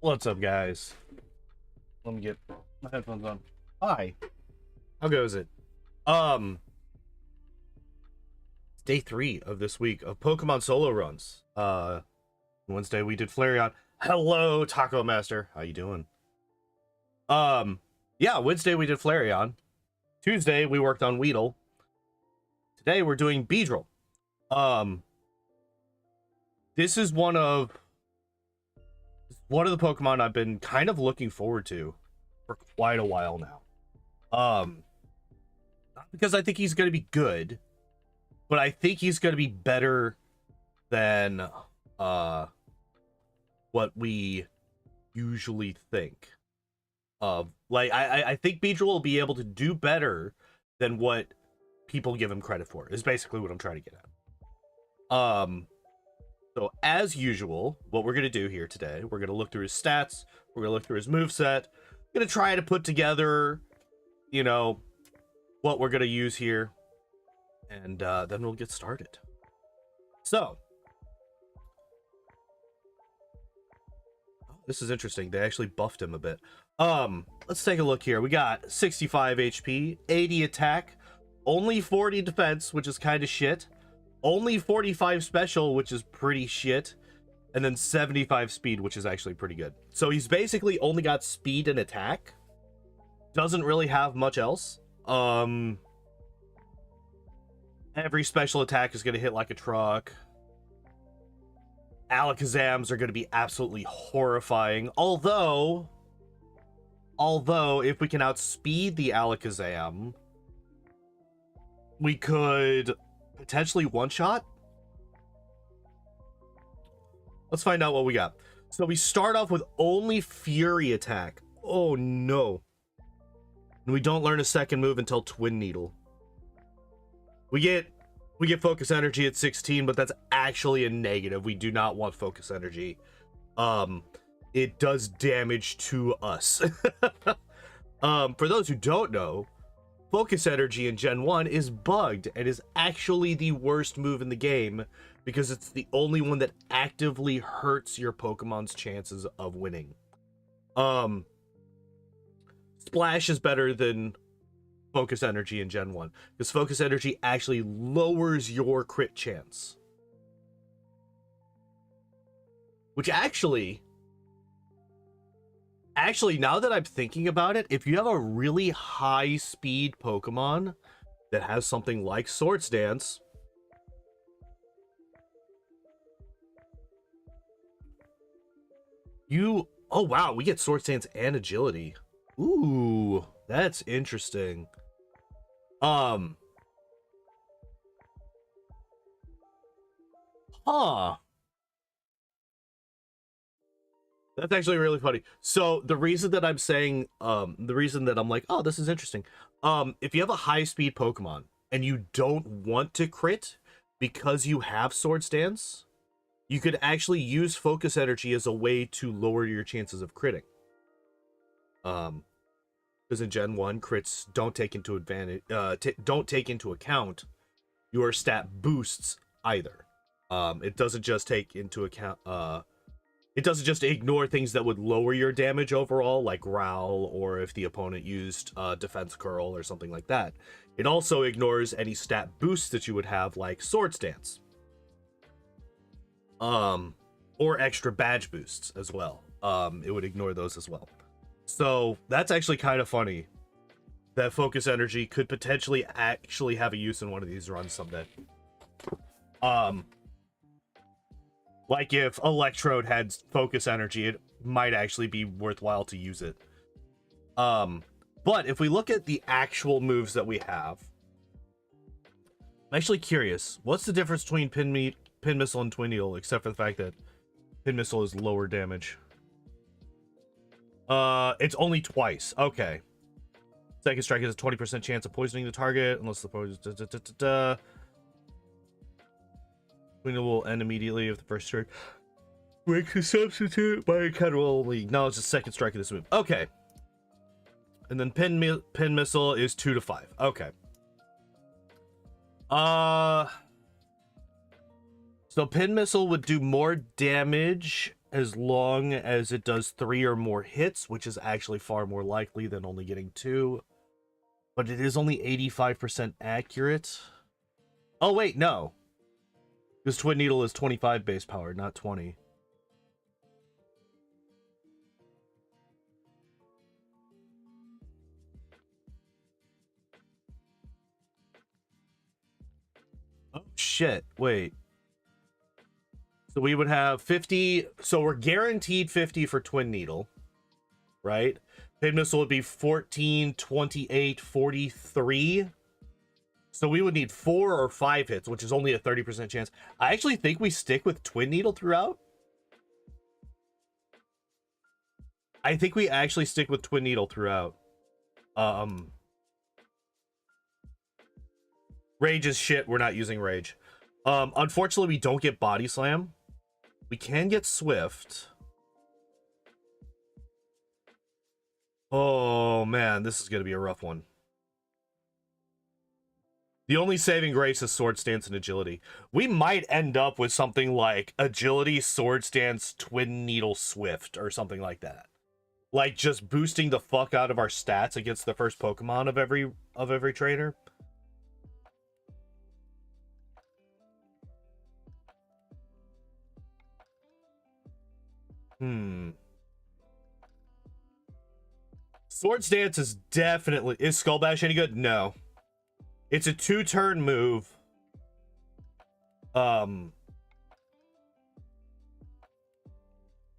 What's up, guys? Let me get my headphones on. Hi. How goes it? It's day 3 of this week of Pokemon solo runs. Wednesday we did Flareon. Hello, Taco Master. How you doing? Yeah, Wednesday we did Flareon. Tuesday we worked on Weedle. Today we're doing Beedrill. This is one of the Pokemon I've been kind of looking forward to for quite a while now. Not because I think he's going to be good, but I think he's going to be better than what we usually think of. Like, I think Beechill will be able to do better than what people give him credit for, is basically what I'm trying to get at. So as usual, what we're going to do here today, we're going to look through his stats, we're going to look through his moveset, we're going to try to put together, you know, what we're going to use here, and then we'll get started. So, this is interesting. They actually buffed him a bit. Let's take a look here. We got 65 HP, 80 attack, only 40 defense, which is kind of shit. Only 45 special, which is pretty shit. And then 75 speed, which is actually pretty good. So he's basically only got speed and attack. Doesn't really have much else. Every special attack is going to hit like a truck. Alakazams are going to be absolutely horrifying. Although if we can outspeed the Alakazam, we could potentially one-shot Let's find out what we got. So we start off with only Fury attack. Oh no. And we don't learn a second move until Twin Needle. We get focus energy at 16, but that's actually a negative. We do not want focus energy. It does damage to us. For those who don't know, focus energy in Gen 1 is bugged and is actually the worst move in the game because it's the only one that actively hurts your Pokemon's chances of winning. Splash is better than focus energy in Gen 1 because focus energy actually lowers your crit chance. Which actually, now that I'm thinking about it, if you have a really high speed Pokemon that has something like Swords Dance, oh wow, we get Swords Dance and Agility. Ooh, that's interesting. That's actually really funny. So the reason that I'm saying, the reason that I'm like, oh, this is interesting. If you have a high speed Pokemon and you don't want to crit because you have Swords Dance, you could actually use focus energy as a way to lower your chances of critting. Because in Gen 1, crits don't take into account your stat boosts either. It doesn't just take into account, it doesn't just ignore things that would lower your damage overall, like Growl, or if the opponent used Defense Curl or something like that. It also ignores any stat boosts that you would have, like Swords Dance. Or extra badge boosts as well. It would ignore those as well. So that's actually kind of funny that focus energy could potentially actually have a use in one of these runs someday. Like if Electrode had focus energy, it might actually be worthwhile to use it. But if we look at the actual moves that we have, I'm actually curious, what's the difference between Pin Missile and Twin Needle, except for the fact that Pin Missile is lower damage? It's only twice. Okay. Second strike has a 20% chance of poisoning the target, unless the poison... Twin Needle will end immediately if the first strike breaks a substitute. My encounter will only acknowledge the second strike of this move. Okay. And then Pin Missile is 2 to 5. Okay. So Pin Missile would do more damage as long as it does 3 or more hits, which is actually far more likely than only getting 2. But it is only 85% accurate. Oh, wait, no. Because Twin Needle is 25 base power, not 20. Oh, shit. Wait. So we would have 50. So we're guaranteed 50 for Twin Needle, right? Pin Missile would be 14, 28, 43. So we would need 4 or 5 hits, which is only a 30% chance. I actually think we stick with Twin Needle throughout. I think we actually stick with Twin Needle throughout. Rage is shit. We're not using Rage. Unfortunately, we don't get Body Slam. We can get Swift. Oh, man. This is going to be a rough one. The only saving grace is Swords Dance and Agility. We might end up with something like Agility, Swords Dance, Twin Needle, Swift, or something like that. Like, just boosting the fuck out of our stats against the first Pokemon of every trainer. Swords Dance is definitely... Is Skull Bash any good? No. It's a 2-turn move.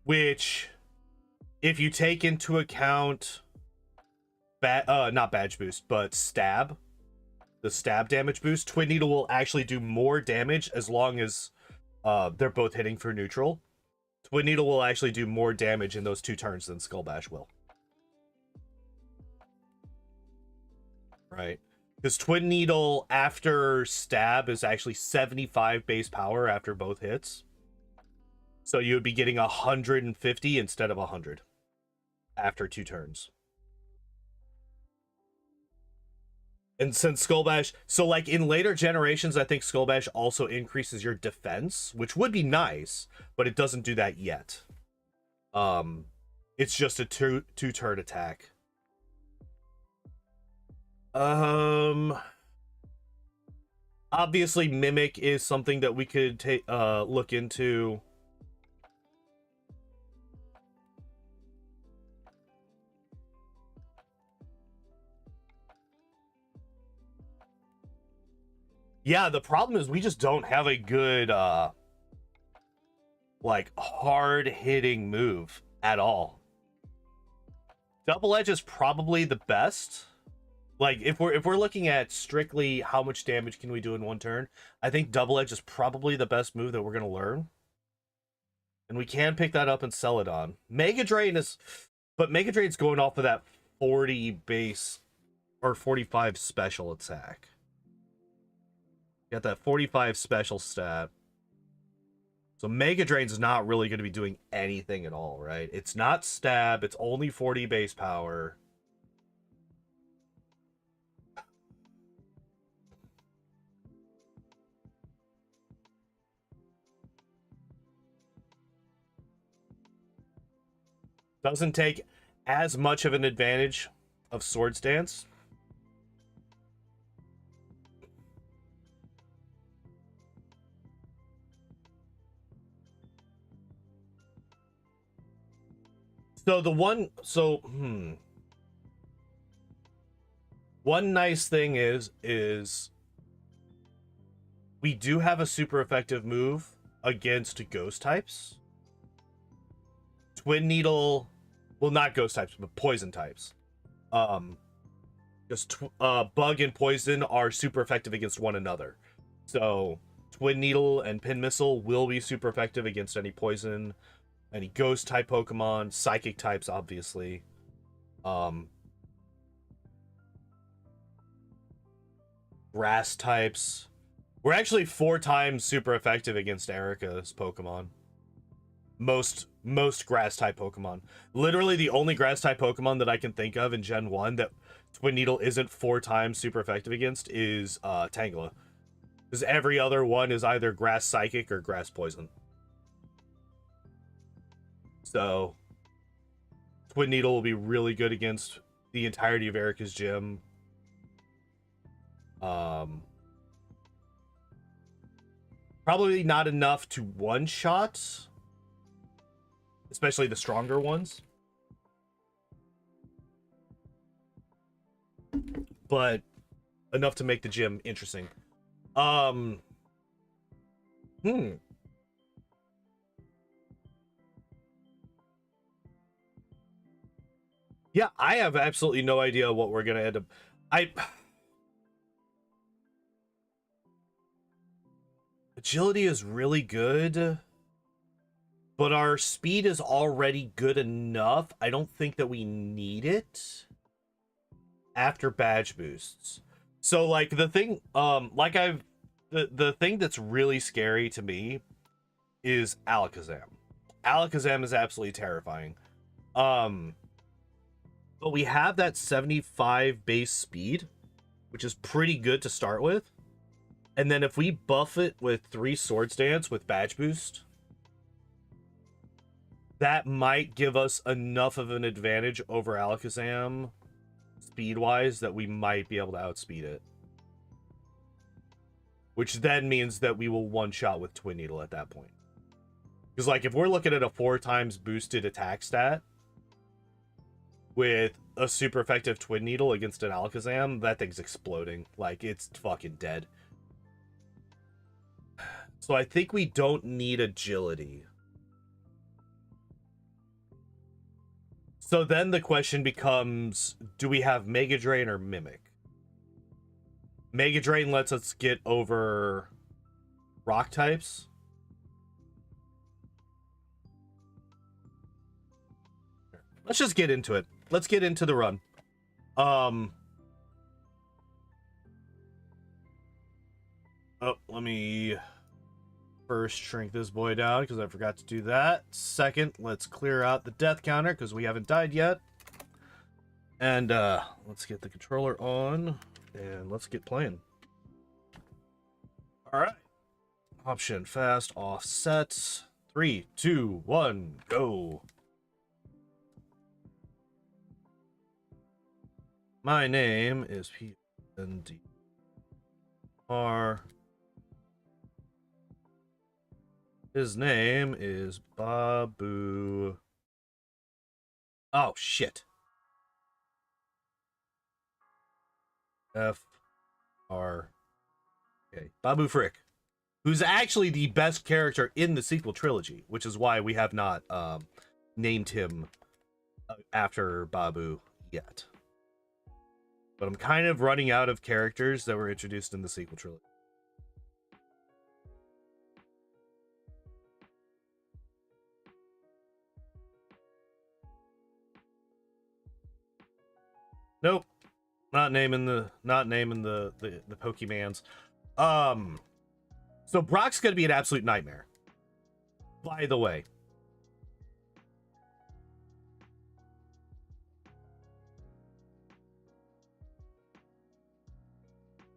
Which, if you take into account... not badge boost, but stab. The stab damage boost. Twin Needle will actually do more damage as long as they're both hitting for neutral. Twin Needle will actually do more damage in those 2 turns than Skull Bash will. Right. Because Twin Needle after stab is actually 75 base power after both hits. So you would be getting 150 instead of 100 after 2 turns. And since Skull Bash, so like in later generations, I think Skull Bash also increases your defense, which would be nice, but it doesn't do that yet. It's just a two-turn attack. Obviously Mimic is something that we could look into. Yeah, the problem is we just don't have a good like hard-hitting move at all. Double Edge is probably the best. Like if we're looking at strictly how much damage can we do in 1 turn, I think Double Edge is probably the best move that we're gonna learn. And we can pick that up and sell it on. Mega Drain is, but Mega Drain's going off of that 40 base or 45 special attack. Got that 45 special stat. So Mega Drain's not really going to be doing anything at all, right? It's not stab, it's only 40 base power. Doesn't take as much of an advantage of Swords Dance. So one nice thing is we do have a super effective move against ghost types. Twin Needle, well, not ghost types, but poison types. Just bug and poison are super effective against one another. So Twin Needle and Pin Missile will be super effective against any poison, any ghost type Pokemon, psychic types, obviously. Grass types. We're actually 4 times super effective against Erica's Pokemon. Most grass type Pokemon. Literally the only grass type Pokemon that I can think of in Gen 1 that Twin Needle isn't 4 times super effective against is Tangela. Because every other one is either grass psychic or grass poison. So Twin Needle will be really good against the entirety of Erica's gym. Probably not enough to one-shot, especially the stronger ones. But enough to make the gym interesting. Yeah, I have absolutely no idea what we're gonna end up. Agility is really good, but our speed is already good enough. I don't think that we need it after badge boosts. So like the thing, the thing that's really scary to me is Alakazam. Alakazam is absolutely terrifying. But we have that 75 base speed, which is pretty good to start with. And then if we buff it with 3 Swords Dance with badge boost, that might give us enough of an advantage over Alakazam speed-wise that we might be able to outspeed it. Which then means that we will one-shot with Twin Needle at that point. Because like if we're looking at a 4 times boosted attack stat with a super effective Twin Needle against an Alakazam, that thing's exploding. Like it's fucking dead. So I think we don't need agility. So then the question becomes, do we have Mega Drain or Mimic? Mega Drain lets us get over rock types. let's just get into it. Let's get into the run. Oh, let me first shrink this boy down because I forgot to do that. Second, let's clear out the death counter because we haven't died yet. And let's get the controller on and let's get playing. All right. Option fast offset. 3, 2, 1, go. My name is PNDR. His name is Babu. Oh, shit. FR. Okay, Babu Frick. Who's actually the best character in the sequel trilogy, which is why we have not named him after Babu yet. But I'm kind of running out of characters that were introduced in the sequel trilogy. Nope. Not naming the Pokemans. So Brock's gonna be an absolute nightmare. By the way.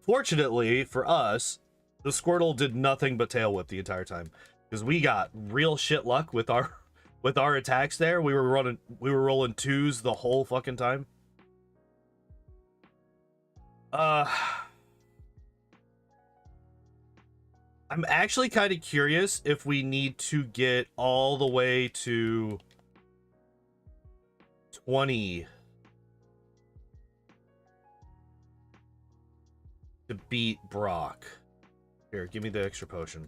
Fortunately for us, the Squirtle did nothing but tail whip the entire time. Because we got real shit luck with our attacks there. We were rolling twos the whole fucking time. I'm actually kind of curious if we need to get all the way to 20 to beat Brock. Here, give me the extra potion.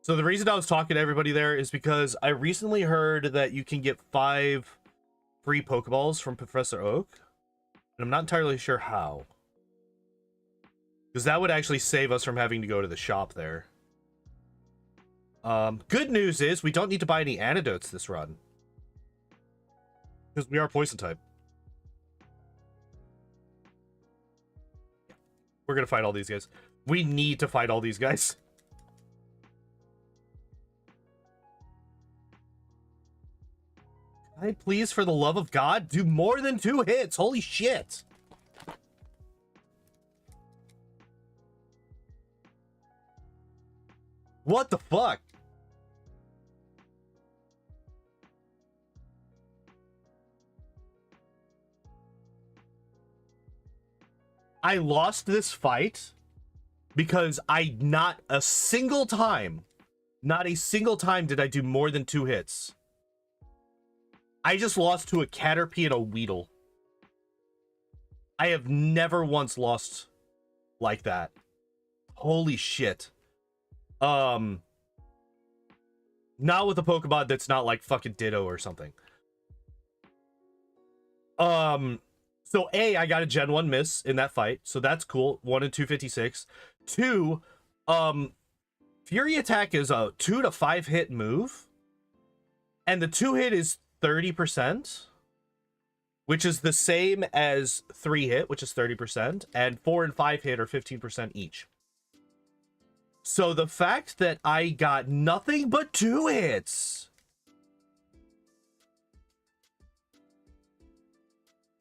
So the reason I was talking to everybody there is because I recently heard that you can get 5 free Pokeballs from Professor Oak. And I'm not entirely sure how. Because that would actually save us from having to go to the shop there. Good news is we don't need to buy any antidotes this run. Because we are poison type. We're gonna fight all these guys. We need to fight all these guys. Can I please, for the love of God, do more than 2 hits? Holy shit. What the fuck? I lost this fight because not a single time did I do more than 2 hits. I just lost to a Caterpie and a Weedle. I have never once lost like that. Holy shit. Not with a Pokemon that's not like fucking Ditto or something. So A, I got a Gen 1 miss in that fight, so that's cool. 1 in 256. 2, Fury Attack is a 2 to 5 hit move. And the 2 hit is 30%, which is the same as 3 hit, which is 30%, and 4 and 5 hit are 15% each. So the fact that I got nothing but 2 hits.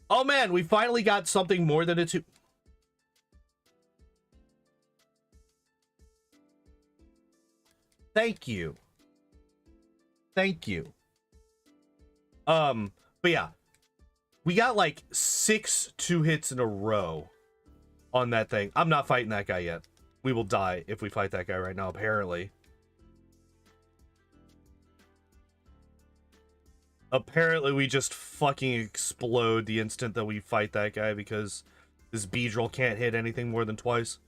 Oh man, we finally got something more than a 2. Thank you. Thank you. But yeah. We got like 6 2 hits in a row on that thing. I'm not fighting that guy yet. We will die if we fight that guy right now, apparently. Apparently we just fucking explode the instant that we fight that guy because this Beedrill can't hit anything more than twice.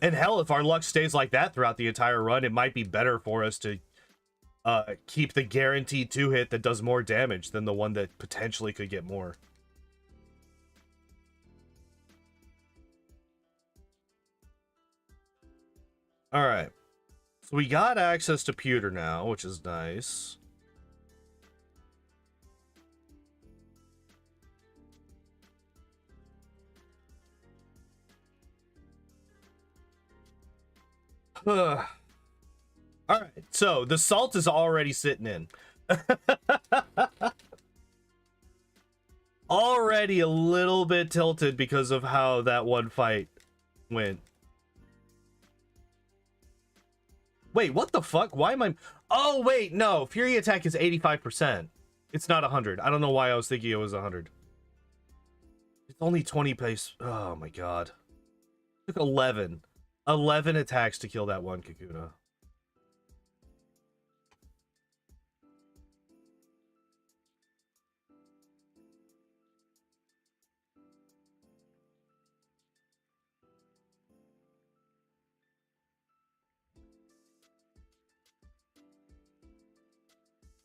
And hell, if our luck stays like that throughout the entire run, it might be better for us to keep the guaranteed 2-hit that does more damage than the one that potentially could get more. Alright. So we got access to Pewter now, which is nice. Alright, so the salt is already sitting in. Already a little bit tilted because of how that one fight went. Wait, what the fuck? Why am I... Oh, wait, no. Fury attack is 85%. It's not 100. I don't know why I was thinking it was 100. It's only 20 pace. Oh, my God. It took 11. 11 attacks to kill that one Kakuna.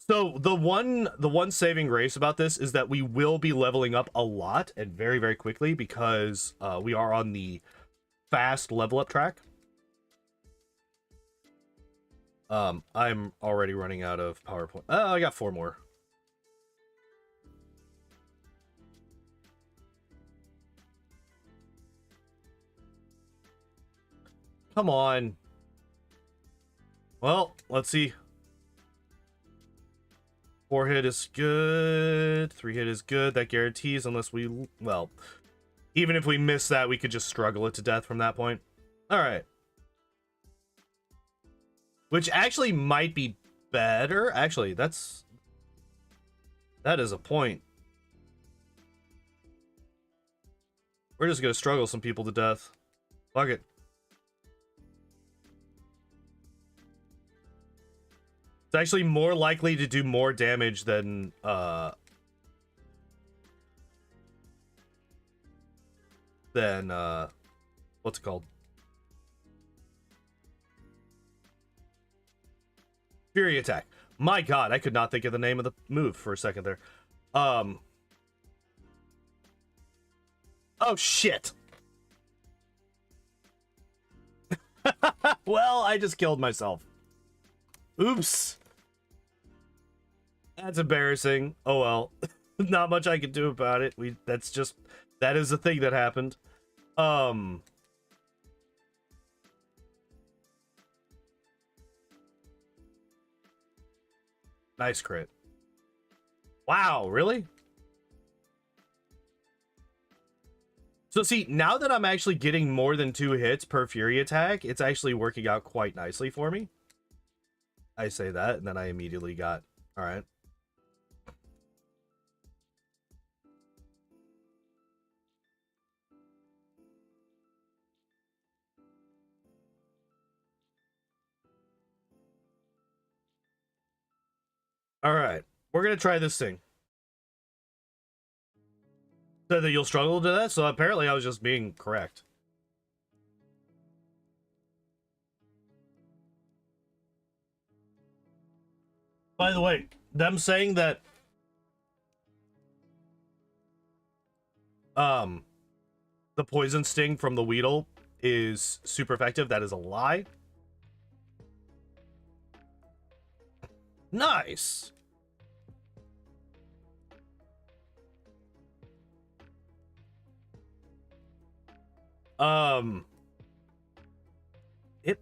So the one saving grace about this is that we will be leveling up a lot and very, very quickly because we are on the fast level up track. I'm already running out of PowerPoint. Oh, I got 4 more. Come on. Well, let's see. 4 hit is good. 3 hit is good. That guarantees unless we... Well, even if we miss that, we could just struggle it to death from that point. Alright. Which actually might be better. Actually, that is a point. We're just gonna struggle some people to death. Fuck it. It's actually more likely to do more damage than what's it called? Fury attack. My God, I could not think of the name of the move for a second there. Oh shit. Well, I just killed myself. Oops. That's embarrassing. Oh well. Not much I can do about it. That is the thing that happened. Nice crit. Wow, really? So see, now that I'm actually getting more than 2 hits per Fury attack, it's actually working out quite nicely for me. I say that, and then I immediately got... Alright. Alright. We're gonna try this thing. So that you'll struggle to that? So apparently I was just being correct. By the way, them saying that the poison sting from the Weedle is super effective, that is a lie. Nice. It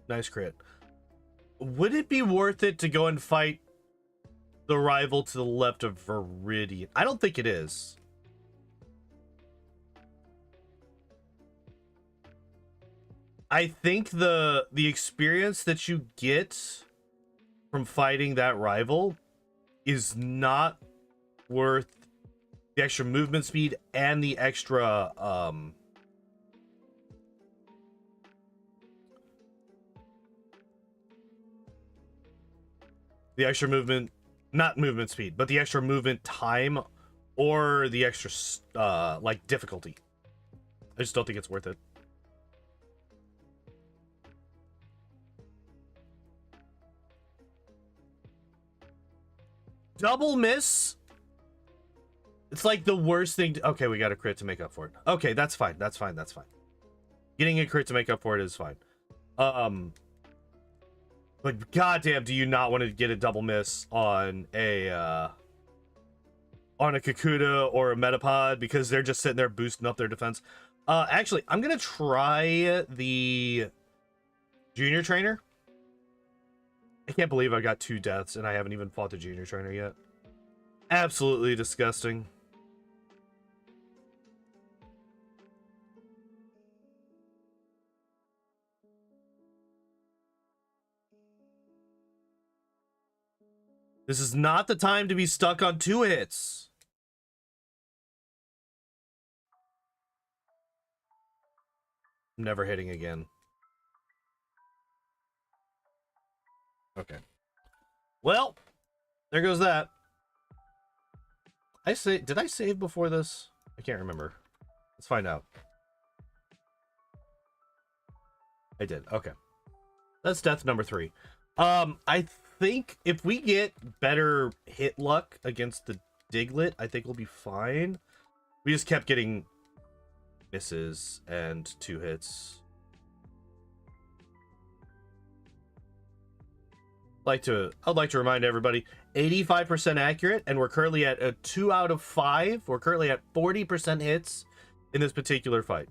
nice crit. Would it be worth it to go and fight the rival to the left of Viridian? I don't think it is. I think the experience that you get from fighting that rival is not worth the extra movement speed and the extra The extra movement, not movement speed, but the extra movement time or the extra, like, difficulty. I just don't think it's worth it. Double miss? It's like the worst thing to, okay, we got a crit to make up for it. Okay, that's fine. That's fine. That's fine. Getting a crit to make up for it is fine. But goddamn, do you not want to get a double miss on a Kakuna or a Metapod because they're just sitting there boosting up their defense? Actually, I'm gonna try the junior trainer. I can't believe I got 2 deaths and I haven't even fought the junior trainer yet. Absolutely disgusting. This is not the time to be stuck on 2 hits. I'm never hitting again. Okay. Well, there goes that. Did I save before this? I can't remember. Let's find out. I did. Okay. That's death number 3. I think if we get better hit luck against the Diglett, I think we'll be fine. We just kept getting misses and 2 hits. I'd like to remind everybody, 85% accurate, and we're currently at a 2 out of 5. We're currently at 40% hits in this particular fight.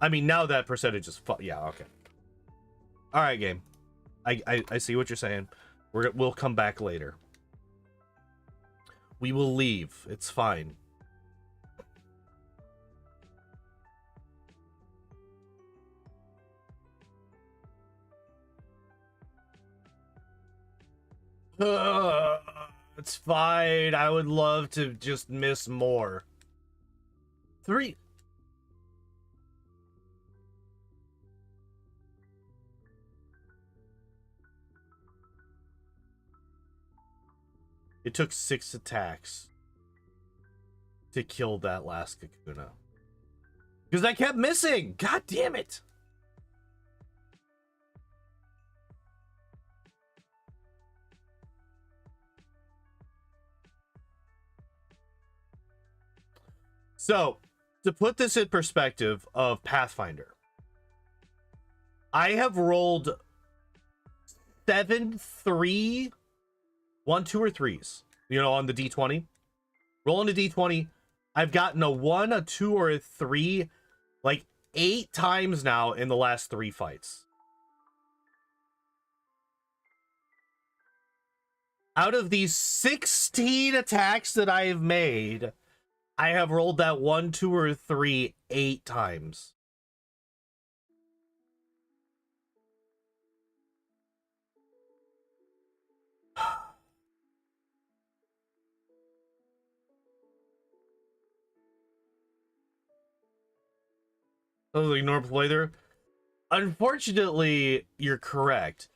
I mean, now that percentage is yeah, okay. All right, game. I see what you're saying. We'll come back later. We will leave. It's fine. It's fine. I would love to just miss more. 3. It took 6 attacks to kill that last Kakuna. Because I kept missing. God damn it. So, to put this in perspective of Pathfinder, I have rolled 7 3 1 2 or 3s, you know, on the D20. Rolling a D20, I've gotten a 1, a 2, or a 3 like 8 times now in the last 3 fights. Out of these 16 attacks that I have made, I have rolled that 1, 2, or 3 8 times. I was like, normal playthrough. Unfortunately, you're correct.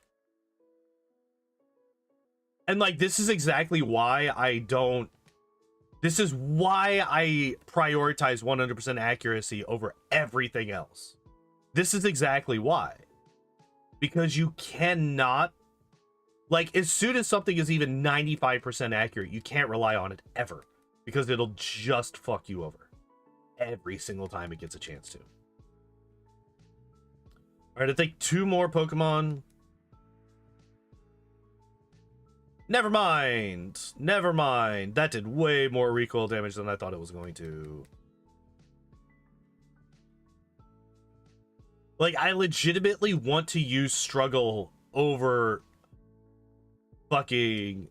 And like, this is exactly why I don't. This is why I prioritize 100% accuracy over everything else. This is exactly why. Because you cannot, like, as soon as something is even 95% accurate, you can't rely on it ever. Because it'll just fuck you over. Every single time it gets a chance to. Alright, I think 2 more Pokemon. Never mind. Never mind. That did way more recoil damage than I thought it was going to. Like, I legitimately want to use Struggle over fucking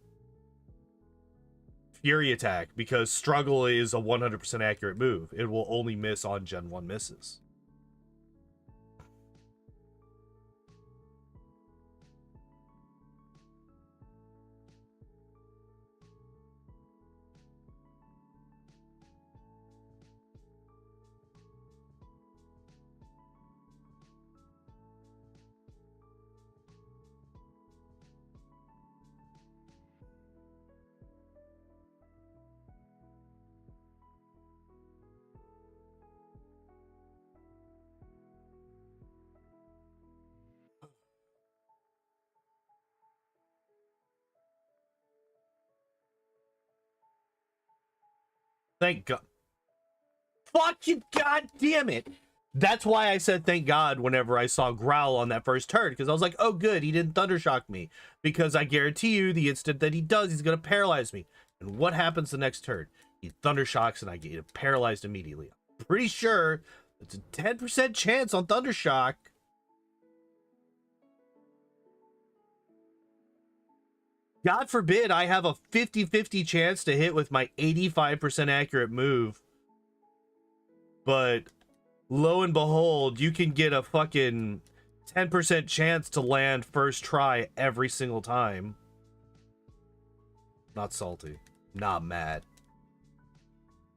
Fury Attack because Struggle is a 100% accurate move. It will only miss on Gen 1 misses. Thank God. Fuck you, god damn it. That's why I said thank God whenever I saw Growl on that first turn, because I was like, oh good, he didn't Thundershock me. Because I guarantee you, the instant that he does, he's going to paralyze me. And what happens the next turn? He Thundershocks and I get paralyzed immediately. I'm pretty sure it's a 10% chance on Thundershock. God forbid I have a 50-50 chance to hit with my 85% accurate move. But lo and behold, you can get a fucking 10% chance to land first try every single time. Not salty. Not mad.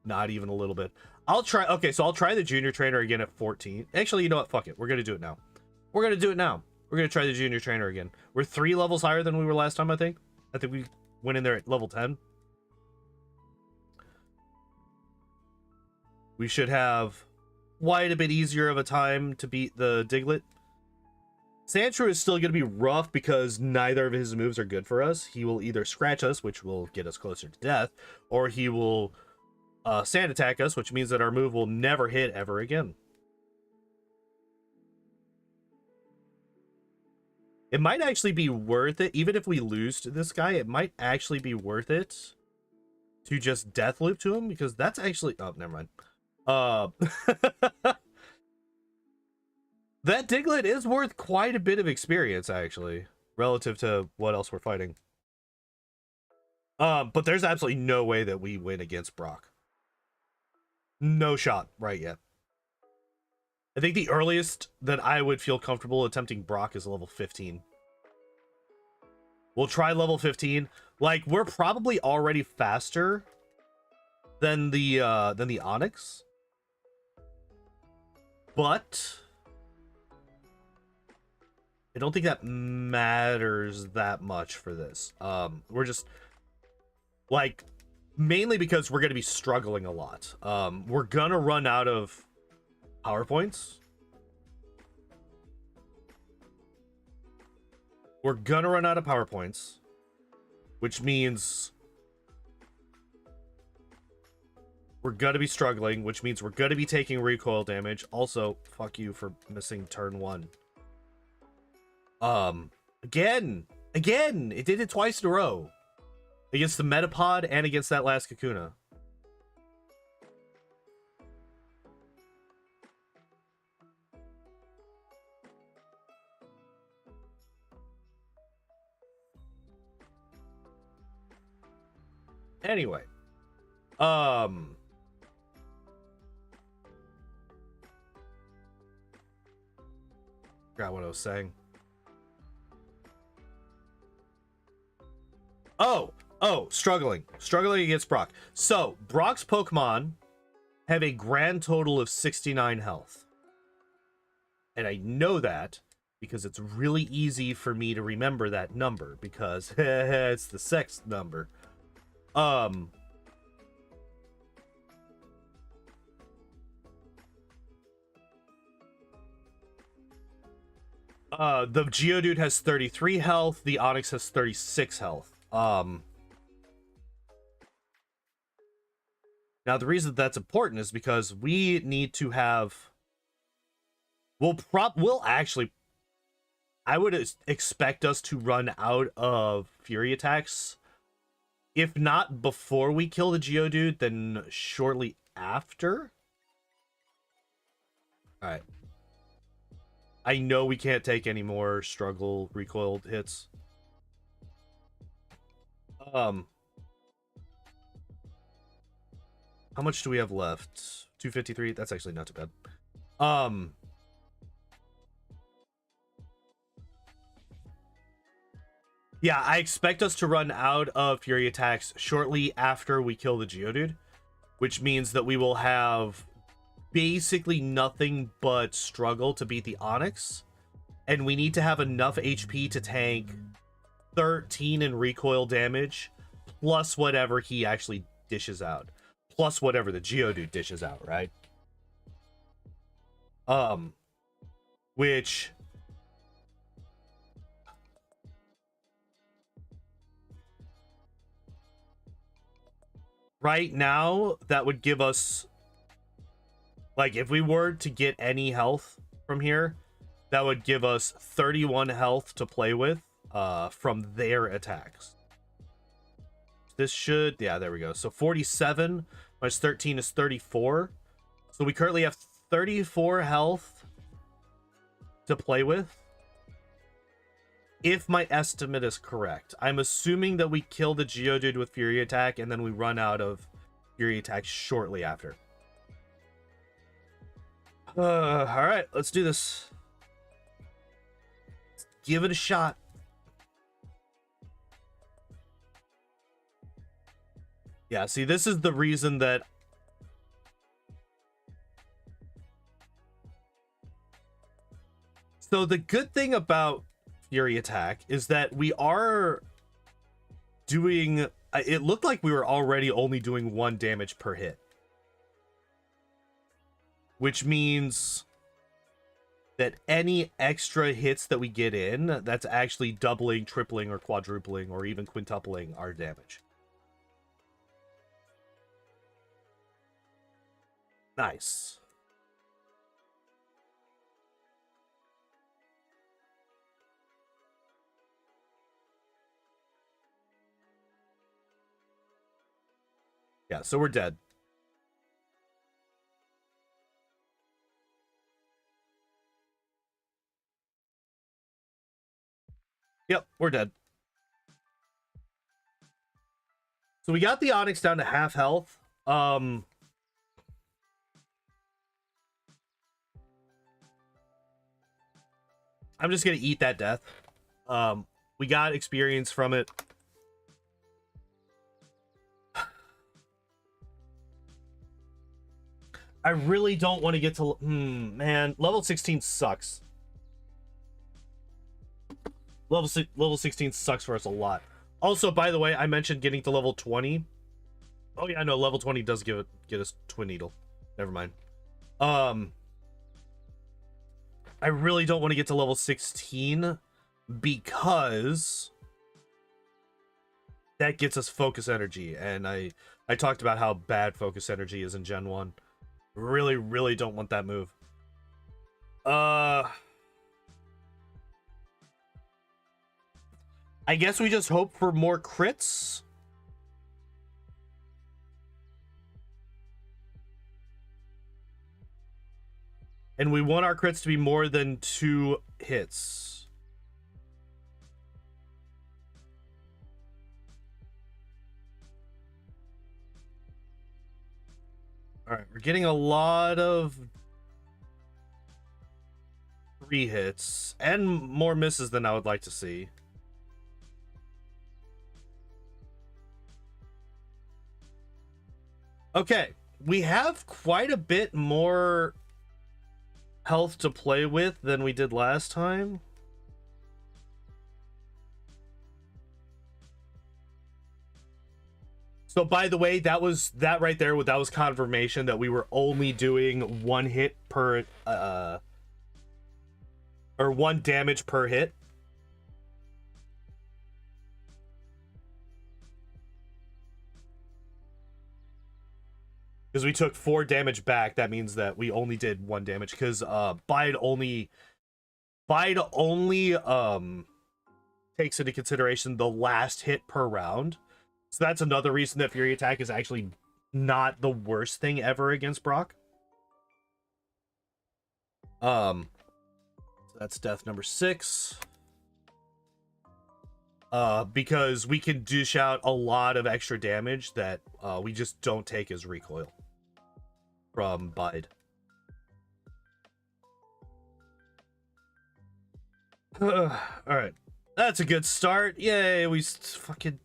Not even a little bit. I'll try. Okay, so I'll try the junior trainer again at 14. Actually, you know what? Fuck it. We're going to do it now. We're going to do it now. We're going to try the junior trainer again. We're 3 levels higher than we were last time, I think. I think we went in there at level 10. We should have quite a bit easier of a time to beat the Diglett. Sandshrew is still going to be rough because neither of his moves are good for us. He will either scratch us, which will get us closer to death, or he will sand attack us, which means that our move will never hit ever again. It might actually be worth it, even if we lose to this guy, it might actually be worth it to just death loop to him, because that's actually... Oh, never mind. That Diglett is worth quite a bit of experience, actually, relative to what else we're fighting. But there's absolutely no way that we win against Brock. No shot right yet. I think the earliest that I would feel comfortable attempting Brock is level 15. We'll try level 15. Like, we're probably already faster than the Onyx. But I don't think that matters that much for this. We're just like, mainly because we're going to be struggling a lot. We're going to run out of power points. We're going to run out of power points, which means we're going to be struggling, which means we're going to be taking recoil damage. Also, fuck you for missing turn 1. Again, it did it twice in a row. Against the Metapod and against that last Kakuna. Anyway. Forgot what I was saying. Oh, struggling against Brock. So, Brock's Pokemon have a grand total of 69 health. And I know that because it's really easy for me to remember that number because it's the sex number. The Geodude has 33 health, the Onix has 36 health. Now the reason that's important is because we need to have... We'll actually... I would expect us to run out of Fury attacks. If not before we kill the Geodude, then shortly after. Alright. I know we can't take any more struggle recoiled hits. How much do we have left? 253? That's actually not too bad. Yeah, I expect us to run out of Fury attacks shortly after we kill the Geodude, which means that we will have basically nothing but struggle to beat the Onix, and we need to have enough HP to tank 13 in recoil damage, plus whatever he actually dishes out, plus whatever the Geodude dishes out, right? Which... Right now, that would give us, like, if we were to get any health from here, that would give us 31 health to play with from their attacks. This should, yeah, there we go. So 47 minus 13 is 34. So we currently have 34 health to play with. If my estimate is correct, I'm assuming that we kill the Geodude with Fury Attack and then we run out of Fury Attack shortly after. All right, let's do this. Let's give it a shot. Yeah, see, this is the reason that so the good thing about Fury Attack is that we are doing, it looked like we were already only doing 1 damage per hit, which means that any extra hits that we get in, that's actually doubling, tripling, or quadrupling, or even quintupling our damage. Nice. Yeah, so we're dead. Yep, we're dead. So we got the Onyx down to half health. I'm just gonna eat that death. We got experience from it. I really don't want to get to man, level 16 sucks. Level 16 sucks for us a lot. Also, by the way, I mentioned getting to level 20. Oh yeah, no, level 20 does get us Twin Needle. Never mind. I really don't want to get to level 16 because that gets us focus energy, and I talked about how bad focus energy is in Gen 1. Really don't want that move. I guess we just hope for more crits. And we want our crits to be more than 2 hits. All right, we're getting a lot of 3 hits and more misses than I would like to see. Okay, we have quite a bit more health to play with than we did last time. So by the way, that right there, that was confirmation that we were only doing 1 hit per or 1 damage per hit. Because we took 4 damage back, that means that we only did 1 damage. Because Bide only takes into consideration the last hit per round. So that's another reason that Fury Attack is actually not the worst thing ever against Brock. So that's death number 6. Because we can dish out a lot of extra damage that we just don't take as recoil from Bide. All right, that's a good start. Yay, we fucking.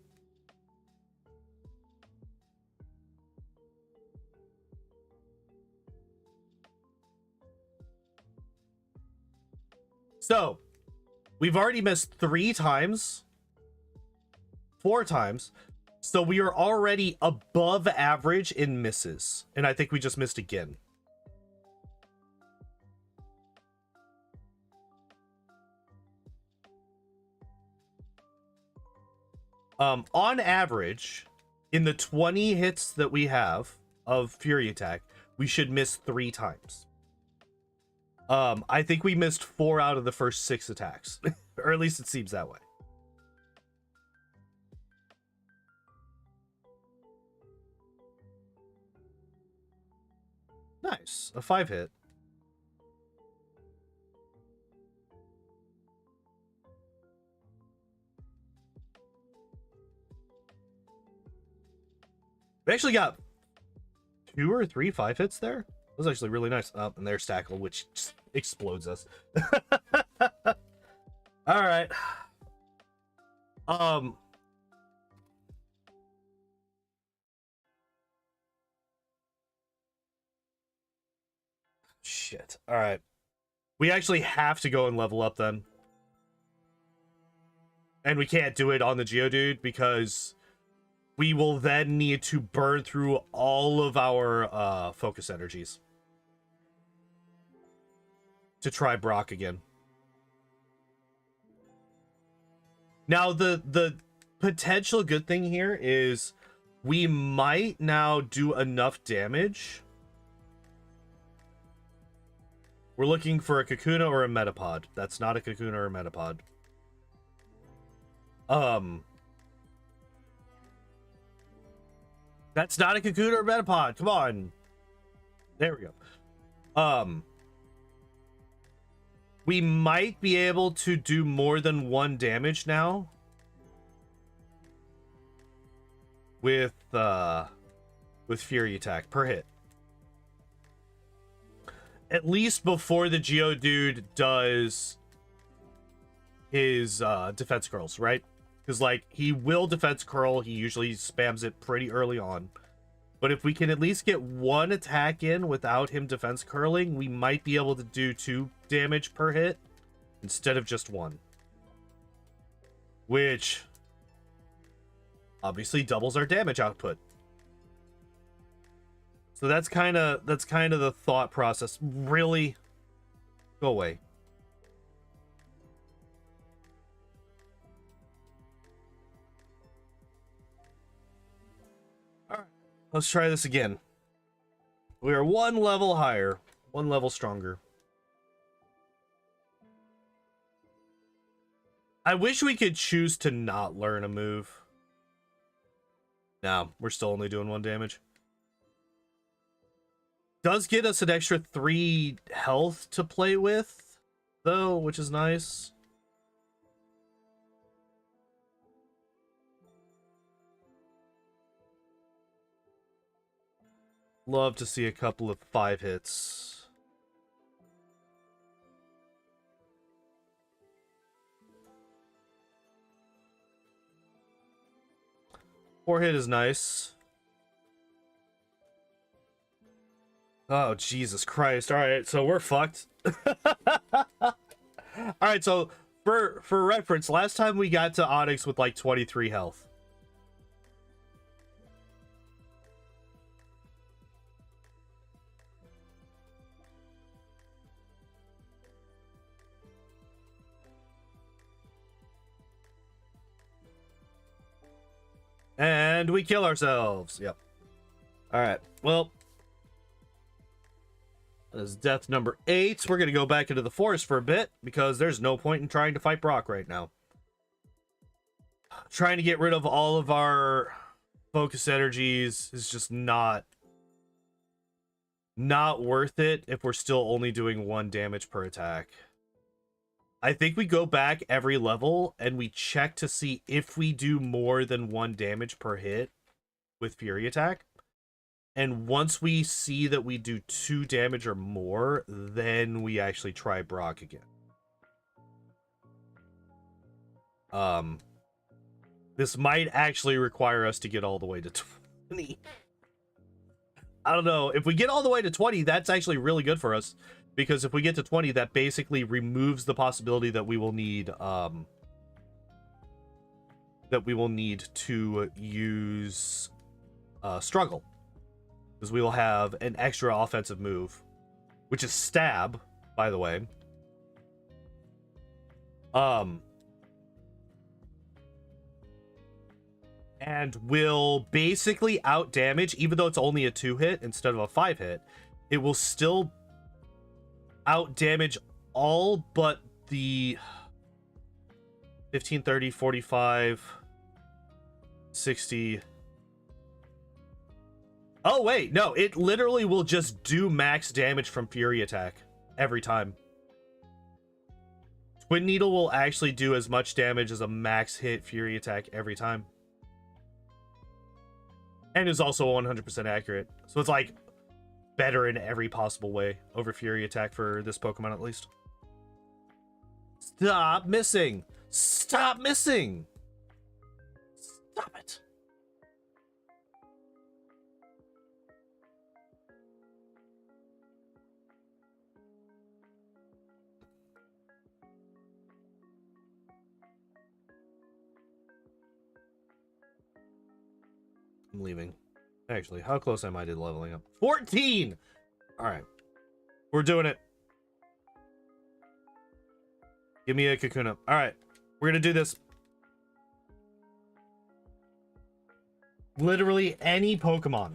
So, we've already missed 3 times. 4 times. So we are already above average in misses. And I think we just missed again. On average, In the 20 hits that we have of Fury Attack, we should miss 3 times. I think we missed 4 out of the first 6 attacks. Or at least it seems that way. Nice. A 5 hit. We actually got 2 or 3 5 hits there. That was actually really nice. Oh, and there's Tackle, which just explodes us. All right. Shit. All right. We actually have to go and level up then. And we can't do it on the Geodude because we will then need to burn through all of our focus energies to try Brock again. Now, the potential good thing here is we might now do enough damage. We're looking for a Kakuna or a Metapod. That's not a Kakuna or a Metapod. That's not a Kakuna or Metapod. Come on. There we go. We might be able to do more than 1 damage now. With Fury Attack per hit. At least before the Geodude does his defense curls, right? Because, like, he will defense curl. He usually spams it pretty early on. But if we can at least get 1 attack in without him defense curling, we might be able to do 2 damage per hit instead of just 1. Which obviously doubles our damage output. So that's kind of the thought process. Really? Go away. Let's try this again. We are 1 level higher, 1 level stronger. I wish we could choose to not learn a move. No, we're still only doing 1 damage. Does get us an extra 3 health to play with, though, which is nice. Love to see a couple of 5 hits. Four hit is nice. Oh, Jesus Christ. All right, so we're fucked. All right, so for reference, last time we got to Onyx with like 23 health. And we kill ourselves. Yep. All right. Well, that is death number 8. We're going to go back into the forest for a bit because there's no point in trying to fight Brock right now. Trying to get rid of all of our focus energies is just not worth it if we're still only doing 1 damage per attack. I think we go back every level and we check to see if we do more than 1 damage per hit with Fury Attack. And once we see that we do 2 damage or more, then we actually try Brock again. This might actually require us to get all the way to 20. I don't know. If we get all the way to 20, that's actually really good for us. Because if we get to 20, that basically removes the possibility that we will need to use Struggle. Because we will have an extra offensive move, which is Stab, by the way. and will basically out damage, even though it's only a 2-hit instead of a 5-hit. It will still out damage all but the 15, 30, 45, 60. Oh, wait, no, it literally will just do max damage from Fury Attack every time. Twin Needle will actually do as much damage as a max hit Fury Attack every time. And is also 100% accurate. So it's like better in every possible way over Fury Attack for this Pokemon at least. Stop missing! Stop missing! Stop it! I'm leaving. Actually, how close am I to leveling up? 14! Alright. We're doing it. Give me a Kakuna. Alright. We're gonna do this. Literally any Pokemon.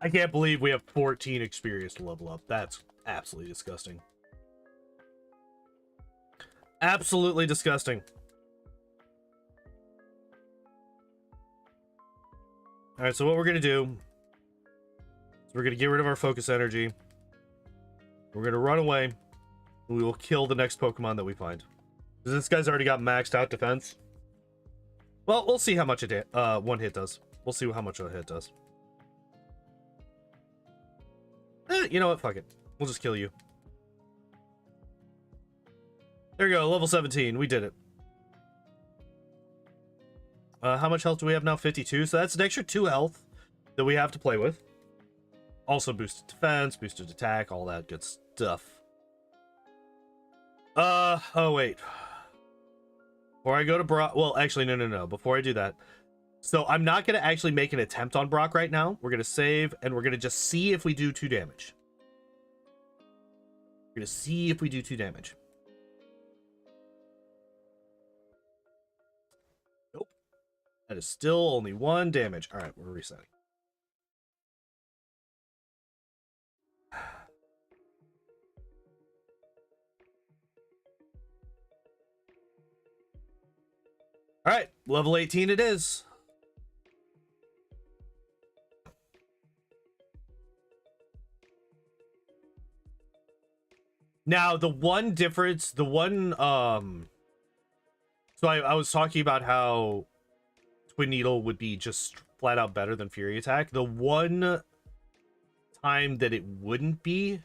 I can't believe we have 14 experience to level up. That's absolutely disgusting. Absolutely disgusting. Alright, so what we're going to do is we're going to get rid of our focus energy. We're going to run away. And we will kill the next Pokemon that we find. Because this guy's already got maxed out defense. Well, we'll see how much one hit does. We'll see how much a hit does. You know what? Fuck it. We'll just kill you. There you go. Level 17. We did it. How much health do we have now? 52. So that's an extra 2 health that we have to play with. Also boosted defense, boosted attack, all that good stuff. Oh wait. Before I go to Brock, well, actually, no. Before I do that. So I'm not going to actually make an attempt on Brock right now. We're going to save, and we're going to just see if we do 2 damage. We're going to see if we do 2 damage. Nope. That is still only 1 damage. All right, we're resetting. All right, level 18 it is. Now, the one difference, so I was talking about how Twin Needle would be just flat out better than Fury Attack. The one time that it wouldn't be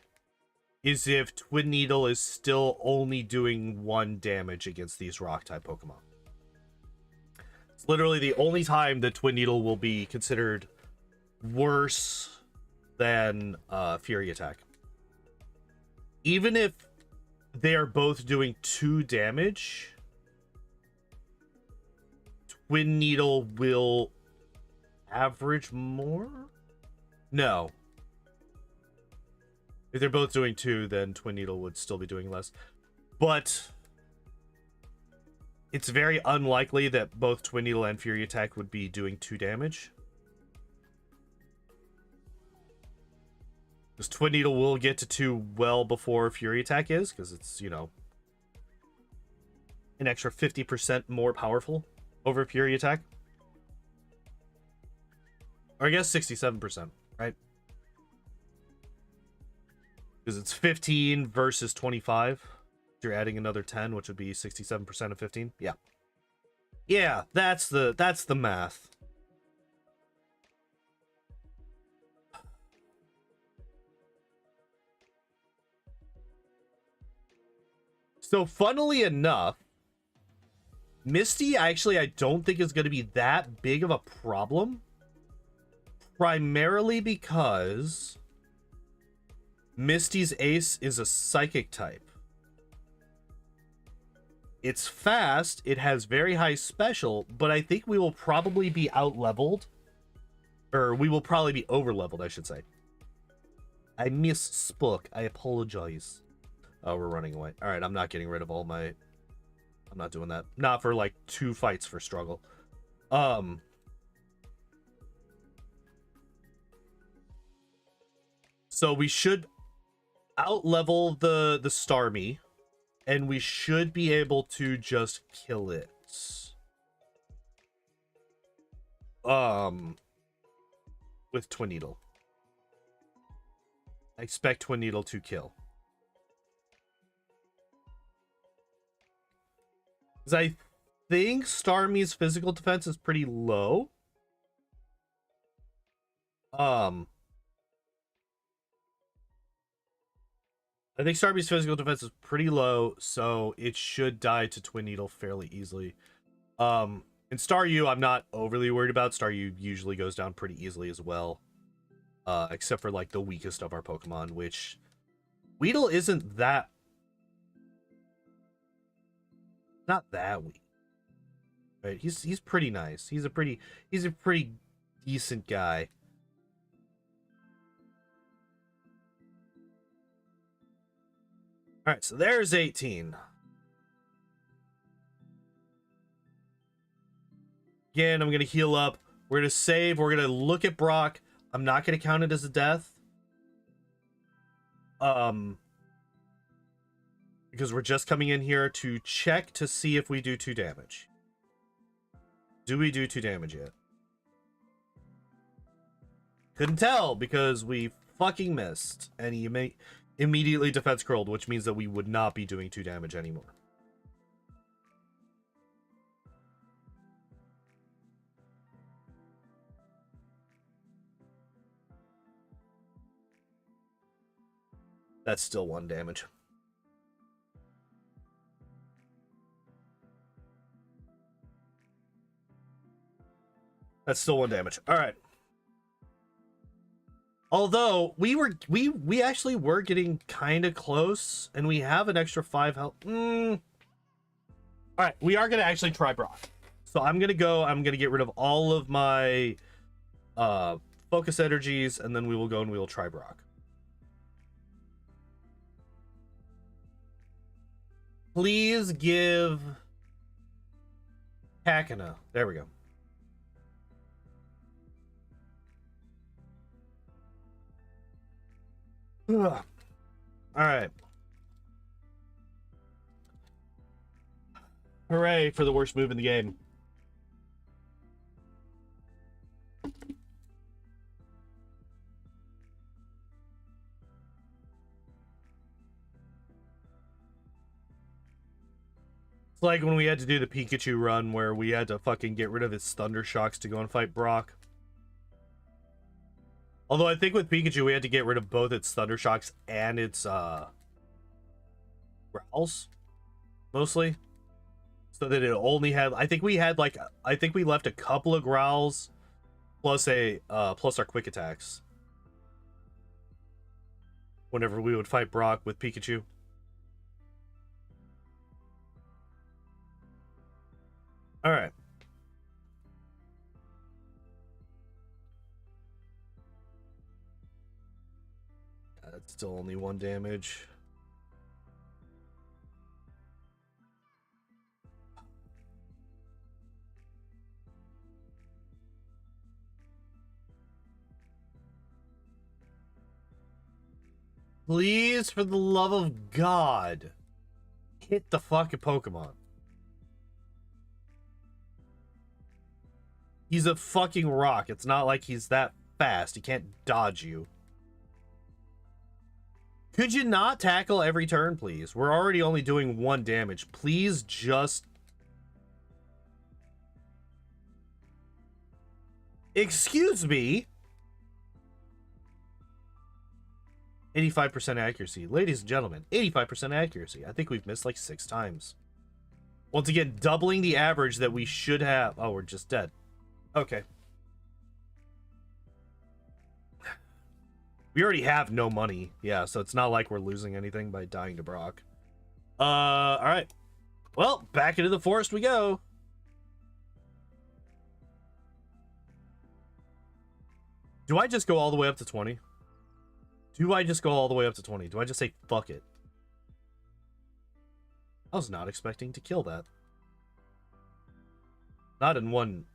is if Twin Needle is still only doing 1 damage against these Rock-type Pokemon. It's literally the only time that Twin Needle will be considered worse than Fury Attack. Even if they are both doing 2 damage, Twin Needle will average more? No. If they're both doing 2, then Twin Needle would still be doing less. But it's very unlikely that both Twin Needle and Fury Attack would be doing 2 damage. Because Twin Needle will get to 2 well before Fury Attack is, because it's, you know, an extra 50% more powerful over Fury Attack. Or I guess 67%, right? Because it's 15 versus 25. You're adding another 10, which would be 67% of 15. Yeah. Yeah, that's the math. So, funnily enough, Misty, actually, I don't think is going to be that big of a problem. Primarily because Misty's ace is a psychic type. It's fast, it has very high special, but I think we will probably be out-leveled. Or we will probably be over-leveled, I should say. I misspoke. I apologize. Oh, we're running away. Alright, I'm not getting rid of all my I'm not doing that. Not for like 2 fights for struggle. So we should out-level the Starmie, and we should be able to just kill it. With Twin Needle. I expect Twin Needle to kill. Because I think Starmie's physical defense is pretty low. I think Starmie's physical defense is pretty low, so it should die to Twin Needle fairly easily. And Staryu, I'm not overly worried about. Staryu usually goes down pretty easily as well. Except for, like, the weakest of our Pokemon, which... Weedle isn't that... Not that weak. Right? He's pretty nice. He's a pretty decent guy. Alright, so there's 18. Again, I'm going to heal up. We're going to save. We're going to look at Brock. I'm not going to count it as a death. Because we're just coming in here to check to see if we do 2 damage. Do we do 2 damage yet? Couldn't tell because we fucking missed. And he immediately defense curled, which means that we would not be doing 2 damage anymore. That's still 1 damage. That's still 1 damage. All right. Although we actually were getting kind of close, and we have an extra 5 health. All right, we are gonna actually try Brock. So I'm gonna get rid of all of my focus energies, and then we will go and we will try Brock. Please give Kakuna. There we go. Ugh. All right. Hooray for the worst move in the game. It's like when we had to do the Pikachu run where we had to fucking get rid of its Thunder Shocks to go and fight Brock. Although I think with Pikachu we had to get rid of both its Thunder Shocks and its growls mostly. So that it only had, I think we left a couple of growls plus plus our quick attacks whenever we would fight Brock with Pikachu. All right. That's still only 1 damage. Please, for the love of God, hit the fucking Pokemon. He's a fucking rock. It's not like he's that fast. He can't dodge you. Could you not tackle every turn, please? We're already only doing 1 damage. Please just... Excuse me? 85% accuracy. Ladies and gentlemen, 85% accuracy. I think we've missed like 6 times. Once again, doubling the average that we should have. Oh, we're just dead. Okay. We already have no money. Yeah, so it's not like we're losing anything by dying to Brock. Alright. Well, back into the forest we go. Do I just go all the way up to 20? Do I just go all the way up to 20? Do I just say, fuck it? I was not expecting to kill that. Not in one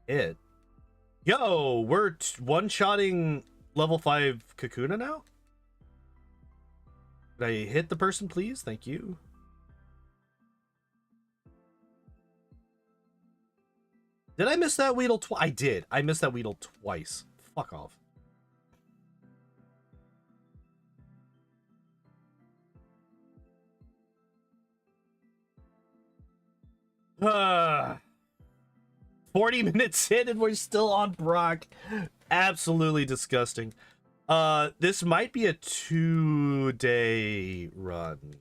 hit. Yo, we're one-shotting level 5 Kakuna now? Did I hit the person, please? Thank you. Did I miss that Weedle twice? I did. I missed that Weedle twice. Fuck off. 40 minutes in and we're still on Brock. Absolutely disgusting. This might be a 2-day run.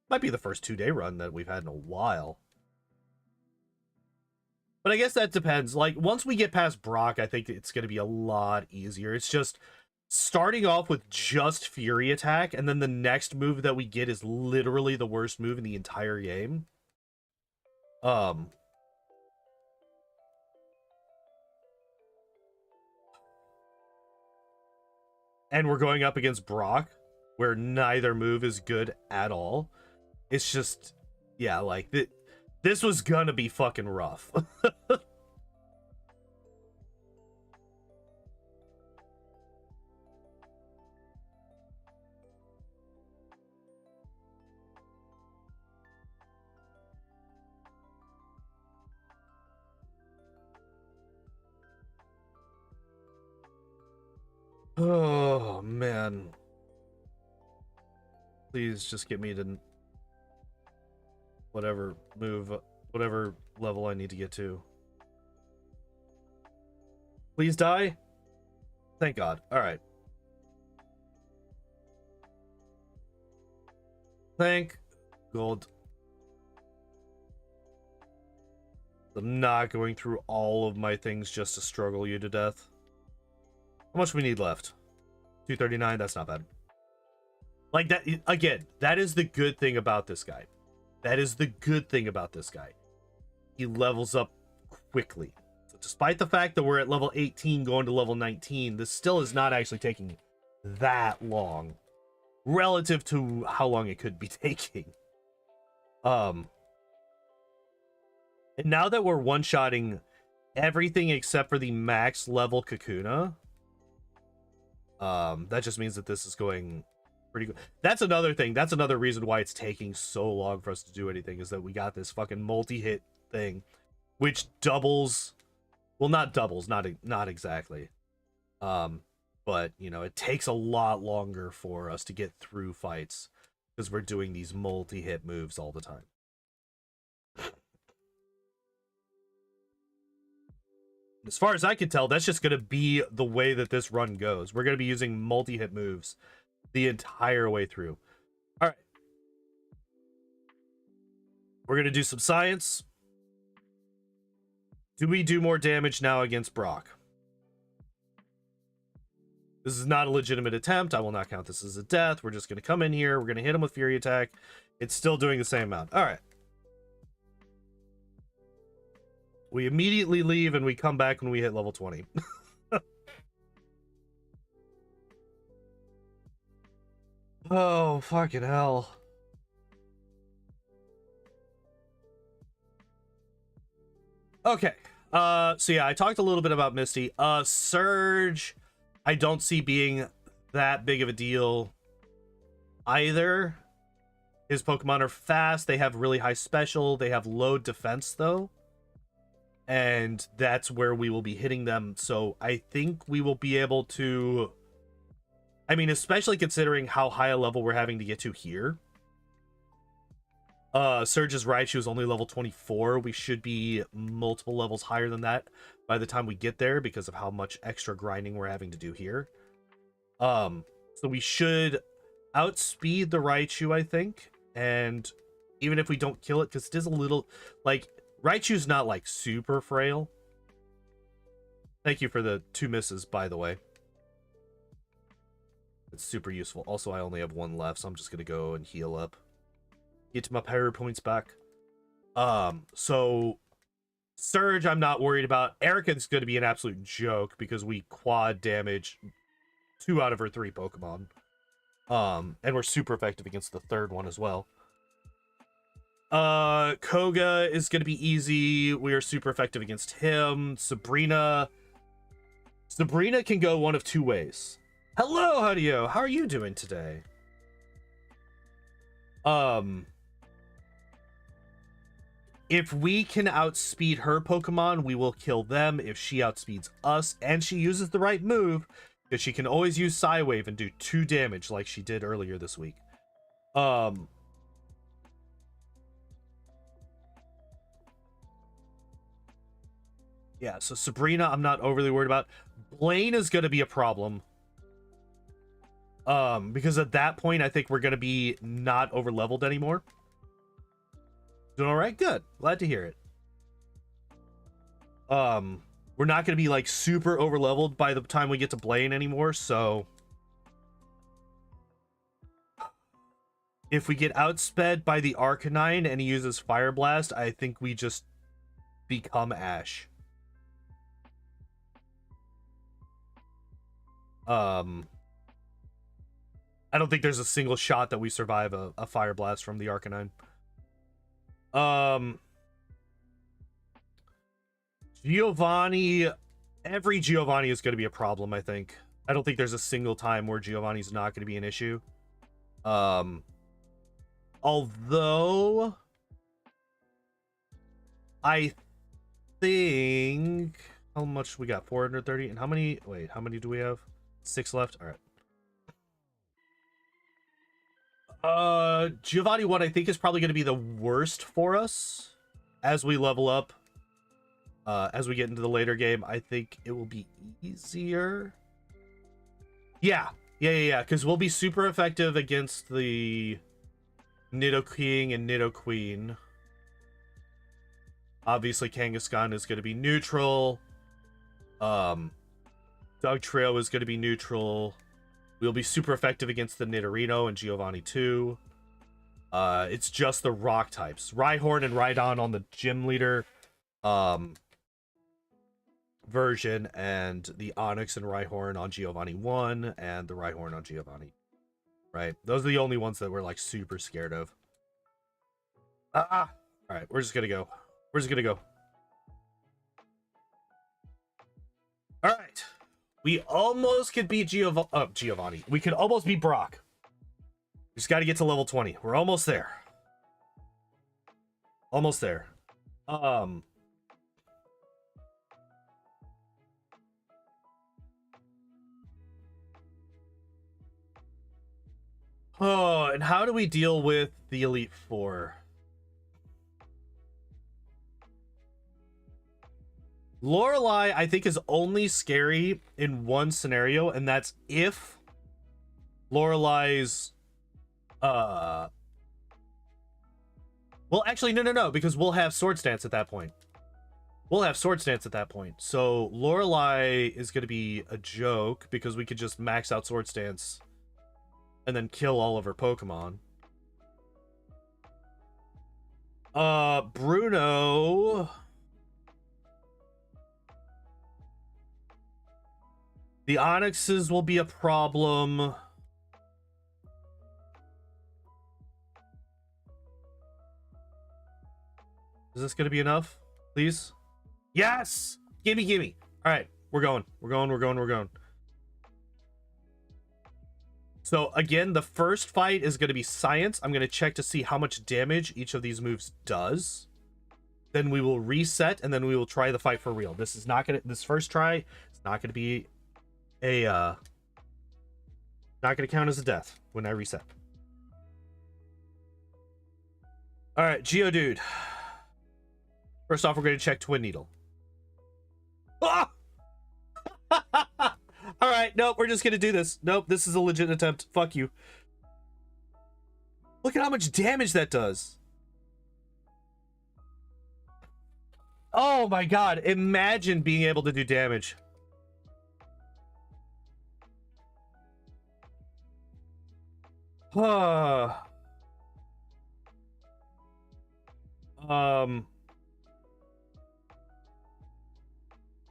Might be the first 2-day run that we've had in a while. But I guess that depends. Like, once we get past Brock, I think it's going to be a lot easier. It's just starting off with just Fury Attack, and then the next move that we get is literally the worst move in the entire game. And we're going up against Brock, where neither move is good at all. It's just, yeah, like, this was gonna be fucking rough. Oh, man. Please just get me to whatever move, whatever level I need to get to. Please die. Thank God. All right. Thank God. I'm not going through all of my things just to struggle you to death. How much we need left? 239. That's not bad. Like, that, again, that is the good thing about this guy. That is the good thing about this guy. He levels up quickly. So despite the fact that we're at level 18 going to level 19, this still is not actually taking that long relative to how long it could be taking. And now that we're one-shotting everything except for the max level Kakuna, that just means that this is going pretty good. That's another thing. That's another reason why it's taking so long for us to do anything, is that we got this fucking multi-hit thing, which doubles, well, not doubles, not exactly. But, you know, it takes a lot longer for us to get through fights because we're doing these multi-hit moves all the time. As far as I can tell, that's just going to be the way that this run goes. We're going to be using multi-hit moves the entire way through. All right. We're going to do some science. Do we do more damage now against Brock? This is not a legitimate attempt. I will not count this as a death. We're just going to come in here. We're going to hit him with Fury Attack. It's still doing the same amount. All right. We immediately leave and we come back when we hit level 20. Oh, fucking hell. Okay. So yeah, I talked a little bit about Misty. Surge, I don't see being that big of a deal either. His Pokemon are fast. They have really high special. They have low defense, though. And that's where we will be hitting them. So I think we will be able to... I mean, especially considering how high a level we're having to get to here. Surge's Raichu is only level 24. We should be multiple levels higher than that by the time we get there because of how much extra grinding we're having to do here. So we should outspeed the Raichu, I think. And even if we don't kill it, because it is a little... Like, Raichu's not, like, super frail. Thank you for the 2 misses, by the way. It's super useful. Also, I only have 1 left, so I'm just going to go and heal up. Get my power points back. So Surge, I'm not worried about. Erica's going to be an absolute joke because we quad damage 2 out of her 3 Pokemon. And we're super effective against the 3rd one as well. Koga is gonna be easy. We are super effective against him. Sabrina can go one of two ways. Hello, Hadio. How are you doing today? If we can outspeed her Pokemon, we will kill them. If she outspeeds us and she uses the right move, because she can always use Psywave and do 2 damage like she did earlier this week. Yeah, so Sabrina, I'm not overly worried about. Blaine is going to be a problem. Because at that point, I think we're going to be not over leveled anymore. Doing all right? Good. Glad to hear it. We're not going to be like super over leveled by the time we get to Blaine anymore, so if we get outsped by the Arcanine and he uses Fire Blast, I think we just become Ash. I don't think there's a single shot that we survive a Fire Blast from the Arcanine. Giovanni, every Giovanni is going to be a problem, I think. I don't think there's a single time where Giovanni's not going to be an issue. Although I think, how much we got? 430. And how many, wait, how many do we have? 6 left. All right. Giovanni 1 I think is probably going to be the worst for us as we level up. As we get into the later game, I think it will be easier. Yeah, because we'll be super effective against the Nidoking and Nidoqueen. Obviously, Kangaskhan is going to be neutral. Dugtrio is going to be neutral. We'll be super effective against the Nidorino and Giovanni 2. It's just the rock types. Rhyhorn and Rhydon on the gym leader version, and the Onix and Rhyhorn on Giovanni 1, and the Rhyhorn on Giovanni. Right? Those are the only ones that we're like super scared of. Alright, we're just gonna go. Alright. We almost could beat Giovanni. We could almost beat Brock. We just gotta get to level 20. We're almost there. Almost there. Oh, and how do we deal with the Elite Four? Lorelei, I think, is only scary in one scenario, and that's if Lorelei's well, actually, no, because we'll have Sword Stance at that point. So Lorelei is going to be a joke because we could just max out Sword Stance and then kill all of her Pokemon. Bruno. The Onyxes will be a problem. Is this going to be enough? Please? Yes! Gimme. All right, we're going. So again, the first fight is going to be Science. I'm going to check to see how much damage each of these moves does. Then we will reset, and then we will try the fight for real. This is not going to, this first try, it's not going to be a, not going to count as a death when I reset. All right, Geodude. First off, we're going to check Twin Needle. Ah! All right, nope, we're just going to do this. Nope, this is a legit attempt. Fuck you. Look at how much damage that does. Oh my god, imagine being able to do damage.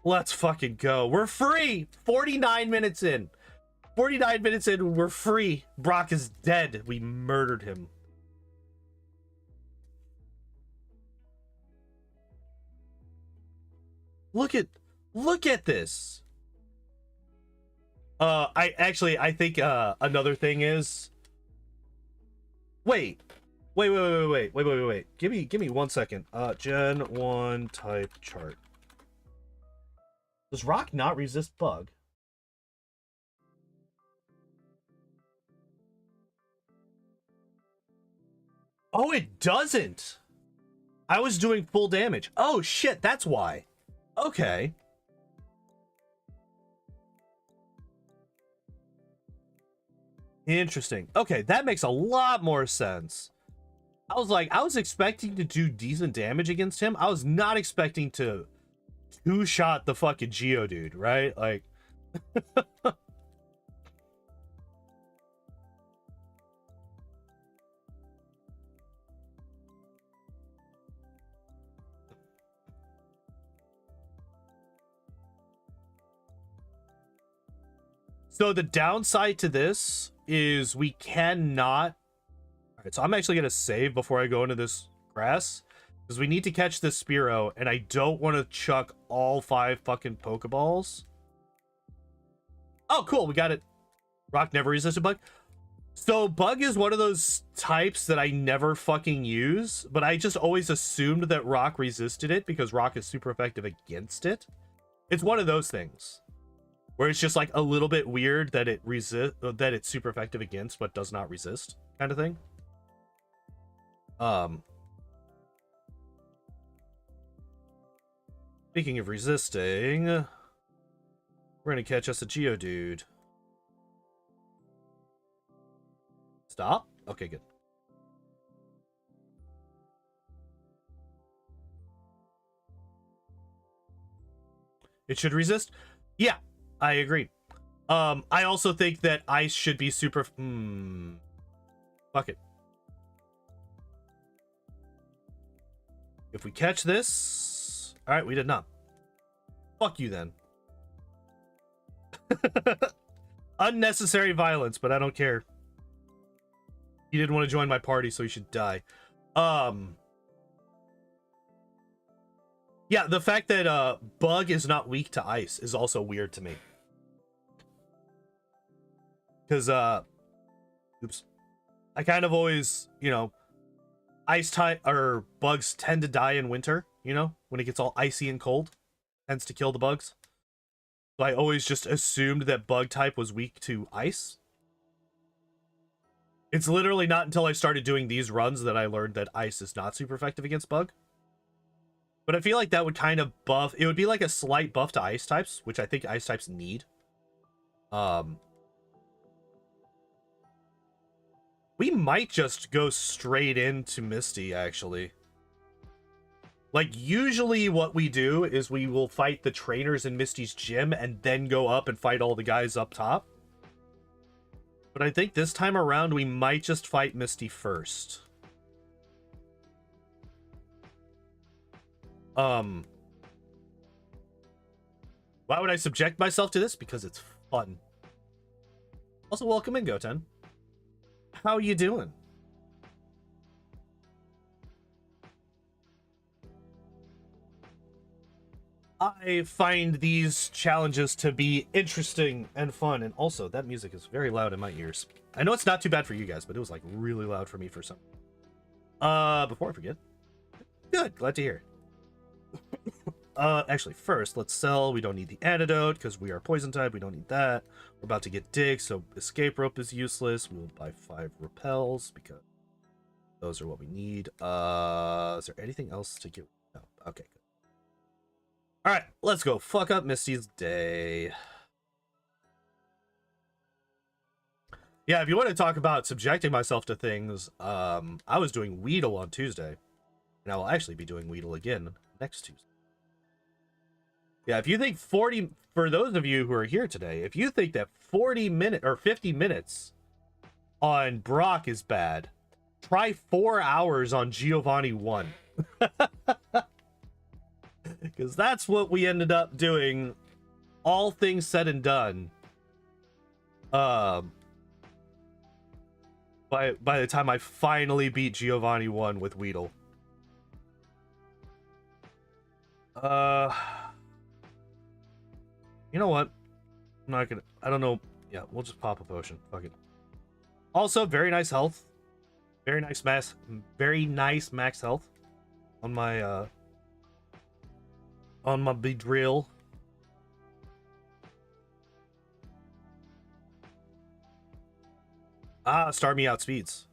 Let's fucking go. We're free. 49 minutes in. 49 minutes in, we're free. Brock is dead. We murdered him. Look at this. I think another thing is, wait. Give me 1 second. Gen 1 type chart. Does rock not resist bug? Oh, it doesn't. I was doing full damage. Oh shit, that's why. Okay. Interesting. Okay, that makes a lot more sense. I was expecting to do decent damage against him. I was not expecting to two-shot the fucking Geodude, right? Like, so the downside to this is we cannot. All right, so I'm actually gonna save before I go into this grass because we need to catch this Spearow, and I don't want to chuck all 5 fucking Pokeballs. Oh, cool, we got it. Rock never resisted bug. So bug is one of those types that I never fucking use, but I just always assumed that rock resisted it because rock is super effective against it. It's one of those things where it's just like a little bit weird that it's super effective against but does not resist kind of thing. Speaking of resisting, we're gonna catch us a Geodude. Stop? Okay, good. It should resist? Yeah, I agree. I also think that ice should be super... Fuck it. If we catch this... Alright, we did not. Fuck you then. Unnecessary violence, but I don't care. You didn't want to join my party, so you should die. Yeah, the fact that bug is not weak to ice is also weird to me. Because oops. I kind of always, you know, ice type or bugs tend to die in winter, you know, when it gets all icy and cold, tends to kill the bugs. So I always just assumed that bug type was weak to ice. It's literally not until I started doing these runs that I learned that ice is not super effective against bug. But I feel like that would kind of buff... It would be like a slight buff to ice types, which I think ice types need. We might just go straight into Misty, actually. Like, usually what we do is we will fight the trainers in Misty's gym and then go up and fight all the guys up top. But I think this time around, we might just fight Misty first. Why would I subject myself to this? Because it's fun. Also, welcome in, Goten. How you doing? I find these challenges to be interesting and fun, and also that music is very loud in my ears. I know it's not too bad for you guys, but it was like really loud for me for some. Before I forget. Good, glad to hear. Actually, first, let's sell. We don't need the antidote because we are poison type. We don't need that. We're about to get dig, so escape rope is useless. We will buy 5 repels because those are what we need. Is there anything else to get? No. Okay, good. All right, let's go fuck up Misty's day. Yeah, if you want to talk about subjecting myself to things, I was doing Weedle on Tuesday, and I will actually be doing Weedle again next Tuesday. Yeah, if you think 40, for those of you who are here today, if you think that 40 minutes or 50 minutes on Brock is bad, try 4 hours on Giovanni 1. Because that's what we ended up doing, all things said and done. By the time I finally beat Giovanni 1 with Weedle. You know what? I'm not gonna... I don't know. Yeah, we'll just pop a potion. Fuck it. Also, very nice health. Very nice max health on my Beedrill. Ah, Star Me outspeeds.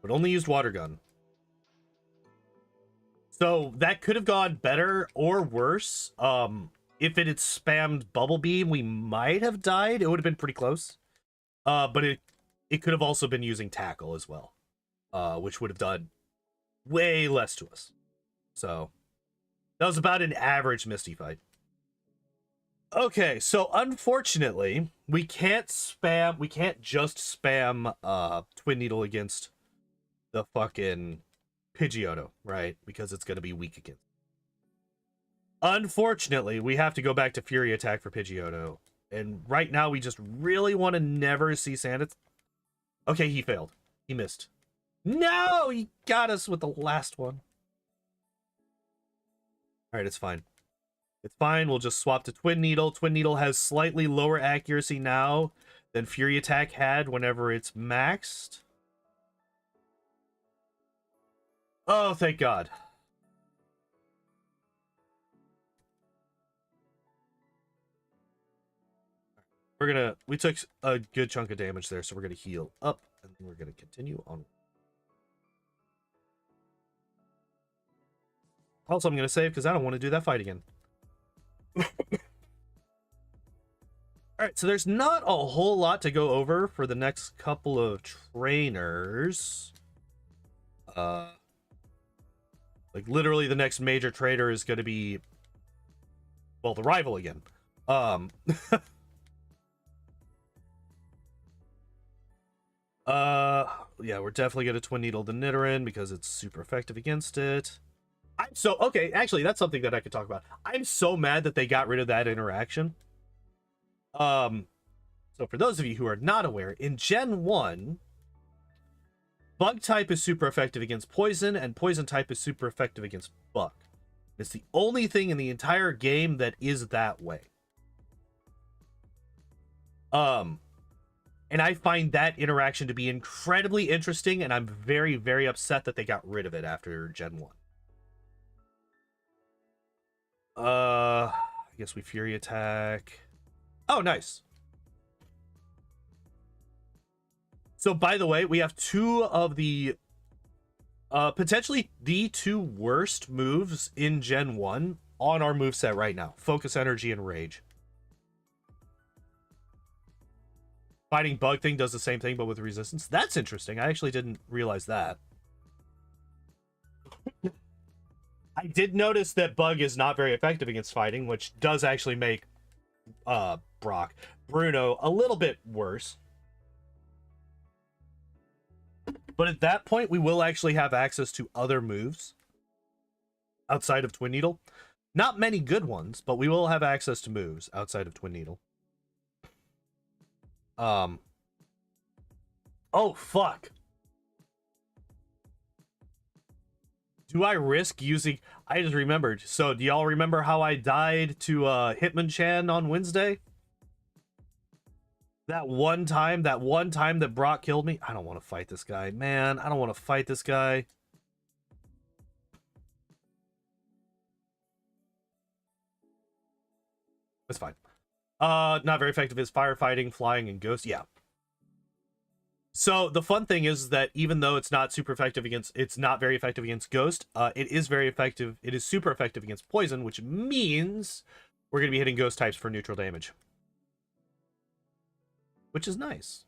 But only used water gun. So that could have gone better or worse. If it had spammed Bubble Beam, we might have died. It would have been pretty close. But it could have also been using Tackle as well. Which would have done way less to us. So that was about an average Misty fight. Okay, so unfortunately, we can't just spam Twin Needle against the fucking Pidgeotto, right? Because it's gonna be weak against. Unfortunately, we have to go back to Fury Attack for Pidgeotto. And right now, we just really want to never see Sandits. Okay, he failed. He missed. No! He got us with the last one. Alright, it's fine. It's fine. We'll just swap to Twin Needle. Twin Needle has slightly lower accuracy now than Fury Attack had whenever it's maxed. Oh, thank God. We took a good chunk of damage there, so we're gonna heal up, and then we're gonna continue on. Also, I'm gonna save because I don't want to do that fight again. Alright, so there's not a whole lot to go over for the next couple of trainers. Like, literally the next major trader is going to be, well, the rival again. Yeah, we're definitely going to Twin Needle the Nidoran because it's super effective against it. Okay, actually, that's something that I could talk about. I'm so mad that they got rid of that interaction. So for those of you who are not aware, in Gen 1, Bug type is super effective against Poison, and Poison type is super effective against Bug. It's the only thing in the entire game that is that way. And I find that interaction to be incredibly interesting, and I'm very, very upset that they got rid of it after Gen 1. I guess we Fury Attack. Oh, nice. So, by the way, we have two of the potentially the two worst moves in Gen 1 on our moveset right now. Focus Energy and Rage. Fighting Bug Thing does the same thing, but with resistance. That's interesting. I actually didn't realize that. I did notice that Bug is not very effective against fighting, which does actually make Bruno a little bit worse. But at that point, we will actually have access to other moves outside of Twin Needle. Not many good ones, but we will have access to moves outside of Twin Needle. Oh, fuck. Do I risk using... I just remembered. So, do y'all remember how I died to Hitmonchan on Wednesday? That one time that Brock killed me. I don't want to fight this guy, man. I don't want to fight this guy. That's fine. Not very effective is firefighting, flying, and ghost. Yeah. So the fun thing is that even though it's not super effective against, it's not very effective against ghost. It is very effective. It is super effective against poison, which means we're gonna be hitting ghost types for neutral damage, which is nice.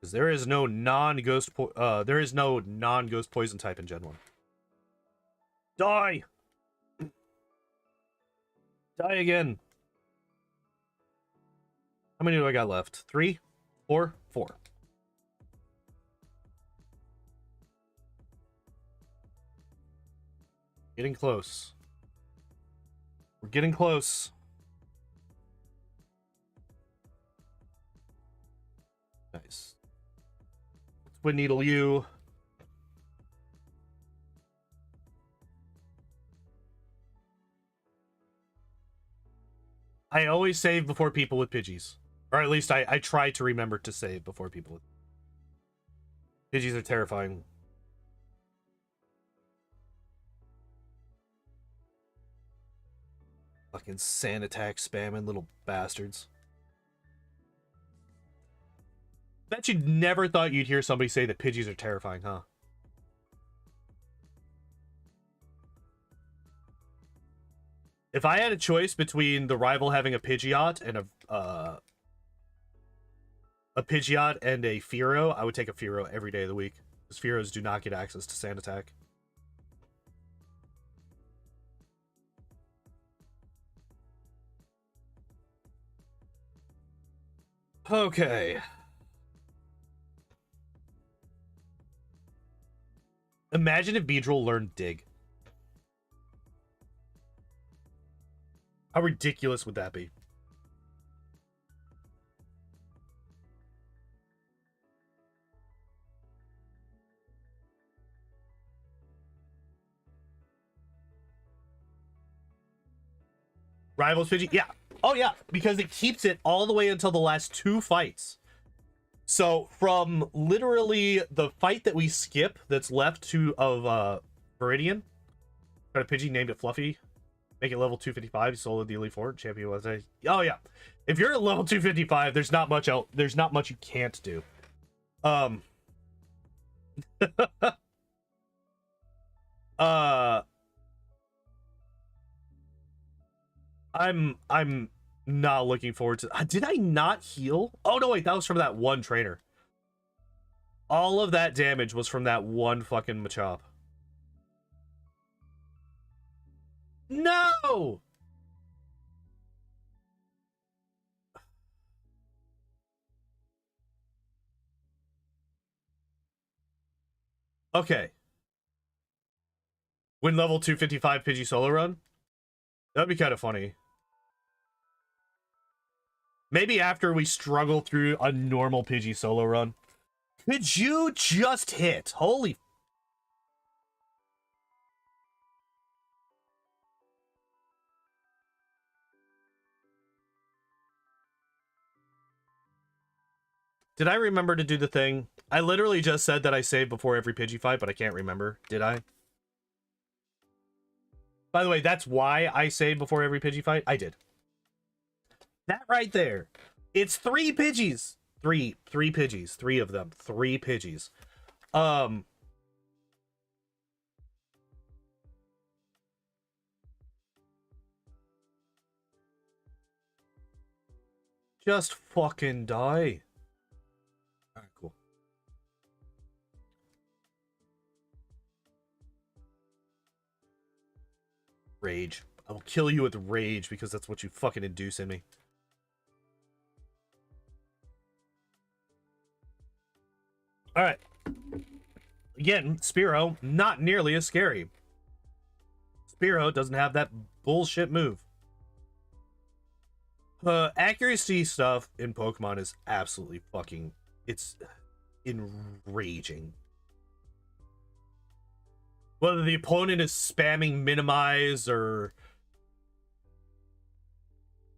Because there is no non-ghost poison type in Gen 1. Die! Die again. How many do I got left? 3? 4? 4. Getting close. We're getting close. Nice. Twin Needle you. I always save before people with Pidgeys. Or at least I try to remember to save before people with Pidgeys are terrifying. Fucking sand attack spamming little bastards. Bet you never thought you'd hear somebody say that Pidgeys are terrifying, huh? If I had a choice between the rival having a Pidgeot and a Pidgeot and a Fearow, I would take a Fearow every day of the week. Because Fearows do not get access to Sand Attack. Okay. Imagine if Beedrill learned Dig. How ridiculous would that be? Rivals Pidgey? Yeah. Oh, yeah. Because it keeps it all the way until the last 2 fights. So, from literally the fight that we skip that's left of Viridian, got a Pidgey, named it Fluffy. Make it level 255. You soloed the Elite Four. Champion was a... Oh, yeah. If you're at level 255, there's not much else. There's not much you can't do. I'm not looking forward to... Did I not heal? Oh, no, wait. That was from that one trainer. All of that damage was from that one fucking Machop. No! Okay. Win level 255 Pidgey solo run? That'd be kind of funny. Maybe after we struggle through a normal Pidgey solo run. Could you just hit? Holy... Did I remember to do the thing? I literally just said that I save before every Pidgey fight, but I can't remember. Did I? By the way, that's why I save before every Pidgey fight. I did. That right there. It's 3 Pidgeys. Three Pidgeys. 3 of them. 3 Pidgeys. Just fucking die. Alright, cool. Rage. I will kill you with rage because that's what you fucking induce in me. Alright. Again, Spearow, not nearly as scary. Spearow doesn't have that bullshit move. Accuracy stuff in Pokemon is absolutely fucking... It's enraging. Whether the opponent is spamming minimize or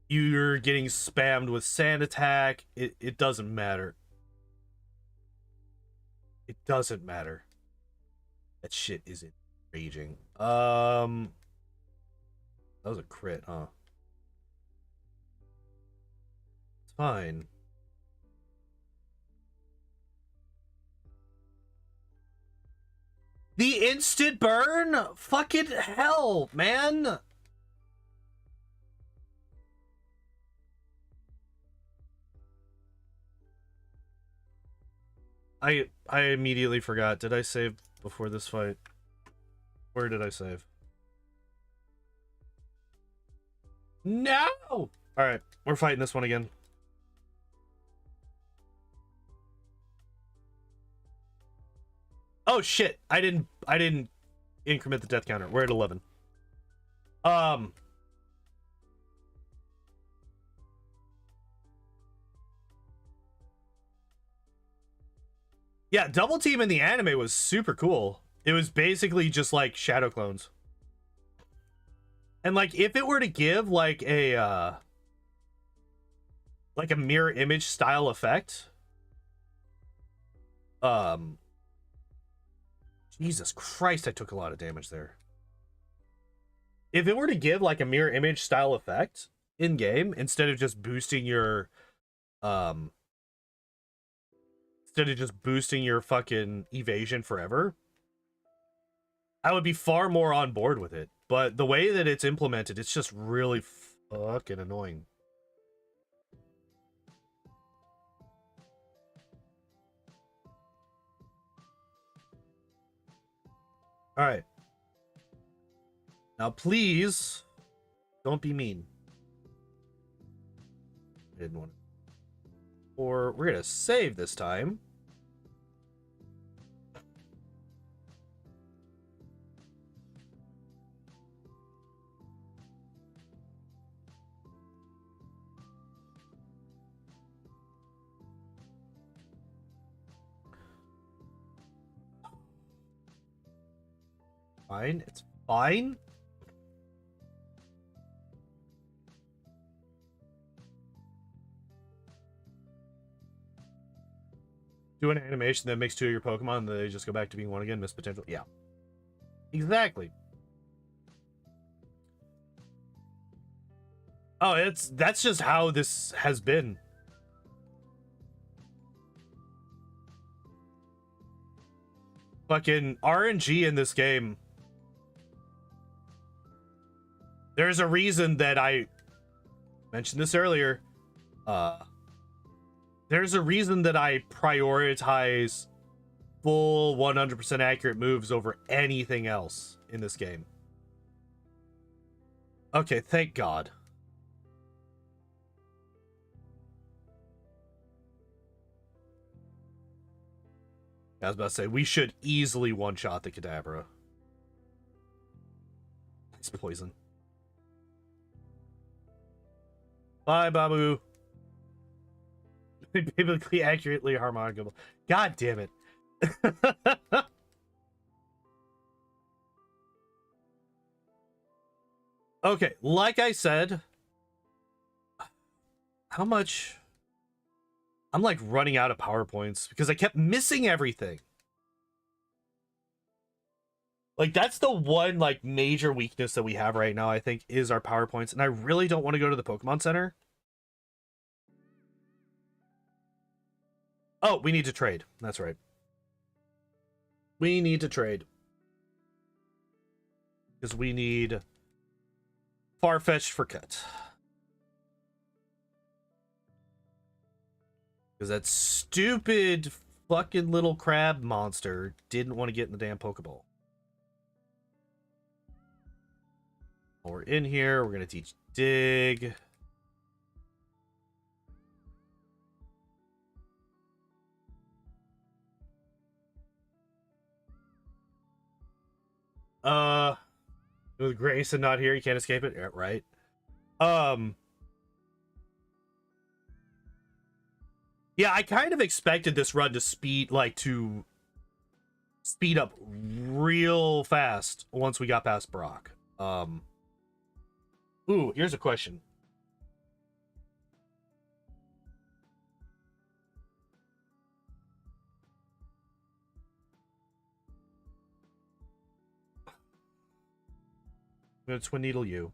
you're getting spammed with sand attack, it doesn't matter. It doesn't matter. That shit is enraging. That was a crit, huh? It's fine. The instant burn? Fucking hell, man. I immediately forgot. Did I save before this fight? Where did I save? No! Alright, we're fighting this one again. Oh shit, I didn't increment the death counter. We're at 11. Yeah, double team in the anime was super cool. It was basically just like shadow clones. And like if it were to give like a like a mirror image style effect. Jesus Christ, I took a lot of damage there. If it were to give like a mirror image style effect in game, instead of just boosting your fucking evasion forever, I would be far more on board with it. But the way that it's implemented, it's just really fucking annoying. All right. Now, please don't be mean. I didn't want to. Or we're gonna save this time. Fine, it's fine. Do an animation that makes 2 of your Pokemon and they just go back to being 1 again. Missed potential. Yeah. Exactly. Oh, that's just how this has been. Fucking RNG in this game. There's a reason that I mentioned this earlier. There's a reason that I prioritize full 100% accurate moves over anything else in this game. Okay, thank God. I was about to say, we should easily one-shot the Kadabra. It's poison. Bye, Babu. Biblically accurately harmonicable. God damn it. Okay, like I said, how much... I'm like running out of PowerPoints because I kept missing everything. Like, that's the one like major weakness that we have right now, I think, is our PowerPoints. And I really don't want to go to the Pokemon Center. Oh, we need to trade. That's right. We need to trade. Because we need Farfetch'd for cut. Because that stupid fucking little crab monster didn't want to get in the damn Pokeball. While we're in here, we're going to teach Dig. With Grayson not here, you can't escape it. Yeah, right. Yeah, I kind of expected this run to speed up real fast once we got past Brock. Ooh, here's a question. I'm gonna Twin Needle you.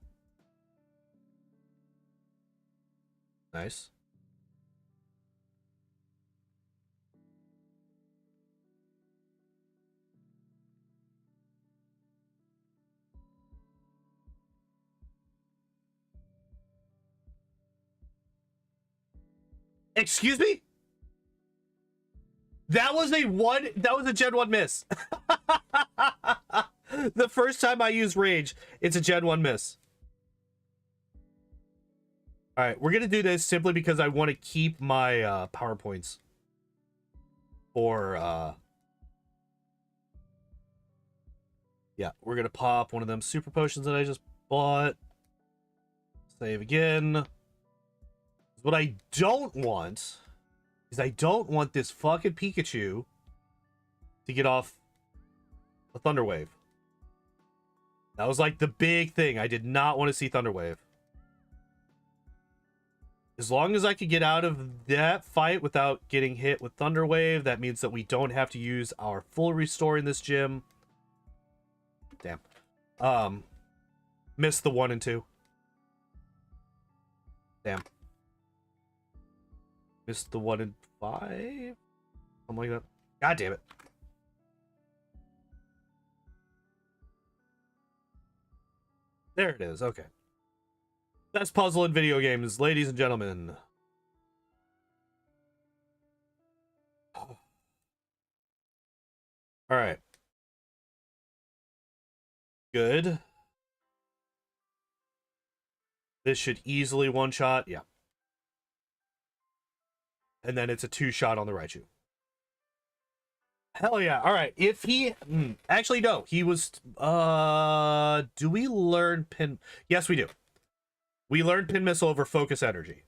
Nice. Excuse me? That was a Gen 1 miss. The first time I use Rage, it's a Gen 1 miss. Alright, we're gonna do this simply because I want to keep my PowerPoints for yeah, we're gonna pop one of them super potions that I just bought. Save again. What I don't want is I don't want this fucking Pikachu to get off a Thunder Wave. That was like the big thing. I did not want to see Thunder Wave. As long as I could get out of that fight without getting hit with Thunder Wave, that means that we don't have to use our full restore in this gym. Damn. Missed the 1 and 2. Damn. Missed the 1 and 5? Something like that. God damn it. There it is. Okay. Best puzzle in video games, ladies and gentlemen. All right. Good. This should easily one-shot. Yeah. And then it's a 2-shot on the Raichu. Hell yeah. All right. If he... actually, no. He was... do we learn pin... Yes, we do. We learned Pin Missile over Focus Energy.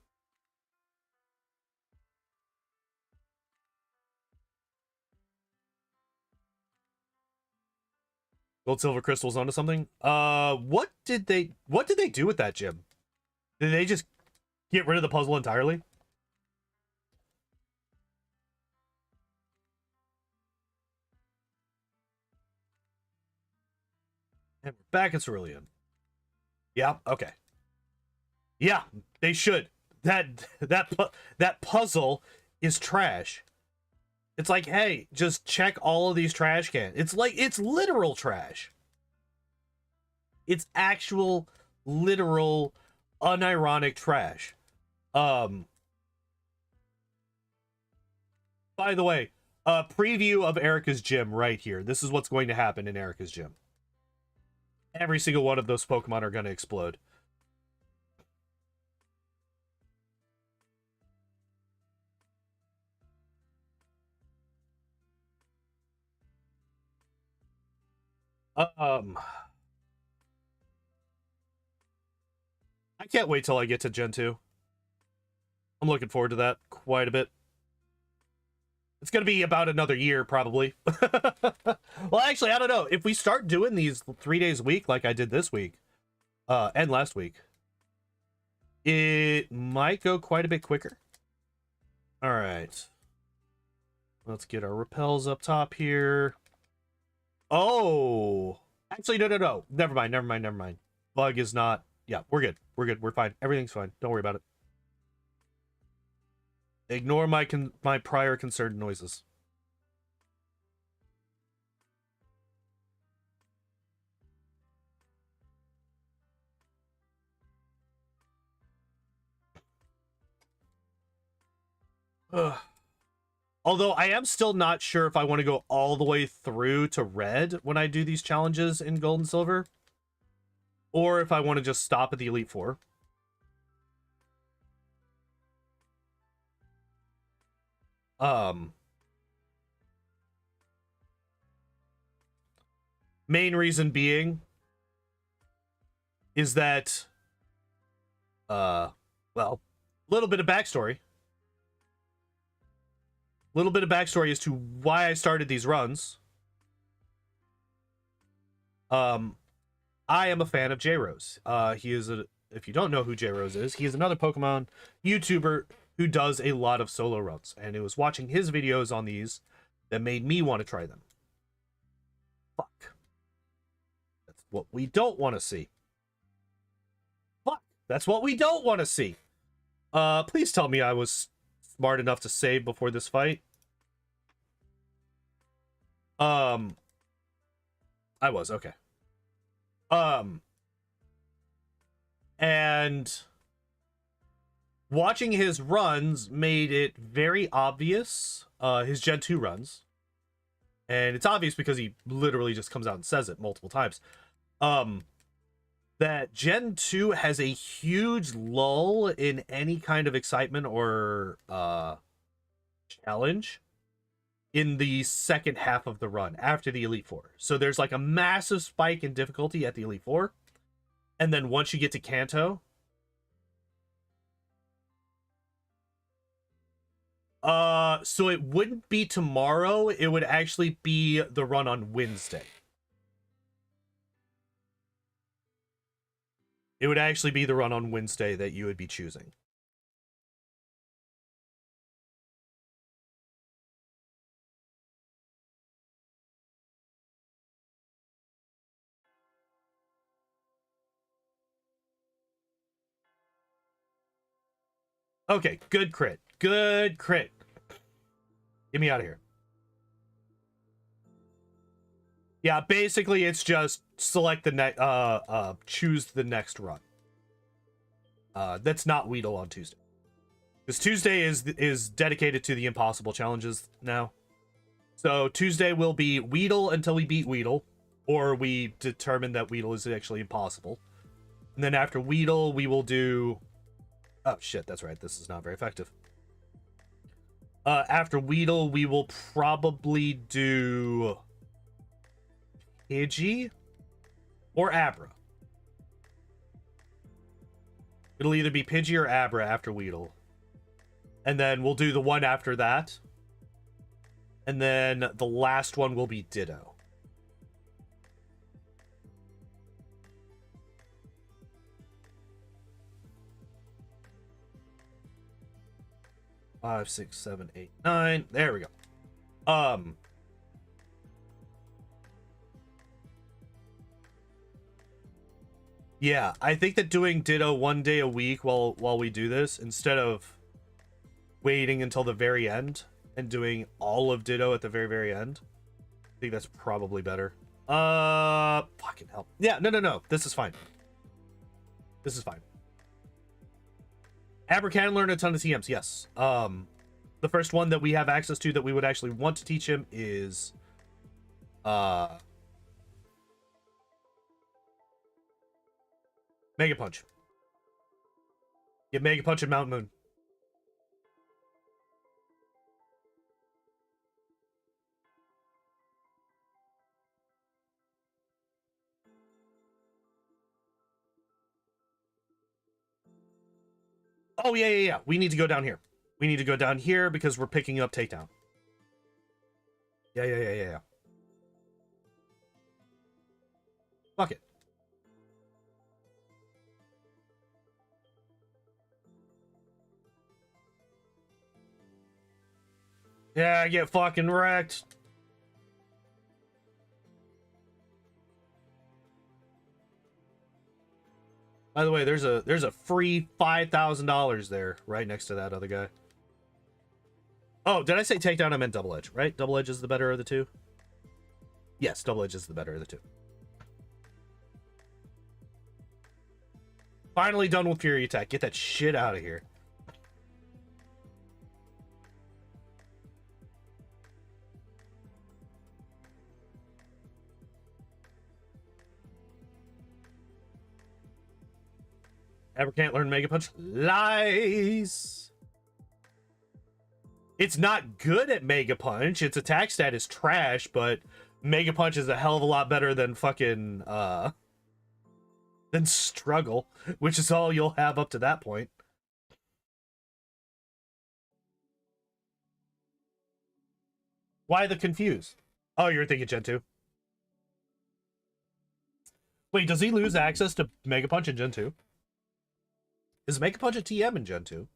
Gold, silver, crystals onto something. What did they do with that gym? Did they just get rid of the puzzle entirely? And we're back in Cerulean. Yeah, okay. Yeah, they should. That puzzle is trash. It's like, hey, just check all of these trash cans. It's literal trash. It's actual, literal, unironic trash. By the way, a preview of Erica's gym right here. This is what's going to happen in Erica's gym. Every single one of those Pokemon are going to explode. I can't wait till I get to Gen 2. I'm looking forward to that quite a bit. It's going to be about another year, probably. Well, actually, I don't know. If we start doing these 3 days a week like I did this week, and last week, it might go quite a bit quicker. All right. Let's get our repels up top here. Oh! Actually, no. Never mind. Bug is not... Yeah, we're good. We're fine. Everything's fine. Don't worry about it. Ignore my prior concerned noises. Ugh. Although I am still not sure if I want to go all the way through to red when I do these challenges in gold and silver, or if I want to just stop at the Elite Four. Main reason being is that, well, a little bit of backstory. Little bit of backstory as to why I started these runs. I am a fan of J-Rose. He is if you don't know who J-Rose is, he is another Pokemon YouTuber who does a lot of solo runs. And it was watching his videos on these that made me want to try them. Fuck. That's what we don't want to see. Fuck. That's what we don't want to see. Please tell me I was smart enough to save before this fight. I was, okay. And watching his runs made it very obvious, his Gen 2 runs. And it's obvious because he literally just comes out and says it multiple times. That Gen 2 has a huge lull in any kind of excitement or challenge in the second half of the run after the Elite Four. So there's like a massive spike in difficulty at the Elite Four. And then once you get to Kanto, so it wouldn't be tomorrow, it would actually be the run on Wednesday. It would actually be the run on Wednesday that you would be choosing. Okay, good crit. Good crit. Get me out of here. Yeah, basically it's just select the next choose the next run. That's not Weedle on Tuesday. Because Tuesday is dedicated to the impossible challenges now. So Tuesday will be Weedle until we beat Weedle, or we determine that Weedle is actually impossible. And then after Weedle, we will do... Oh, shit, that's right. This is not very effective. After Weedle, we will probably do... Pidgey or Abra. It'll either be Pidgey or Abra after Weedle. And then we'll do the one after that. And then the last one will be Ditto. Five, 6, 7, 8, 9. There we go. Yeah, I think that doing Ditto one day a week while we do this, instead of waiting until the very end and doing all of Ditto at the very end, I think that's probably better. Fucking hell. Yeah, no. This is fine. This is fine. Abra can learn a ton of TMs, yes. The first one that we have access to that we would actually want to teach him is Mega Punch. Get Mega Punch and Mount Moon. Oh, yeah. We need to go down here. We need to go down here because we're picking up Takedown. Yeah. Fuck it. Yeah, I get fucking wrecked. By the way, there's a free $5,000 there right next to that other guy. Oh, did I say Takedown? I meant Double Edge, right? Double Edge is the better of the two? Yes, Double Edge is the better of the two. Finally done with Fury Attack. Get that shit out of here. Ever can't learn Mega Punch? Lies! It's not good at Mega Punch. Its attack stat is trash, but Mega Punch is a hell of a lot better than fucking, than Struggle, which is all you'll have up to that point. Why the confuse? Oh, you're thinking Gen 2? Wait, does he lose access to Mega Punch in Gen 2? Is Mega Punch a TM in Gen 2?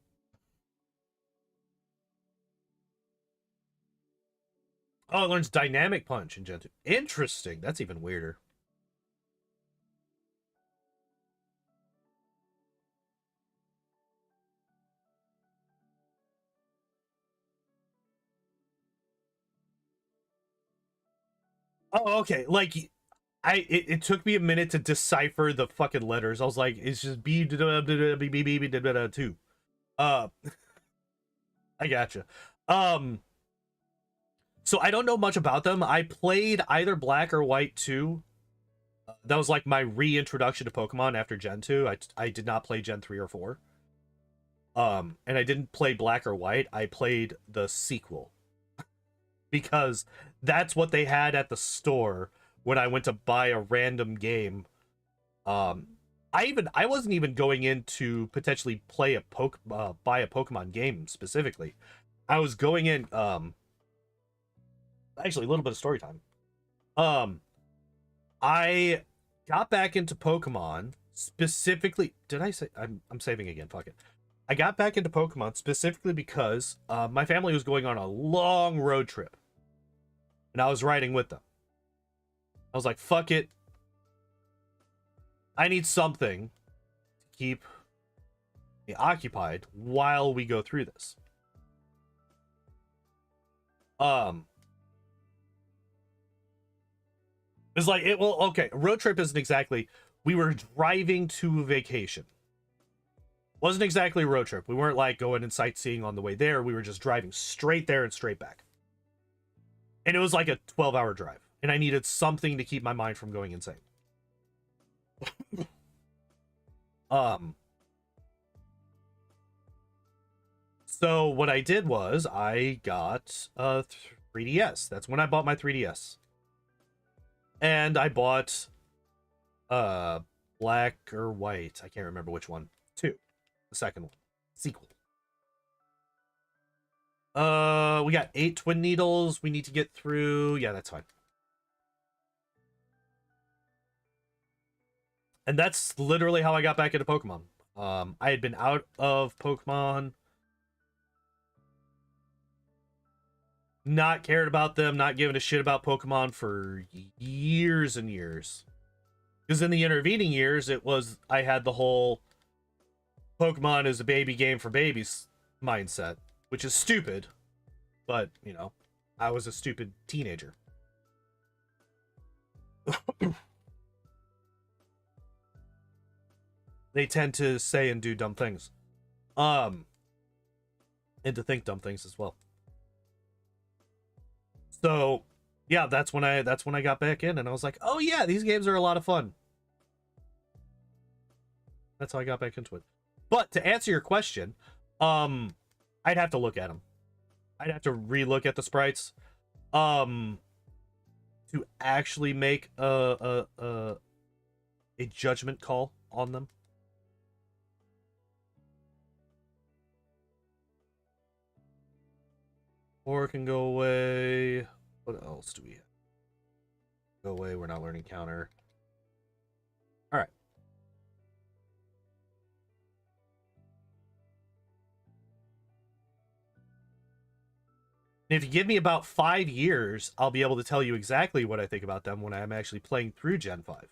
Oh, it learns Dynamic Punch in Gen 2. Interesting. That's even weirder. Oh, okay. Like, it took me a minute to decipher the fucking letters. I was like, it's just B 2. I gotcha. So I don't know much about them. I played either Black or White 2. That was like my reintroduction to Pokemon after Gen 2. I did not play Gen 3 or 4. And I didn't play Black or White. I played the sequel. Because that's what they had at the store when I went to buy a random game. I wasn't even going in to potentially play buy a Pokemon game specifically. I was going in actually a little bit of story time. I got back into Pokemon specifically. Did I say I'm saving again? Fuck it. I got back into Pokemon specifically because my family was going on a long road trip. And I was riding with them. I was like, fuck it. I need something to keep, occupied while we go through this. It's like it. Well, okay. Road trip isn't exactly. We were driving to vacation. Wasn't exactly a road trip. We weren't like going and sightseeing on the way there. We were just driving straight there and straight back. And it was like a 12-hour drive. And I needed something to keep my mind from going insane. So what I did was I got a 3DS. That's when I bought my 3DS. And I bought black or white. I can't remember which one. 2. The second one. Sequel. We got 8 twin needles we need to get through. Yeah, that's fine. And that's literally how I got back into Pokemon. I had been out of Pokemon. Not cared about them, not giving a shit about Pokemon for years and years. Because in the intervening years, it was, I had the whole Pokemon is a baby game for babies mindset, which is stupid. But, you know, I was a stupid teenager. They tend to say and do dumb things. And to think dumb things as well. So, yeah, that's when I got back in and I was like, "Oh yeah, these games are a lot of fun." That's how I got back into it. But to answer your question, I'd have to look at them. I'd have to re-look at the sprites to actually make a judgment call on them. Or it can go away. What else do we have? Go away. We're not learning counter. All right. And if you give me about 5 years, I'll be able to tell you exactly what I think about them when I'm actually playing through Gen 5.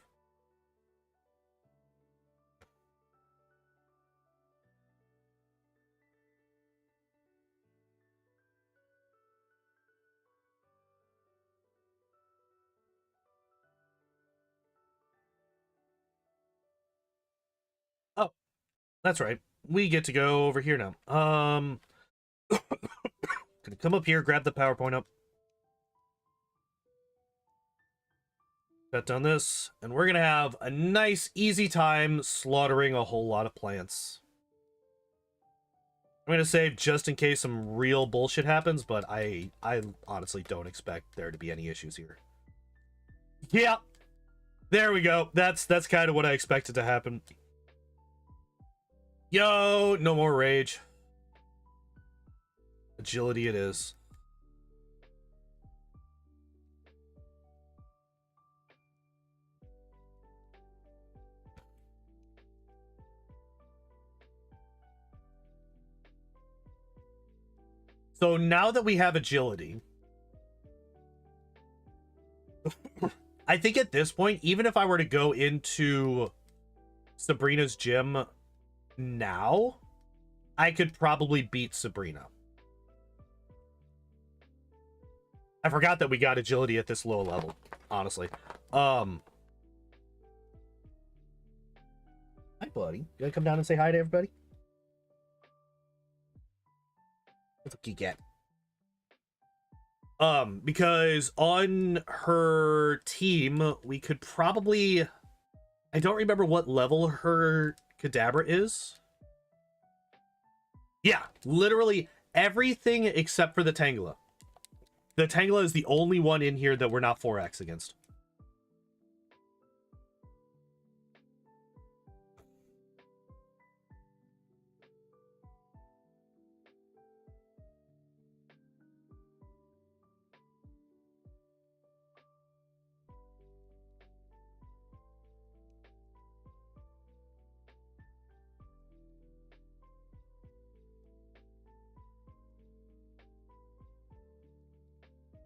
Oh, that's right. We get to go over here now. Gonna come up here, grab the PowerPoint up. Cut down this, and we're gonna have a nice, easy time slaughtering a whole lot of plants. I'm gonna save just in case some real bullshit happens, but I honestly don't expect there to be any issues here. Yeah, there we go. That's kind of what I expected to happen. Yo, no more rage. Agility it is. So now that we have agility, I think at this point, even if I were to go into Sabrina's gym now, I could probably beat Sabrina. I forgot that we got agility at this low level, honestly. Hi, buddy. You gonna come down and say hi to everybody? What's up, Geekette? Because on her team, we could probably... I don't remember what level her Kadabra is. Yeah, literally everything except for the Tangela. The Tangela is the only one in here that we're not 4x against.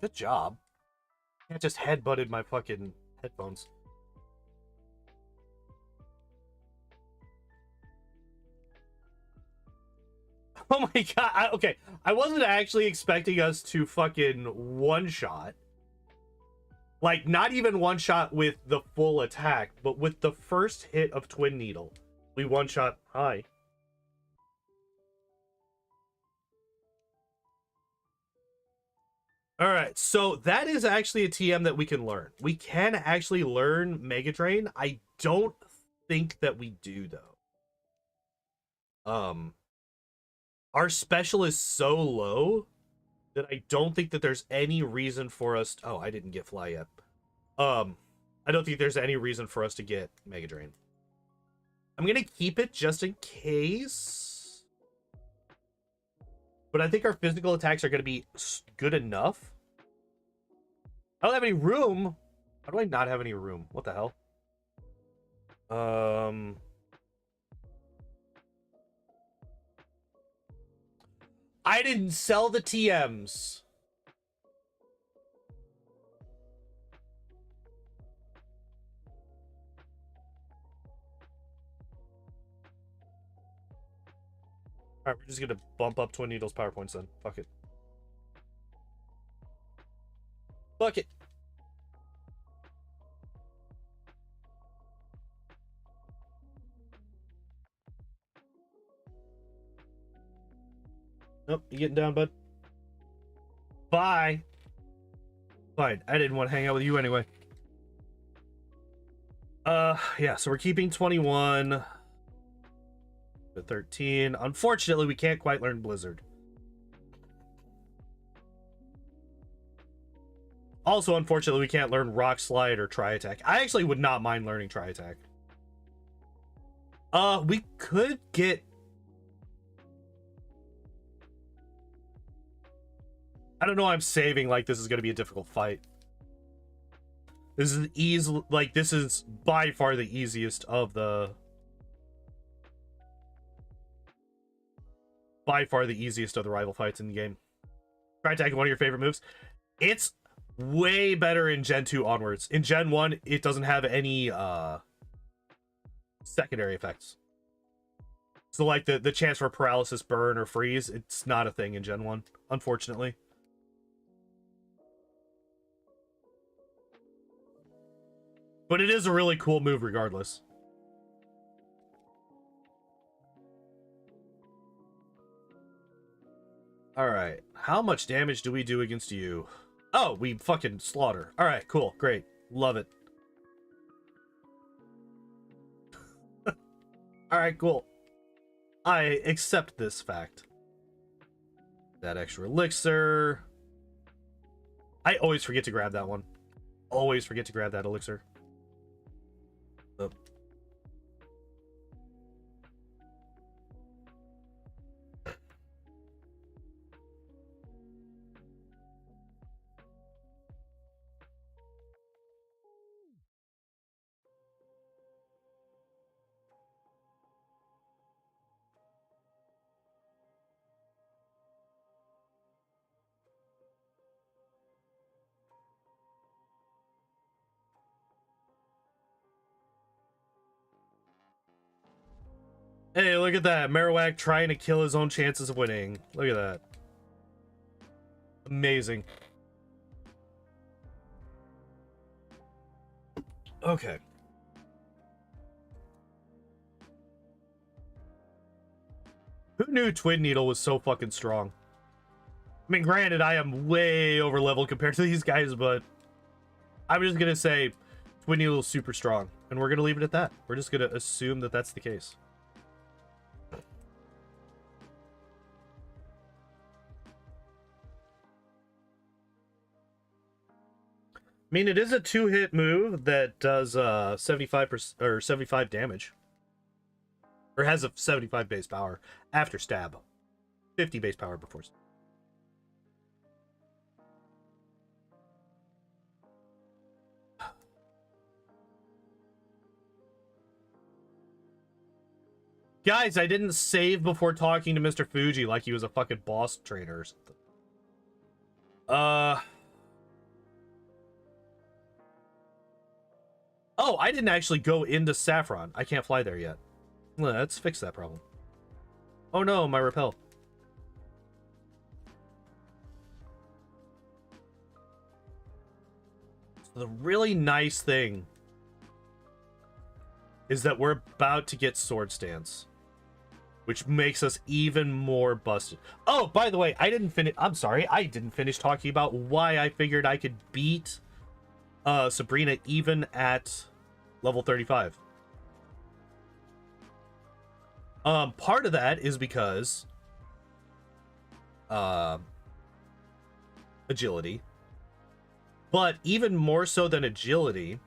Good job. I just headbutted my fucking headphones. Oh my god. Okay, I wasn't actually expecting us to fucking one-shot. Like, not even one-shot with the full attack, but with the first hit of Twin Needle. We one-shot. Hi. Alright, so that is actually a TM that we can learn. We can actually learn Mega Drain. I don't think that we do, though. Our special is so low that I don't think that there's any reason for us oh, I didn't get Fly yet. I don't think there's any reason for us to get Mega Drain. I'm gonna keep it just in case. But I think our physical attacks are gonna be good enough. I don't have any room. How do I not have any room? What the hell? I didn't sell the TMs. Alright, we're just gonna bump up Twin Needle's power points then. Fuck it. Fuck it. Nope, you getting down, bud? Bye. Fine, I didn't want to hang out with you anyway. Yeah, so we're keeping 21. The 13. Unfortunately, we can't quite learn Blizzard. Also, unfortunately, we can't learn Rock Slide or Tri Attack. I actually would not mind learning Tri Attack. We could get... I don't know, I'm saving like this is going to be a difficult fight. This is easy, like this is by far the easiest of the... By far the easiest of the rival fights in the game. Try attacking one of your favorite moves. It's way better in Gen 2 onwards. In Gen 1, it doesn't have any secondary effects. So like the chance for paralysis, burn, or freeze, it's not a thing in Gen 1, unfortunately. But it is a really cool move regardless. Alright, how much damage do we do against you? Oh, we fucking slaughter. Alright, cool, great. Love it. Alright, cool. I accept this fact. That extra elixir. I always forget to grab that one. Always forget to grab that elixir. Oh. Hey, look at that. Marowak trying to kill his own chances of winning. Look at that. Amazing. Okay. Who knew Twin Needle was so fucking strong? I mean, granted, I am way over leveled compared to these guys, but I'm just gonna say Twin Needle is super strong, and we're gonna leave it at that. We're just gonna assume that that's the case. I mean, it is a 2-hit move that does 75% or 75 damage. Or has a 75 base power after stab. 50 base power before. Guys, I didn't save before talking to Mr. Fuji like he was a fucking boss trainer or something. Oh, I didn't actually go into Saffron. I can't fly there yet. Let's fix that problem. Oh no, my repel. The really nice thing is that we're about to get Sword Stance, which makes us even more busted. Oh, by the way, I'm sorry, I didn't finish talking about why I figured I could beat Sabrina even at level 35. Part of that is because agility. But even more so than agility,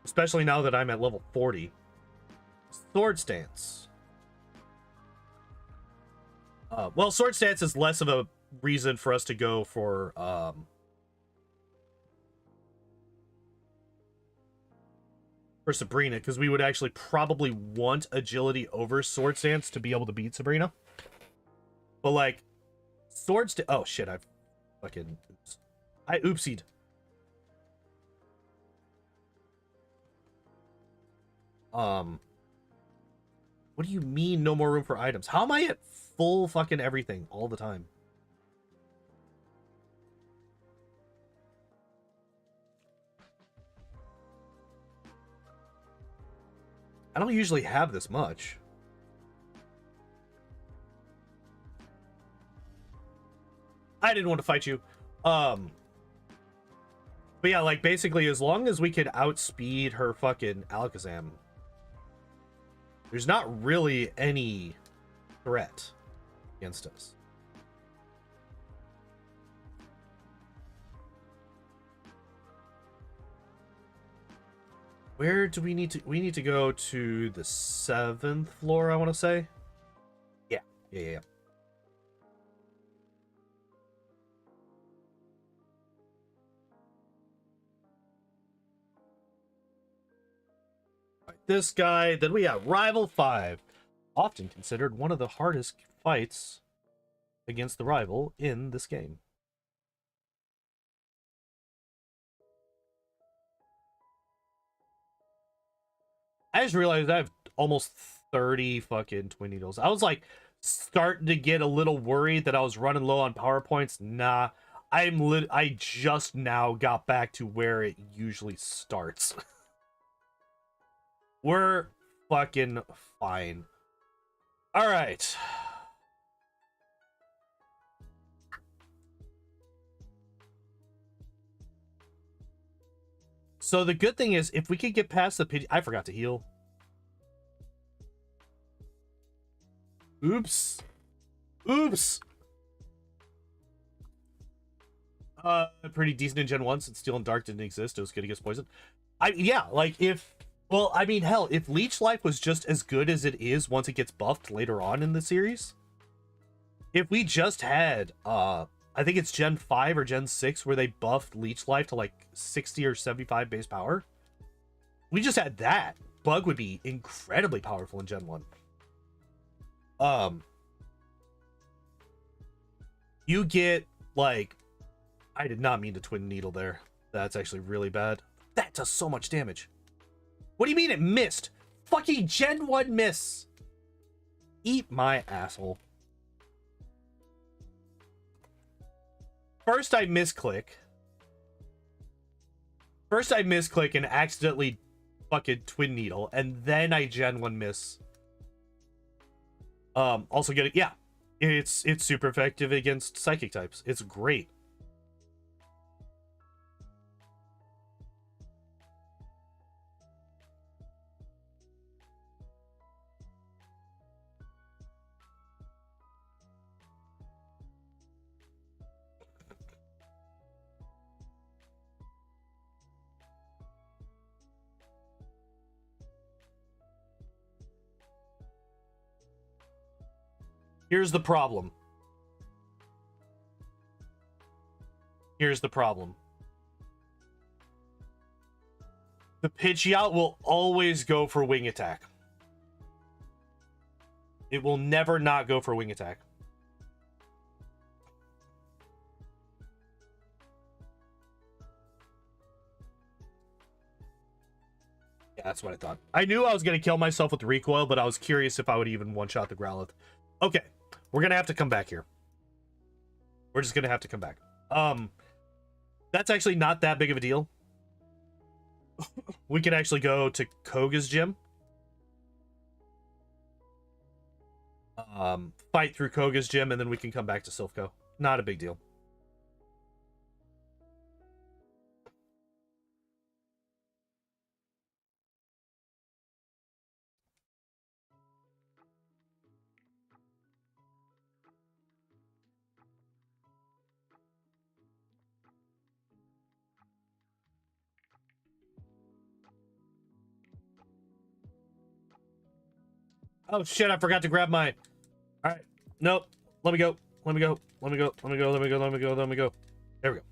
especially now that I'm at level 40, Sword Stance. Well, Sword Stance is less of a reason for us to go for Sabrina, because we would actually probably want agility over Sword Stance to be able to beat Sabrina. But like, oh shit, I've fucking I oopsied. What do you mean no more room for items? How am I at full fucking everything all the time? I don't usually have this much. I didn't want to fight you. But yeah, like, basically, as long as we could outspeed her fucking Alakazam, there's not really any threat against us. Where do we need to... We need to go to the 7th floor, I want to say. Yeah. This guy. Then we have Rival 5, often considered one of the hardest fights against the rival in this game. I just realized I have almost 30 fucking Twin Needles. I was like starting to get a little worried that I was running low on PowerPoints. Nah, I just now got back to where it usually starts. We're fucking fine. All right. So the good thing is, if we could get past the Pidgey... I forgot to heal. Oops. Pretty decent in Gen 1 since Steel and Dark didn't exist. It was good against Poison. Yeah, like if... Well, I mean, hell, if Leech Life was just as good as it is once it gets buffed later on in the series, if we just had, I think it's Gen 5 or Gen 6 where they buffed Leech Life to like 60 or 75 base power, we just had that. Bug would be incredibly powerful in Gen 1. You get, like... I did not mean to Twin Needle there. That's actually really bad. That does so much damage. What do you mean it missed? Fucking Gen 1 miss. Eat my asshole. First I misclick and accidentally fucking Twin Needle, and then I Gen 1 miss. Also get it. Yeah, it's super effective against psychic types. It's great. Here's the problem. The Pidgeot will always go for Wing Attack. It will never not go for Wing Attack. Yeah, that's what I thought. I knew I was going to kill myself with the recoil, but I was curious if I would even one-shot the Growlithe. Okay, we're going to have to come back here. We're just going to have to come back. That's actually not that big of a deal. We could actually go to Koga's gym. Fight through Koga's gym, and then we can come back to Silphco. Not a big deal. Oh shit, I forgot to grab my... Alright. Nope. Let me go. Let me go. Let me go. Let me go. Let me go. Let me go. Let me go. There we go.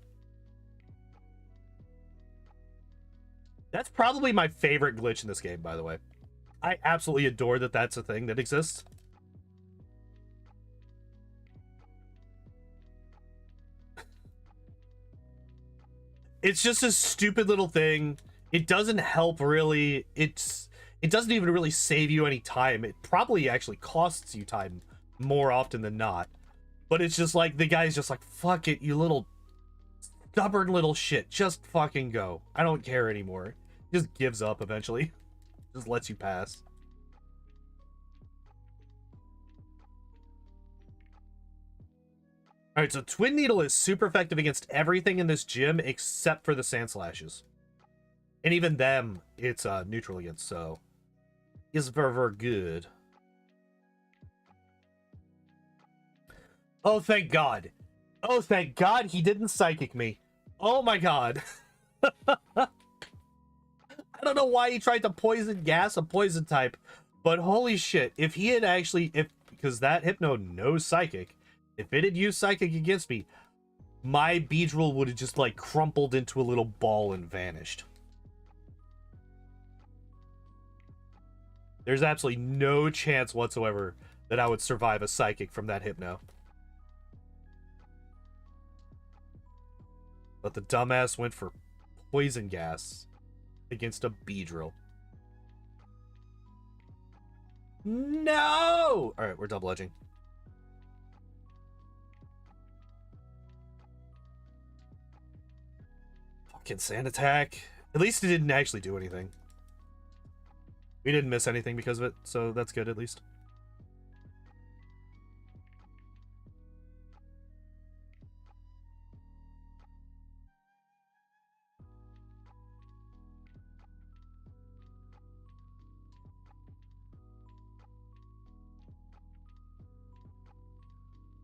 That's probably my favorite glitch in this game, by the way. I absolutely adore that that's a thing that exists. It's just a stupid little thing. It doesn't help really. It doesn't even really save you any time. It probably actually costs you time more often than not. But it's just like, the guy's just like, fuck it, you little stubborn little shit. Just fucking go. I don't care anymore. Just gives up eventually. Just lets you pass. Alright, so Twin Needle is super effective against everything in this gym except for the Sand Slashes. And even them, it's neutral against, so... Is very, very good. Oh, thank God. Oh, thank God he didn't Psychic me. Oh my God. I don't know why he tried to Poison Gas a Poison type, but holy shit, if he had actually... Because that Hypno knows Psychic. If it had used Psychic against me, my Beedrill would have just, like, crumpled into a little ball and vanished. There's absolutely no chance whatsoever that I would survive a Psychic from that Hypno. But the dumbass went for Poison Gas against a Beedrill. No! Alright, we're double edging. Fucking Sand Attack. At least it didn't actually do anything. We didn't miss anything because of it, so that's good at least.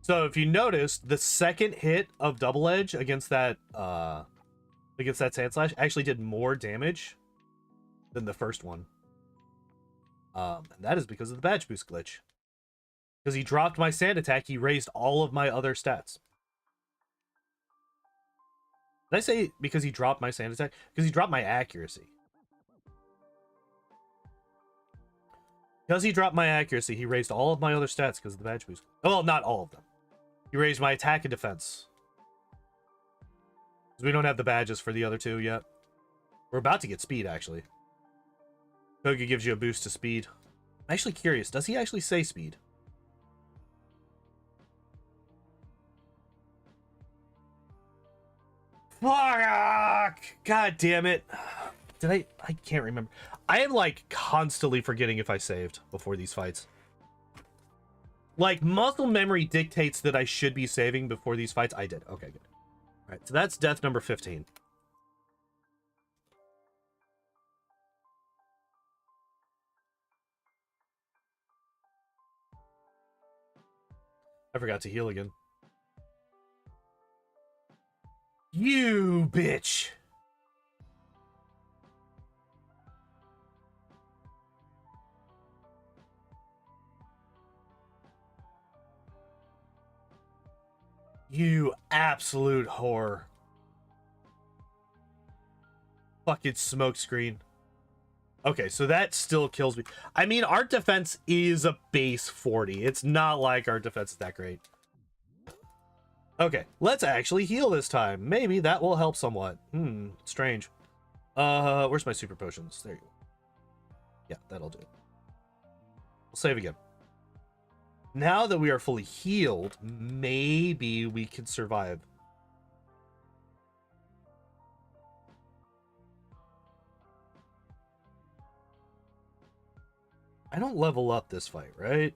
So if you notice, the second hit of Double Edge against that Sand Slash actually did more damage than the first one. And that is because of the badge boost glitch. Because he dropped my Sand Attack, he raised all of my other stats. Did I say because he dropped my Sand Attack? Because he dropped my accuracy. Because he dropped my accuracy, he raised all of my other stats because of the badge boost. Well, not all of them. He raised my attack and defense. Because we don't have the badges for the other two yet. We're about to get speed, actually. Koga gives you a boost to speed. I'm actually curious, does he actually say speed? Fuck! God damn it. Did I can't remember. I am like constantly forgetting if I saved before these fights. Like, muscle memory dictates that I should be saving before these fights. I did. Okay, good. Alright, so that's death number 15. I forgot to heal again. You bitch! You absolute whore. Fucking smokescreen. Okay, so that still kills me. I mean, our defense is a base 40. It's not like our defense is that great. Okay, let's actually heal this time. Maybe that will help somewhat. Strange. Where's my super potions? There you go. Yeah, that'll do it. We'll save again. Now that we are fully healed, maybe we can survive. I don't level up this fight, right?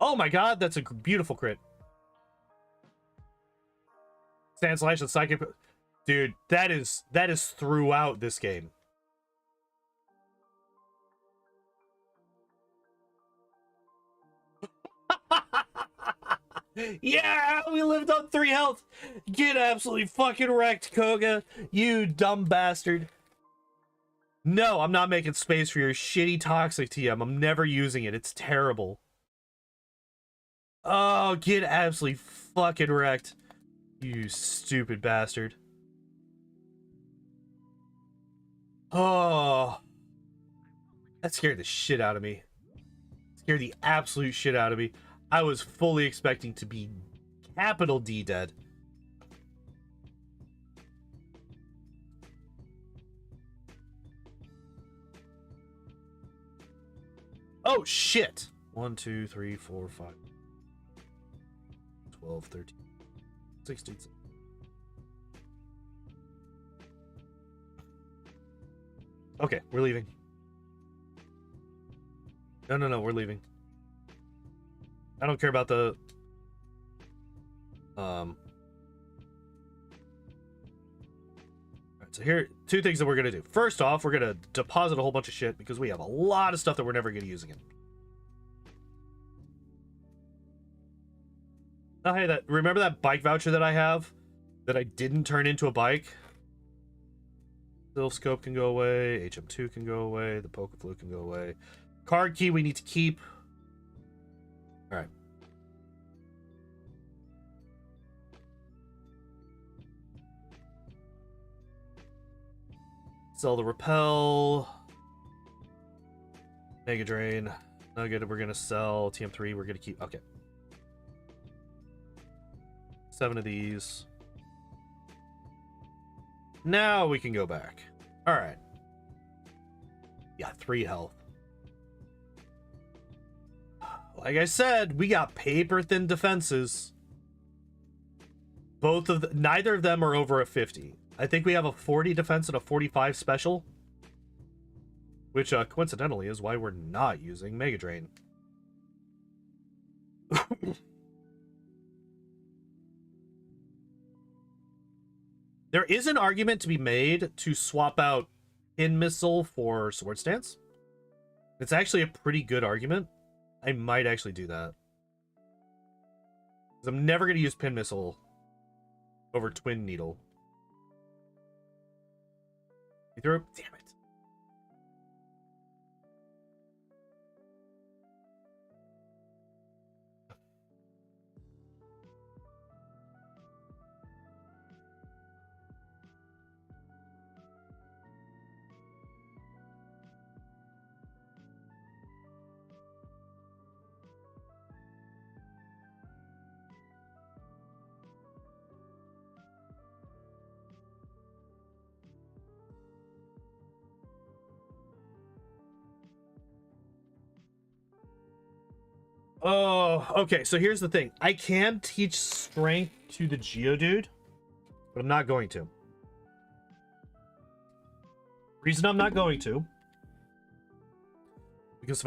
Oh my god, that's a beautiful crit. Stand slash and psychic. Dude, that is throughout this game. Yeah, we lived on 3 health. Get absolutely fucking wrecked, Koga. You dumb bastard. No, I'm not making space for your shitty toxic TM. I'm never using it. It's terrible. Oh, get absolutely fucking wrecked. You stupid bastard. Oh. That scared the shit out of me. Scared the absolute shit out of me. I was fully expecting to be capital D dead. Oh, shit. 1, 2, 3, 4, 5, 12, 13, 16. Okay, we're leaving. No, we're leaving. I don't care about the... Alright, so here, 2 things that we're gonna do. First off, we're gonna deposit a whole bunch of shit because we have a lot of stuff that we're never gonna use again. Oh, hey, remember that bike voucher that I have that I didn't turn into a bike? Silph Scope can go away, HM2 can go away, the Pokeflu can go away. Card key we need to keep. Alright. Sell the Repel. Mega Drain. Nugget we're gonna sell. TM3 we're gonna keep. Okay. 7 of these. Now we can go back. Alright. Yeah, 3 health. Like I said, we got paper thin defenses. Neither of them are over a 50. I think we have a 40 defense and a 45 special. Which, coincidentally, is why we're not using Mega Drain. There is an argument to be made to swap out Pin Missile for Sword Stance. It's actually a pretty good argument. I might actually do that. Because I'm never going to use Pin Missile over Twin Needle. You threw it? Damn it. Oh, okay, so here's the thing. I can teach strength to the Geodude, but I'm not going to. Reason I'm not going to, because if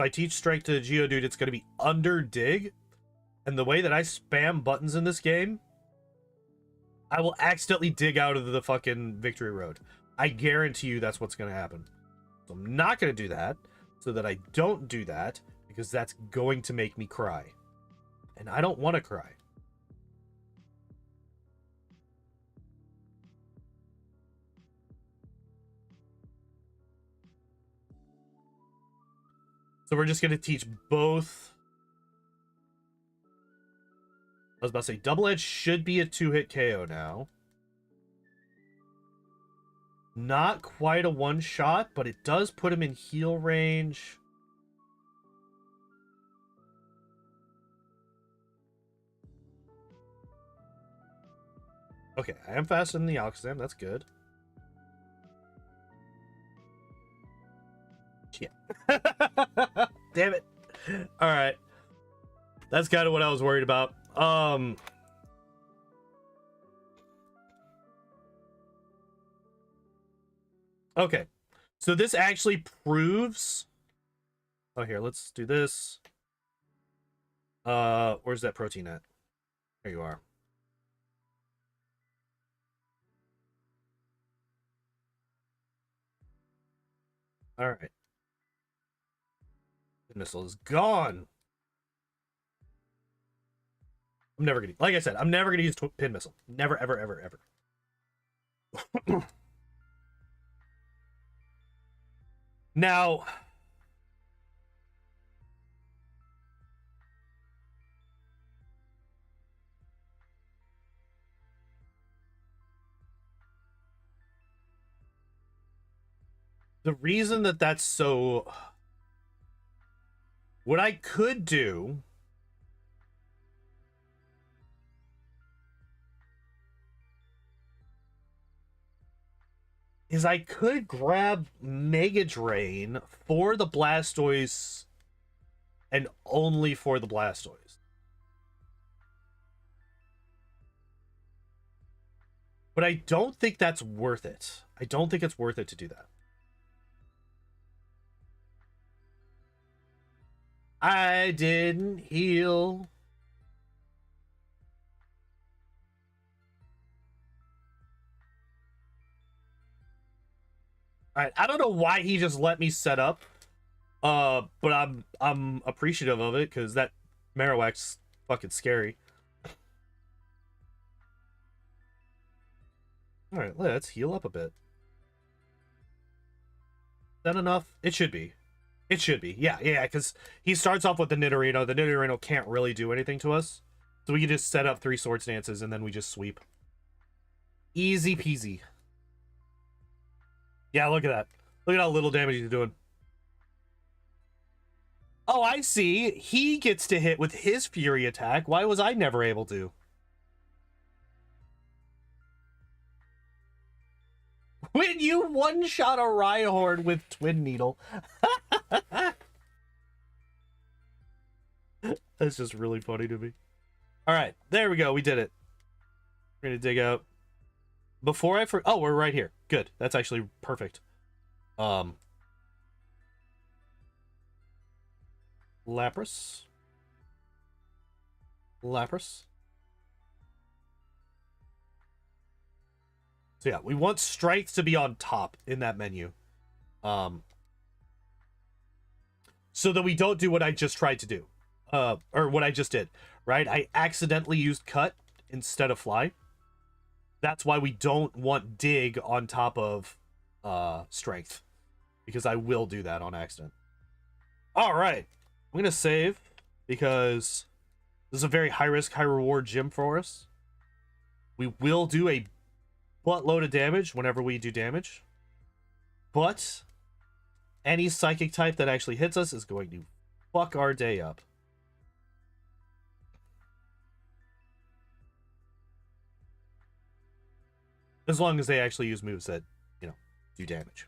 I teach strength to the Geodude, it's going to be under dig, and the way that I spam buttons in this game, I will accidentally dig out of the fucking victory road. I guarantee you that's what's going to happen. So I'm not going to do that, so that I don't do that, because that's going to make me cry. And I don't want to cry. So we're just going to teach both. I was about to say, Double Edge should be a 2-hit KO now. Not quite a one-shot, but it does put him in heal range. Okay, I am faster than the Alakazam. That's good. Shit. Damn it. All right. That's kind of what I was worried about. Okay. So this actually proves... Oh, here, let's do this. Where's that protein at? There you are. All right. The missile is gone. I'm never gonna, like I said, I'm never gonna use pin missile. Never, ever, ever, ever. Now, the reason that that's so, what I could do is I could grab Mega Drain for the Blastoise and only for the Blastoise. But I don't think that's worth it. I don't think it's worth it to do that. I didn't heal. Alright, I don't know why he just let me set up. But I'm appreciative of it because that Marowak's fucking scary. Alright, let's heal up a bit. Is that enough? It should be. It should be. Yeah, because he starts off with the Nidorino. The Nidorino can't really do anything to us. So we can just set up 3 Swords Dances and then we just sweep. Easy peasy. Yeah, look at that. Look at how little damage he's doing. Oh, I see. He gets to hit with his Fury attack. Why was I never able to? When you one-shot a Rhyhorn with Twin Needle. That's just really funny to me. Alright, there we go. We did it. We're gonna dig out. Before I... Oh, we're right here. Good. That's actually perfect. Lapras. Lapras. So yeah, we want strength to be on top in that menu. So that we don't do what I just tried to do. Or what I just did, right? I accidentally used cut instead of fly. That's why we don't want dig on top of strength. Because I will do that on accident. Alright. I'm going to save because this is a very high-risk, high-reward gym for us. We will do a buttload of damage whenever we do damage. But any psychic type that actually hits us is going to fuck our day up. As long as they actually use moves that, you know, do damage.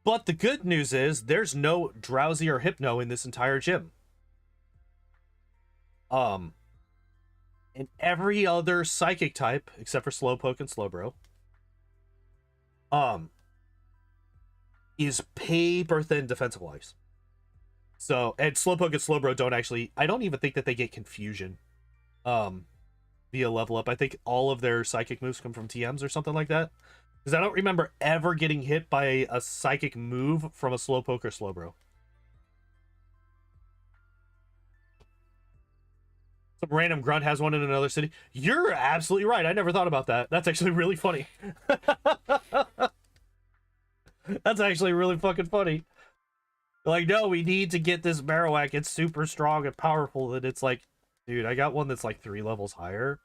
But the good news is there's no Drowsy or Hypno in this entire gym. And every other psychic type, except for Slowpoke and Slowbro, is paper thin defensive wise. So, and Slowpoke and Slowbro don't actually, I don't even think that they get confusion via level up. I think all of their psychic moves come from TMs or something like that. Because I don't remember ever getting hit by a psychic move from a Slowpoke or Slowbro. Some random grunt has one in another city. You're absolutely right. I never thought about that. That's actually really funny. That's actually really fucking funny. Like, no, we need to get this Marowak. It's super strong and powerful. And it's like, dude, I got one that's like 3 levels higher.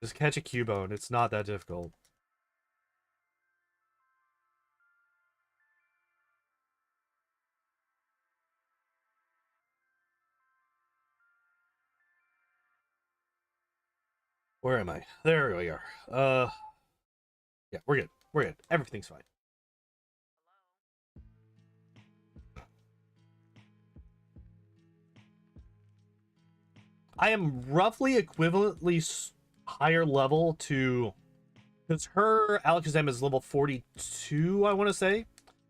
Just catch a Cubone. It's not that difficult. Where am I? There we are. Yeah, we're good. We're good. Everything's fine. I am roughly equivalently higher level to Because her Alakazam is level 42, I want to say.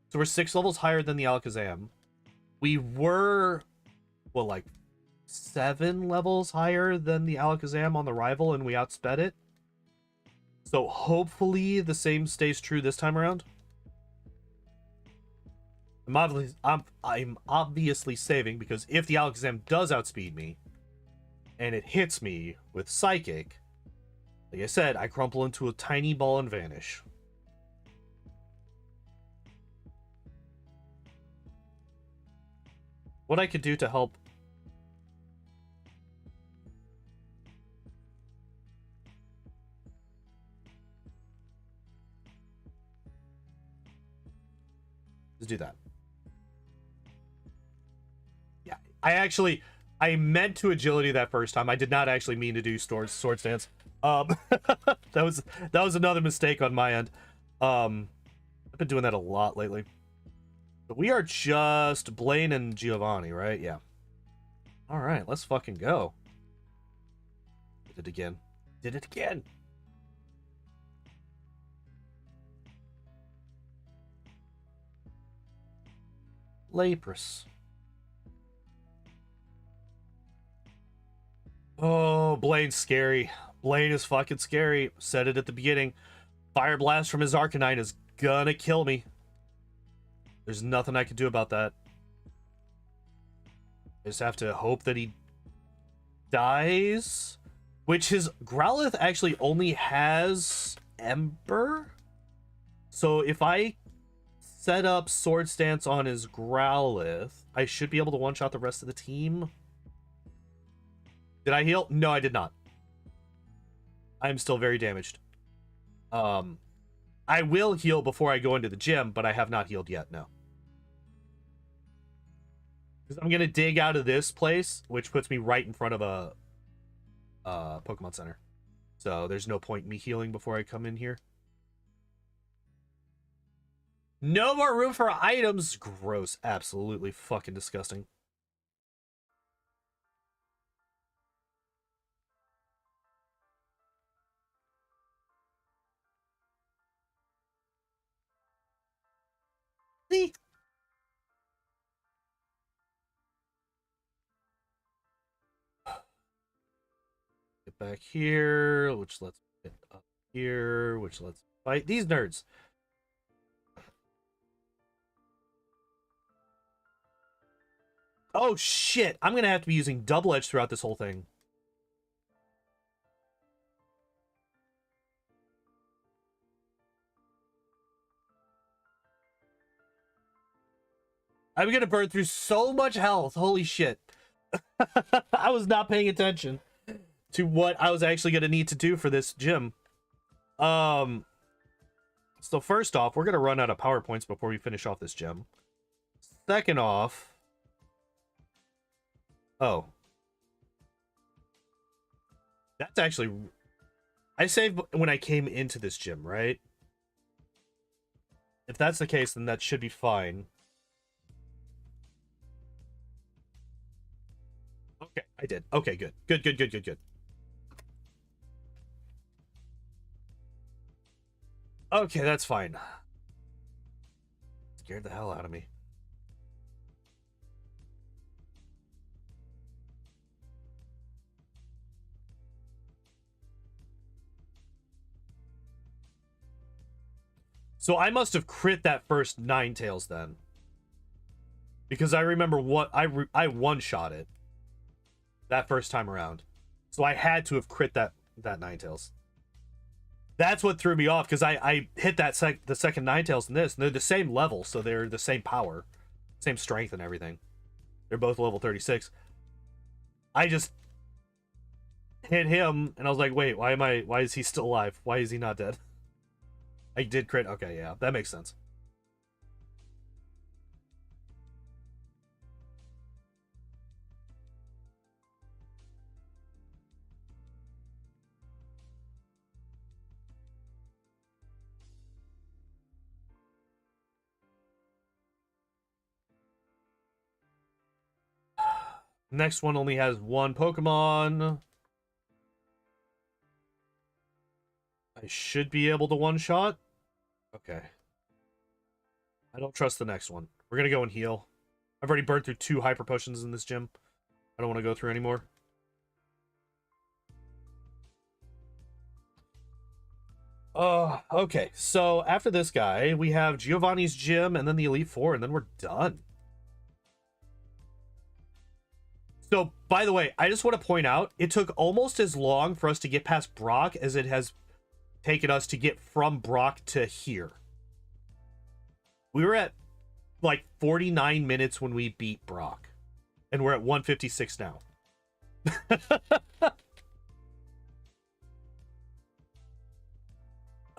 So we're 6 levels higher than the Alakazam. We were, well, like 7 levels higher than the Alakazam on the rival, and we outsped it. So hopefully the same stays true this time around. I'm obviously saving, because if the Alakazam does outspeed me, and it hits me with Psychic, like I said, I crumple into a tiny ball and vanish. What I could do to help... Let's do that. Yeah, I meant to agility that first time. I did not actually mean to do sword stance. That was another mistake on my end. I've been doing that a lot lately. But we are just Blaine and Giovanni, right? Yeah. All right, let's fucking go. Did it again. Did it again. Lapras. Oh, Blaine's scary. Blaine is fucking scary. Said it at the beginning. Fire Blast from his Arcanine is gonna kill me. There's nothing I can do about that. I just have to hope that he dies. Which his Growlithe actually only has Ember. So if I set up Sword Stance on his Growlithe, I should be able to one-shot the rest of the team. Did I heal? No, I did not. I'm still very damaged. I will heal before I go into the gym, but I have not healed yet, no. Because I'm going to dig out of this place, which puts me right in front of a Pokemon Center. So there's no point in me healing before I come in here. No more room for items. Gross. Absolutely fucking disgusting. See? Get back here, which lets me get up here, which lets me fight these nerds. Oh shit, I'm gonna have to be using Double Edge throughout this whole thing. I'm gonna burn through so much health. Holy shit. I was not paying attention to what I was actually gonna need to do for this gym. So first off, we're gonna run out of power points before we finish off this gym. Second off, oh, that's actually, I saved when I came into this gym, right? If that's the case, then that should be fine. Okay, I did. Okay, good. Good. Okay, that's fine. Scared the hell out of me. So I must have crit that first Ninetales then. Because I remember what I one-shot it that first time around. So I had to have crit that Ninetales. That's what threw me off, because I hit the second Ninetales in this, and they're the same level, so they're the same power, same strength and everything. They're both level 36. I just hit him, and I was like, wait, why is he still alive? Why is he not dead? I did crit. Okay, yeah, that makes sense. Next one only has one Pokemon. I should be able to one-shot. Okay. I don't trust the next one. We're gonna go and heal. I've already burned through 2 hyper potions in this gym. I don't want to go through anymore. Okay. So after this guy, we have Giovanni's gym and then the Elite Four, and then we're done. So, by the way, I just want to point out, it took almost as long for us to get past Brock as it has taken us to get from Brock to here. We were at like 49 minutes when we beat Brock, and we're at 156 now.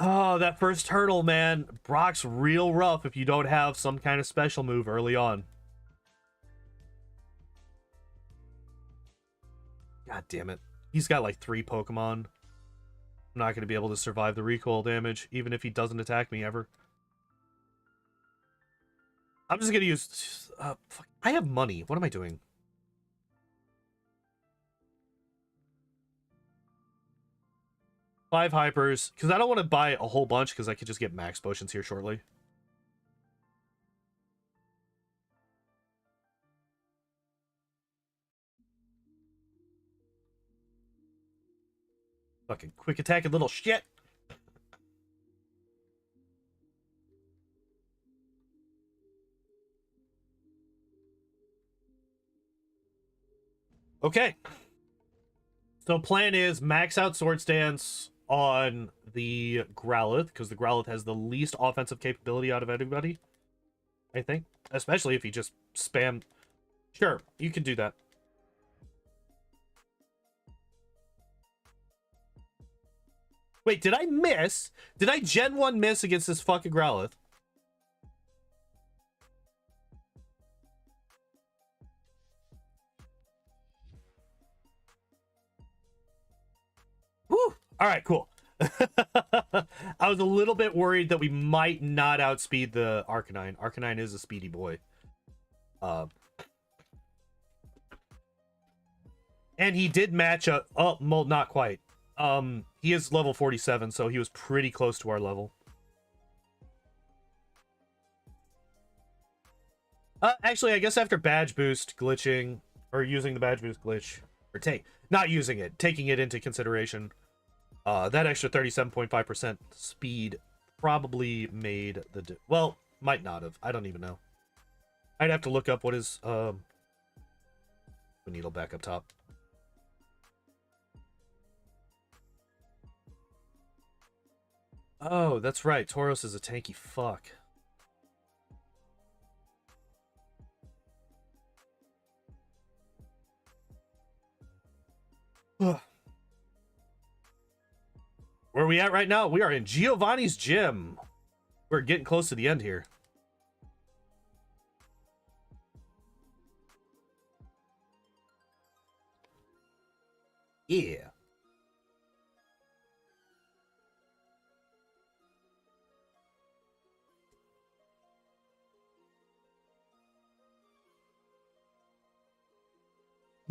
Oh, that first hurdle, man. Brock's real rough if you don't have some kind of special move early on. God damn it. He's got like 3 Pokemon. I'm not going to be able to survive the recoil damage, even if he doesn't attack me ever. I'm just going to use... fuck. I have money. What am I doing? Five hypers, because I don't want to buy a whole bunch, because I could just get max potions here shortly. Fucking quick attacking little shit. Okay. So plan is max out Sword Stance on the Growlithe, because the Growlithe has the least offensive capability out of anybody, I think. Especially if you just spam... Sure, you can do that. Wait, did I miss? Did I Gen 1 miss against this fucking Growlithe? Woo! Alright, cool. I was a little bit worried that we might not outspeed the Arcanine. Arcanine is a speedy boy. And he did match up... Oh, well, not quite. He is level 47, so he was pretty close to our level. Actually, I guess after badge boost glitching, or using the badge boost glitch, or not using it, taking it into consideration, that extra 37.5% speed probably made the... Well, might not have. I don't even know. I'd have to look up what is... Needle back up top. Oh, that's right. Tauros is a tanky fuck. Where are we at right now? We are in Giovanni's gym. We're getting close to the end here. Yeah.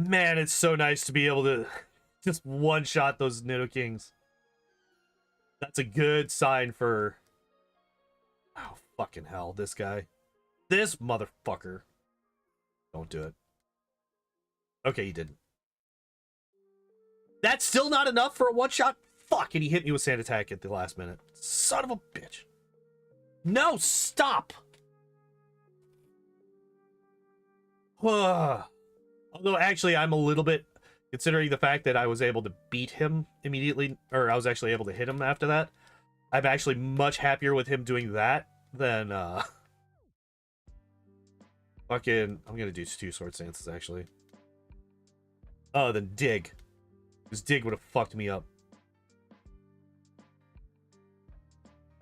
Man, it's so nice to be able to just one-shot those Nidokings. That's a good sign for... Oh, fucking hell, this guy. This motherfucker. Don't do it. Okay, he didn't. That's still not enough for a one-shot? Fuck, and he hit me with Sand Attack at the last minute. Son of a bitch. No, stop! Although, actually, I'm a little bit... Considering the fact that I was able to beat him immediately, or I was actually able to hit him after that, I'm actually much happier with him doing that than, fucking... I'm gonna do 2 Sword Stances, actually. Oh, then Dig. Because Dig would have fucked me up.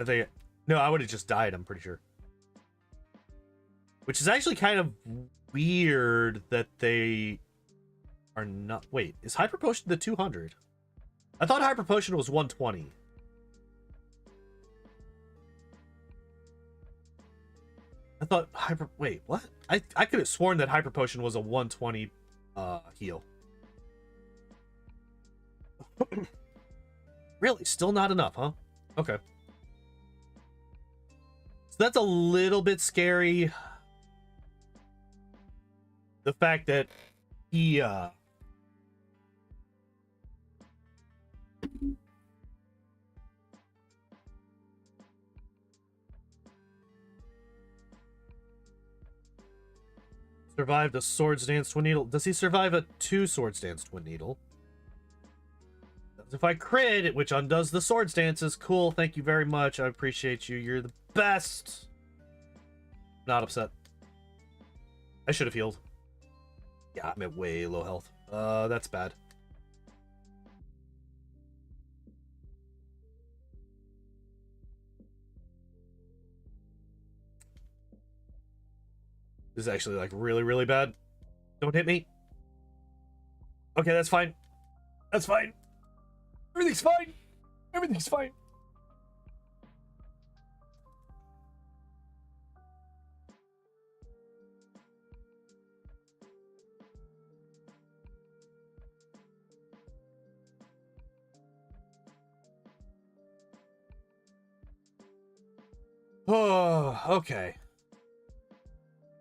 I think... No, I would have just died, I'm pretty sure. Which is actually kind of weird that they are not... Wait, is Hyper Potion the 200? I thought Hyper Potion was 120. I thought Hyper... Wait, what? I could have sworn that Hyper Potion was a 120 heal. Really? Still not enough, huh? Okay. So that's a little bit scary. The fact that he, survived a Swords Dance Twin Needle. Does he survive a 2 Swords Dance Twin Needle? If I crit, which undoes the Swords Dances, cool. Thank you very much. I appreciate you. You're the best. Not upset. I should have healed. Yeah, I'm at way low health. That's bad. This is actually like really, really bad. Don't hit me. Okay, that's fine. That's fine. Everything's fine. Everything's fine. Oh, okay.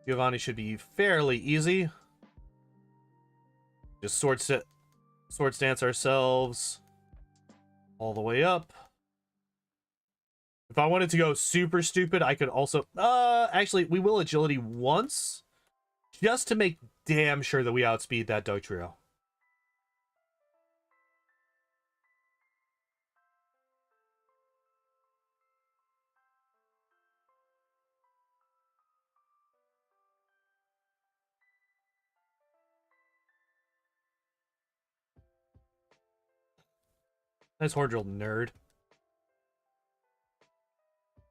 Giovanni should be fairly easy. Just sword stance ourselves all the way up. If I wanted to go super stupid, I could also... actually, we will agility once. Just to make damn sure that we outspeed that Dog Trio. Nice Horn Drill, nerd.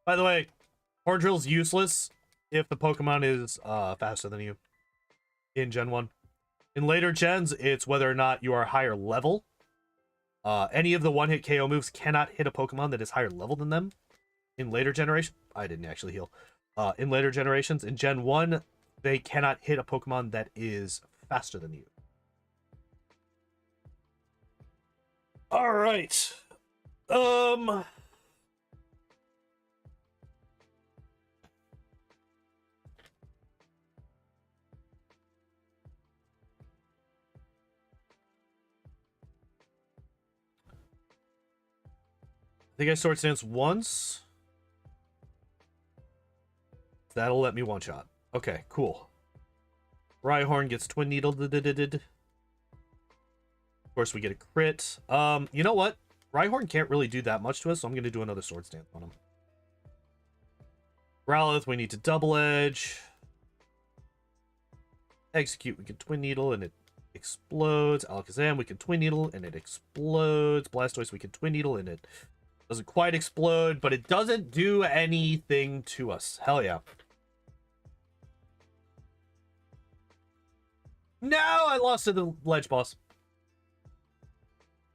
By the way, Horn Drill's useless if the Pokemon is faster than you in Gen 1. In later gens, it's whether or not you are higher level. Any of the one-hit KO moves cannot hit a Pokemon that is higher level than them. In later generations, I didn't actually heal. In later generations, in Gen 1, they cannot hit a Pokemon that is faster than you. All right. I think I Sword Stance once. That'll let me one-shot. Okay, cool. Rhyhorn gets Twin Needle. Of course, we get a crit. You know what? Rhyhorn can't really do that much to us, so I'm going to do another Sword Stance on him. Growlithe, we need to Double Edge. Execute, we can Twin Needle, and it explodes. Alakazam, we can Twin Needle, and it explodes. Blastoise, we can Twin Needle, and it doesn't quite explode, but it doesn't do anything to us. Hell yeah. No, I lost to the ledge boss.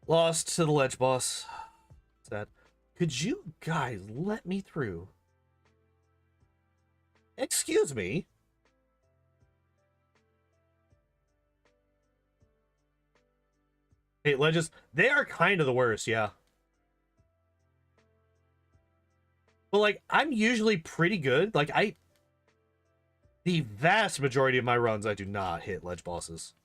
Lost to the ledge boss. Sad. Could you guys let me through? Excuse me. Hey, ledges, they are kind of the worst, yeah. But, like, I'm usually pretty good. Like, the vast majority of my runs, I do not hit ledge bosses.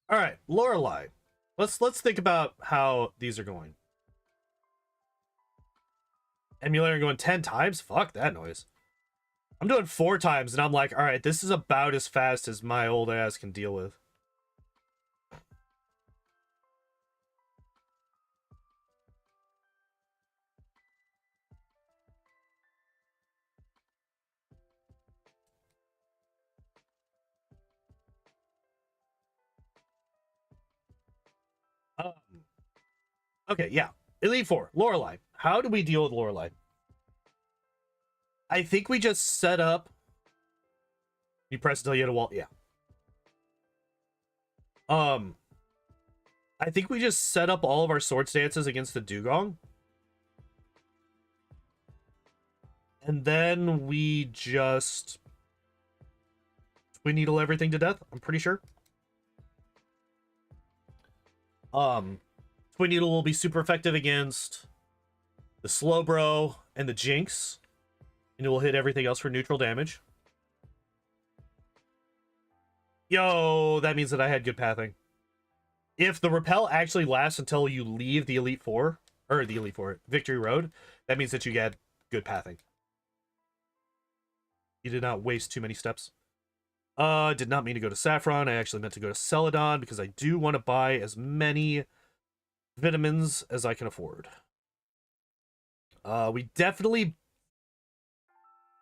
All right, Lorelei. Let's think about how these are going. Emulator going 10 times? Fuck that noise. I'm doing 4 times, and I'm like, all right, this is about as fast as my old ass can deal with. Um, okay, yeah. Elite Four, Lorelei. How do we deal with Lorelei? I think we just set up. You press until you hit a wall. Yeah. I think we just set up all of our sword stances against the Dugong. And then we just Twin Needle everything to death, I'm pretty sure. Twin Needle will be super effective against the Slowbro and the Jinx. And it will hit everything else for neutral damage. Yo, that means that I had good pathing. If the repel actually lasts until you leave the Elite Four, or the Elite Four, Victory Road, that means that you get good pathing. You did not waste too many steps. Did not mean to go to Saffron. I actually meant to go to Celadon because I do want to buy as many vitamins as I can afford. We definitely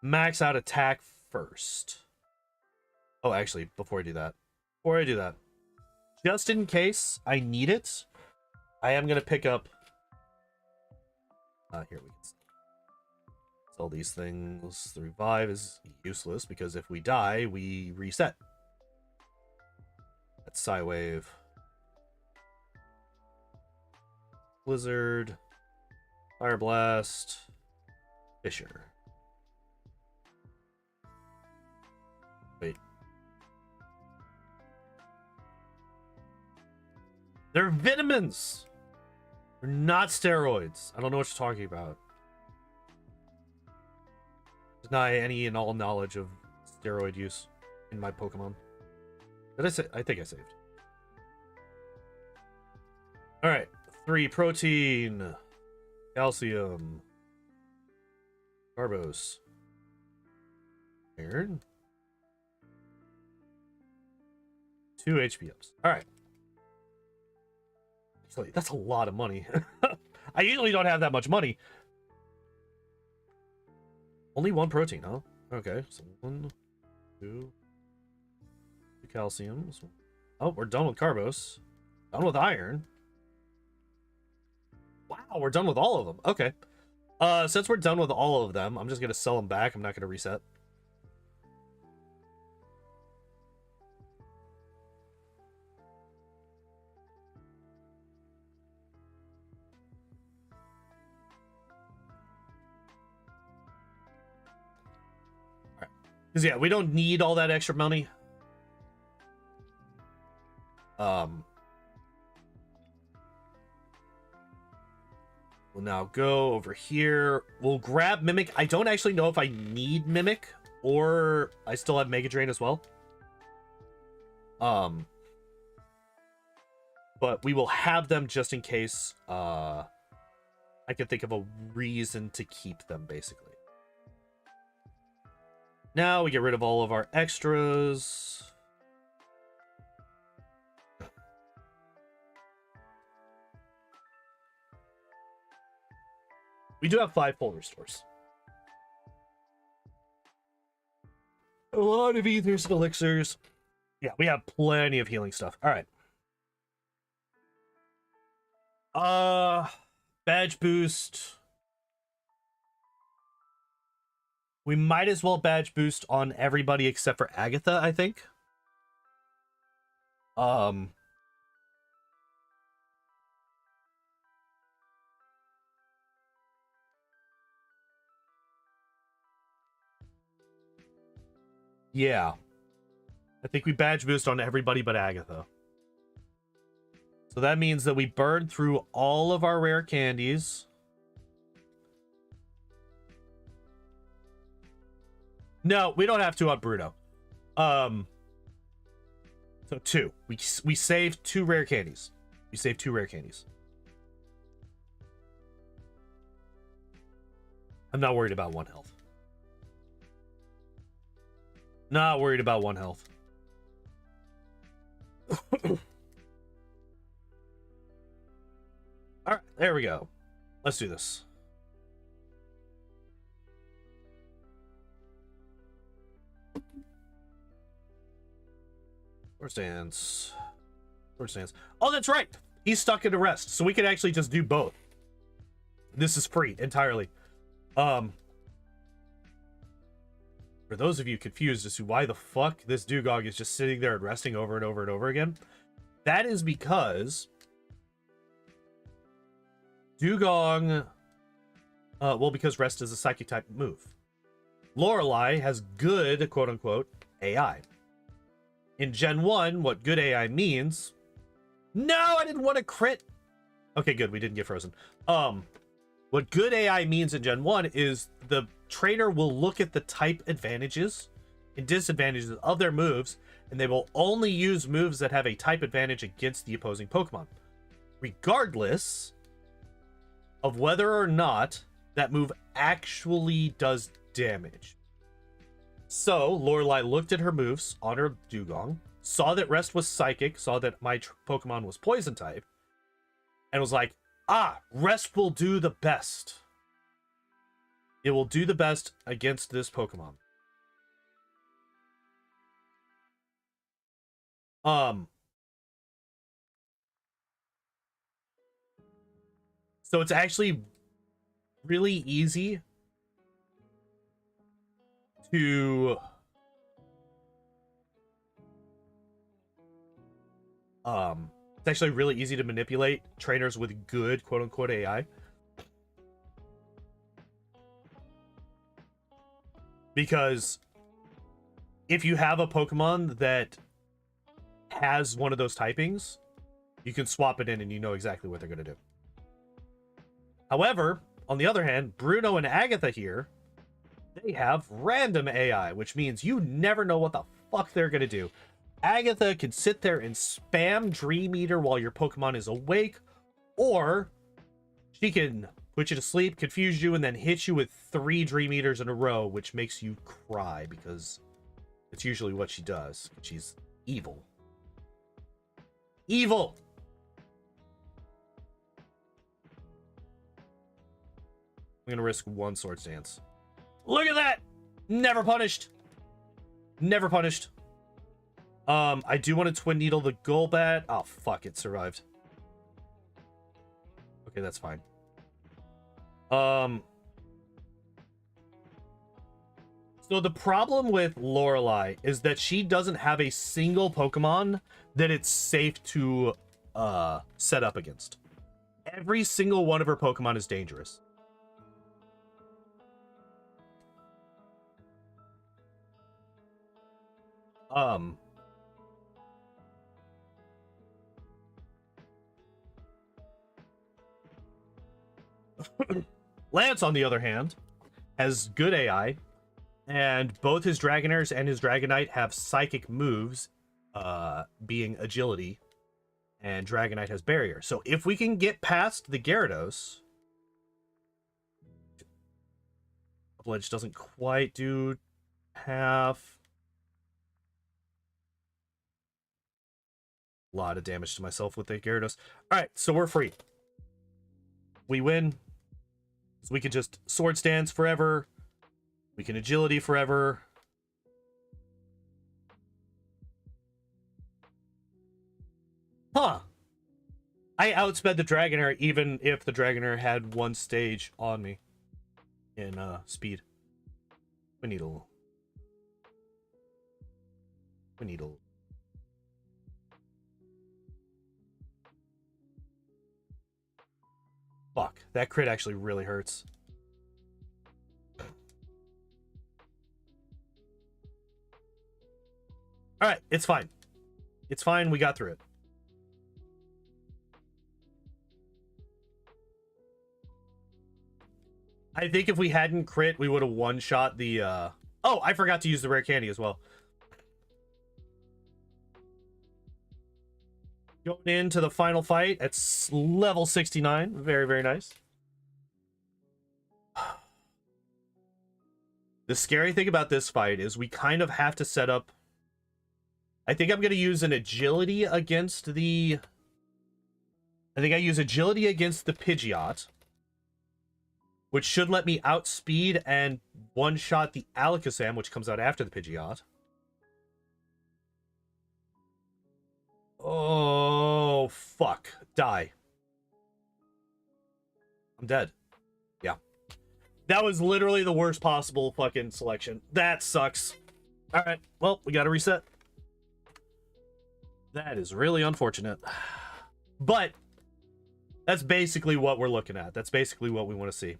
max out attack first. Oh, actually, before I do that, just in case I need it, I am gonna pick up. Here we can sell these things. The revive is useless because if we die, we reset. That's Psywave, Blizzard, Fire Blast, Fisher. Wait. They're vitamins! They're not steroids. I don't know what you're talking about. Deny any and all knowledge of steroid use in my Pokemon. Did I say? I think I saved. Alright. 3 protein. Calcium. Carbos. Iron. 2 HP ups. Alright. That's a lot of money. I usually don't have that much money. Only 1 protein, huh? Okay, so 1, 2 calcium. Oh, we're done with carbos. Done with iron. Wow, we're done with all of them. Okay. Since we're done with all of them, I'm just gonna sell them back. I'm not gonna reset. Because, yeah, we don't need all that extra money. We'll now go over here. We'll grab Mimic. I don't actually know if I need Mimic or I still have Mega Drain as well. But we will have them just in case I could think of a reason to keep them, basically. Now we get rid of all of our extras. We do have 5 full restores. A lot of ethers and elixirs. Yeah, we have plenty of healing stuff. All right. Badge boost. We might as well badge boost on everybody except for Agatha, I think. Yeah. I think we badge boost on everybody but Agatha. So that means that we burn through all of our rare candies. No, we don't have to on Bruno. So 2. We saved 2 rare candies. We saved 2 rare candies. I'm not worried about 1 health. Not worried about 1 health. All right, there we go. Let's do this. Sword stance. Sword stance. Oh, that's right. He's stuck in a rest, so we can actually just do both. This is free entirely. For those of you confused as to why the fuck this Dugong is just sitting there and resting over and over and over again, that is because Dugong, well, because rest is a psychic type move. Lorelei has good, quote unquote, AI. In Gen 1, what good AI means... No, I didn't want to crit! Okay, good, we didn't get frozen. What good AI means in Gen 1 is the trainer will look at the type advantages and disadvantages of their moves, and they will only use moves that have a type advantage against the opposing Pokemon, regardless of whether or not that move actually does damage. So, Lorelei looked at her moves on her Dugong, saw that Rest was Psychic, saw that my Pokemon was Poison type, and was like, Rest will do the best. It will do the best against this Pokemon. So it's actually really easy to it's actually really easy to manipulate trainers with good quote-unquote AI. Because if you have a Pokemon that has one of those typings, you can swap it in and you know exactly what they're going to do. However, on the other hand, Bruno and Agatha here, they have random AI, which means you never know what the fuck they're going to do. Agatha can sit there and spam Dream Eater while your Pokemon is awake, or she can put you to sleep, confuse you, and then hit you with 3 Dream Eaters in a row, which makes you cry, because it's usually what she does. She's evil. Evil! I'm gonna risk 1 Swords Dance. Look at that! Never punished! Never punished. I do want to Twin Needle the Golbat. Oh, fuck, it survived. Okay, that's fine. So the problem with Lorelei is that she doesn't have a single Pokemon that it's safe to set up against. Every single one of her Pokemon is dangerous. Lance, on the other hand, has good AI, and both his Dragonairs and his Dragonite have psychic moves, being Agility, and Dragonite has Barrier. So if we can get past the Gyarados, Double Edge doesn't quite do half. A lot of damage to myself with the Gyarados. Alright, so we're free. We win. So we can just Sword Stance forever. We can Agility forever. Huh. I outsped the Dragonair even if the Dragonair had 1 stage on me in speed. Needle. Needle. Fuck, that crit actually really hurts. Alright, it's fine. It's fine, we got through it. I think if we hadn't crit, we would have one-shot the, Oh, I forgot to use the rare candy as well. Going into the final fight at level 69. Very, very nice. The scary thing about this fight is we kind of have to set up... I think I'm going to use an Agility against the... I think I use Agility against the Pidgeot, which should let me outspeed and one-shot the Alakazam, which comes out after the Pidgeot. Oh, fuck. Die. I'm dead. Yeah. That was literally the worst possible fucking selection. That sucks. All right. Well, we got to reset. That is really unfortunate. But that's basically what we're looking at. That's basically what we want to see.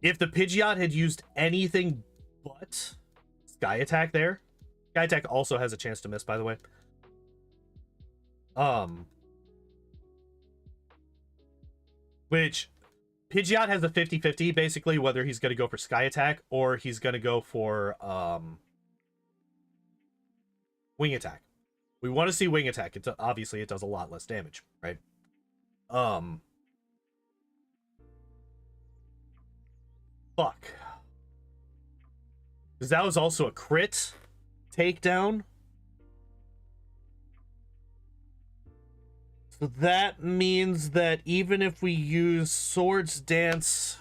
If the Pidgeot had used anything but Sky Attack there, Sky Attack also has a chance to miss, by the way. Which Pidgeot has a 50-50, basically, whether he's going to go for Sky Attack or he's going to go for Wing Attack. We want to see Wing Attack. Obviously, it does a lot less damage, right? Fuck. Because that was also a crit takedown. So that means that even if we use Swords Dance,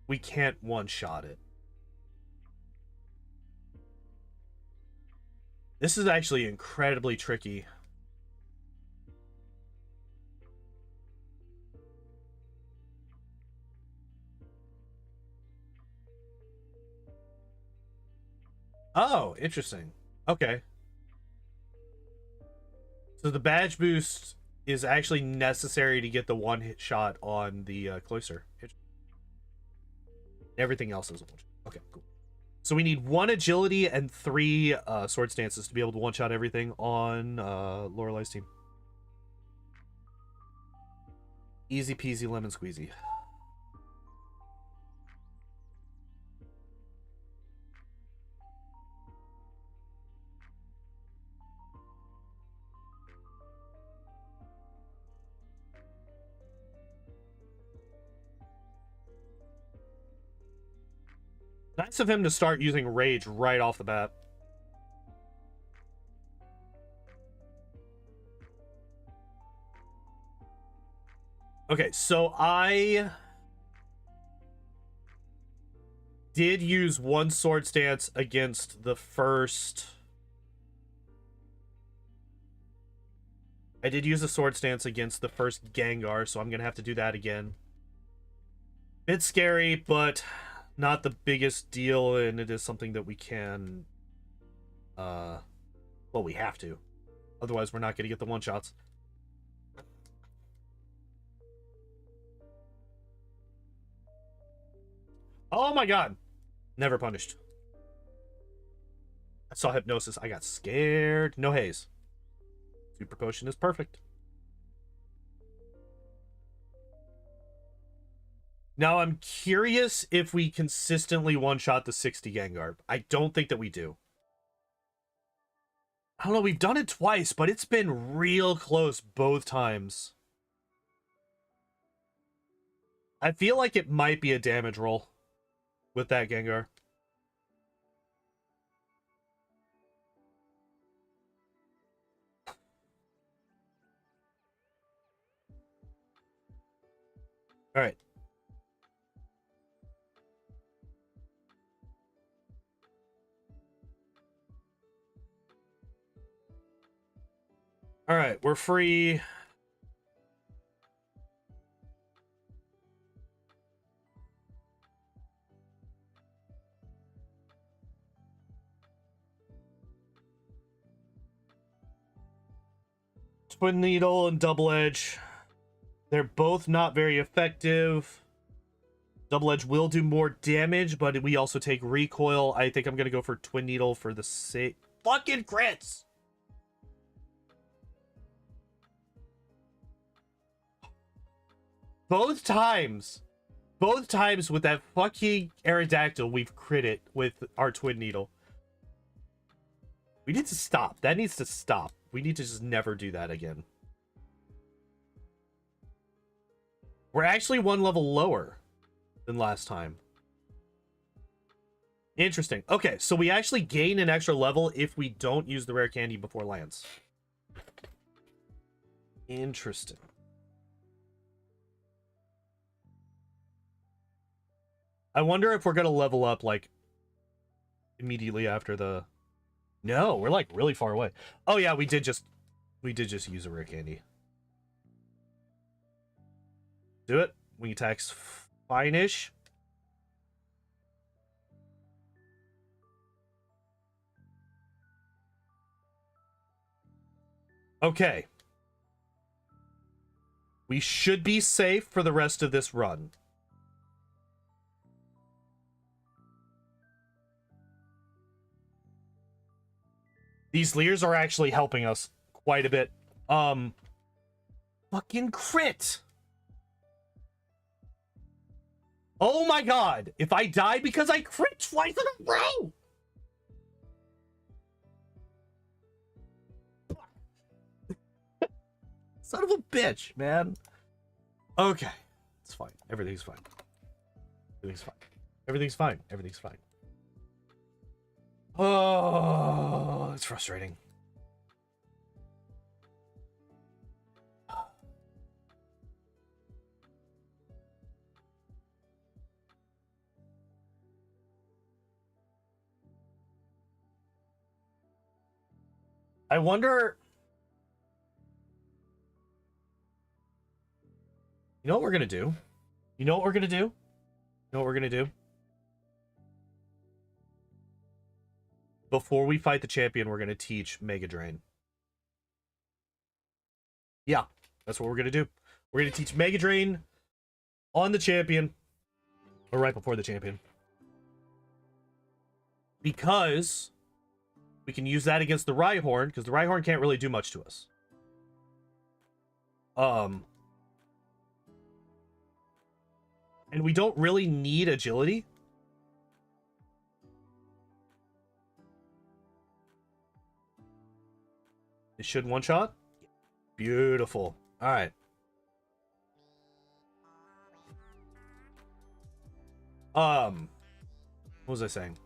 we can't one-shot it. This is actually incredibly tricky. Oh, interesting. Okay. So the badge boost is actually necessary to get the one-hit shot on the Cloyster. Everything else is a one-shot. Okay, cool. So we need 1 agility and 3 sword stances to be able to one-shot everything on Lorelei's team. Easy peasy lemon squeezy. Nice of him to start using Rage right off the bat. Okay, so I did use 1 sword stance against the first... I did use a sword stance against the first Gengar, so I'm going to have to do that again. Bit scary, but not the biggest deal, and it is something that we can... well, we have to. Otherwise, we're not going to get the one-shots. Oh my god! Never punished. I saw Hypnosis. I got scared. No haze. Super Potion is perfect. Now, I'm curious if we consistently one-shot the 60 Gengar. I don't think that we do. I don't know, we've done it twice, but it's been real close both times. I feel like it might be a damage roll with that Gengar. All right. All right, we're free. Twin Needle and Double Edge. They're both not very effective. Double Edge will do more damage, but we also take recoil. I think I'm going to go for Twin Needle for the sake... Fucking crits! Both times with that fucking Aerodactyl, we've crit it with our Twin Needle. We need to stop. That needs to stop. We need to just never do that again. We're actually 1 level lower than last time. Interesting. Okay, so we actually gain an extra level if we don't use the rare candy before lands. Interesting. I wonder if we're going to level up, like, immediately after the... No, we're like really far away. Oh yeah, we did just use a rare candy. Do it. Wing attacks fine-ish. Okay. We should be safe for the rest of this run. These Leers are actually helping us quite a bit. Fucking crit! Oh my god! If I die because I crit twice in a row! Son of a bitch, man. Okay. It's fine. Everything's fine. Everything's fine. Everything's fine. Everything's fine. Oh, it's frustrating. I wonder... You know what we're gonna do? You know what we're gonna do? You know what we're gonna do? Before we fight the champion, we're gonna teach Mega Drain. Yeah, that's what we're gonna do. We're gonna teach Mega Drain on the champion. Or right before the champion. Because we can use that against the Rhyhorn, because the Rhyhorn can't really do much to us. And we don't really need agility. It should one-shot. Beautiful. All right. What was I saying?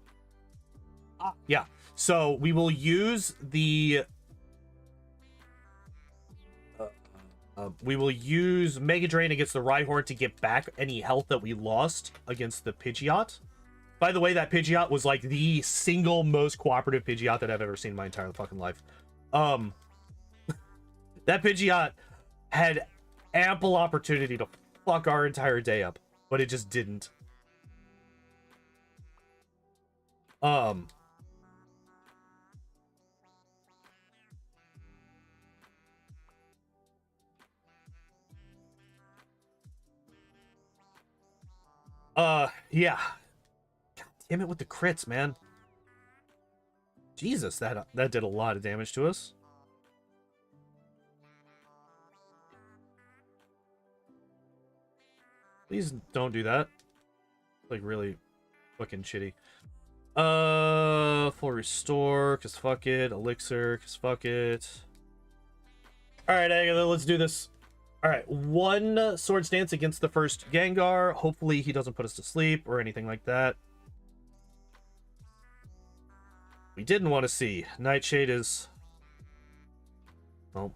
Yeah. So we will use the... we will use Mega Drain against the Rhyhorn to get back any health that we lost against the Pidgeot. By the way, that Pidgeot was like the single most cooperative Pidgeot that I've ever seen in my entire fucking life. That Pidgeot had ample opportunity to fuck our entire day up, but it just didn't. Yeah. God damn it with the crits, man. Jesus, that did a lot of damage to us. Please don't do that. Like, really fucking shitty. Full restore, cause fuck it. Elixir, cause fuck it. Alright, Agatha, let's do this. Alright, one Swords Dance against the first Gengar. Hopefully he doesn't put us to sleep or anything like that. We didn't want to see. Nightshade is... Oh.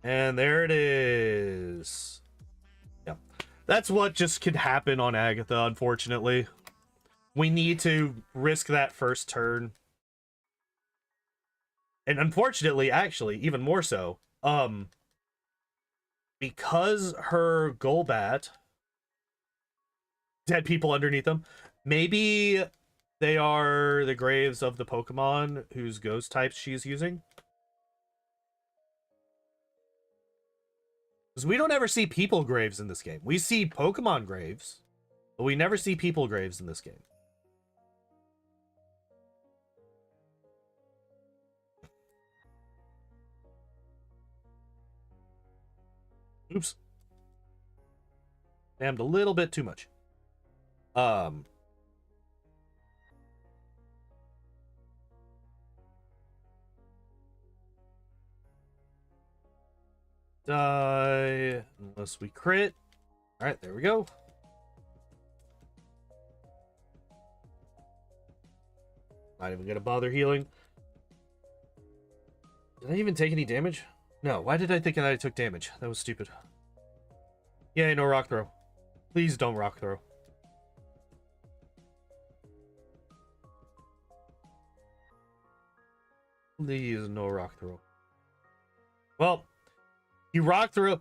And there it is. Yep. That's what just could happen on Agatha, unfortunately. We need to risk that first turn. And unfortunately, actually, even more so, because her Golbat, dead people underneath them, maybe they are the graves of the Pokemon whose ghost types she's using. Because we don't ever see people graves in this game. We see Pokemon graves, but we never see people graves in this game. Oops. Damned a little bit too much. Die unless we crit. All right, there we go. Not even gonna bother healing. Did I even take any damage? No, why did I think that I took damage? That was stupid. Yeah, no rock throw. Please don't rock throw. Please, no rock throw. Well, you rock throw.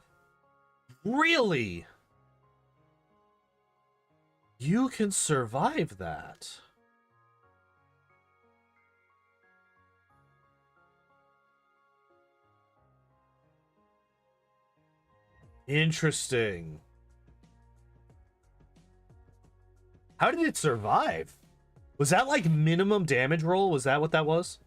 Really? You can survive that. Interesting. How did it survive? Was that like minimum damage roll? Was that what that was?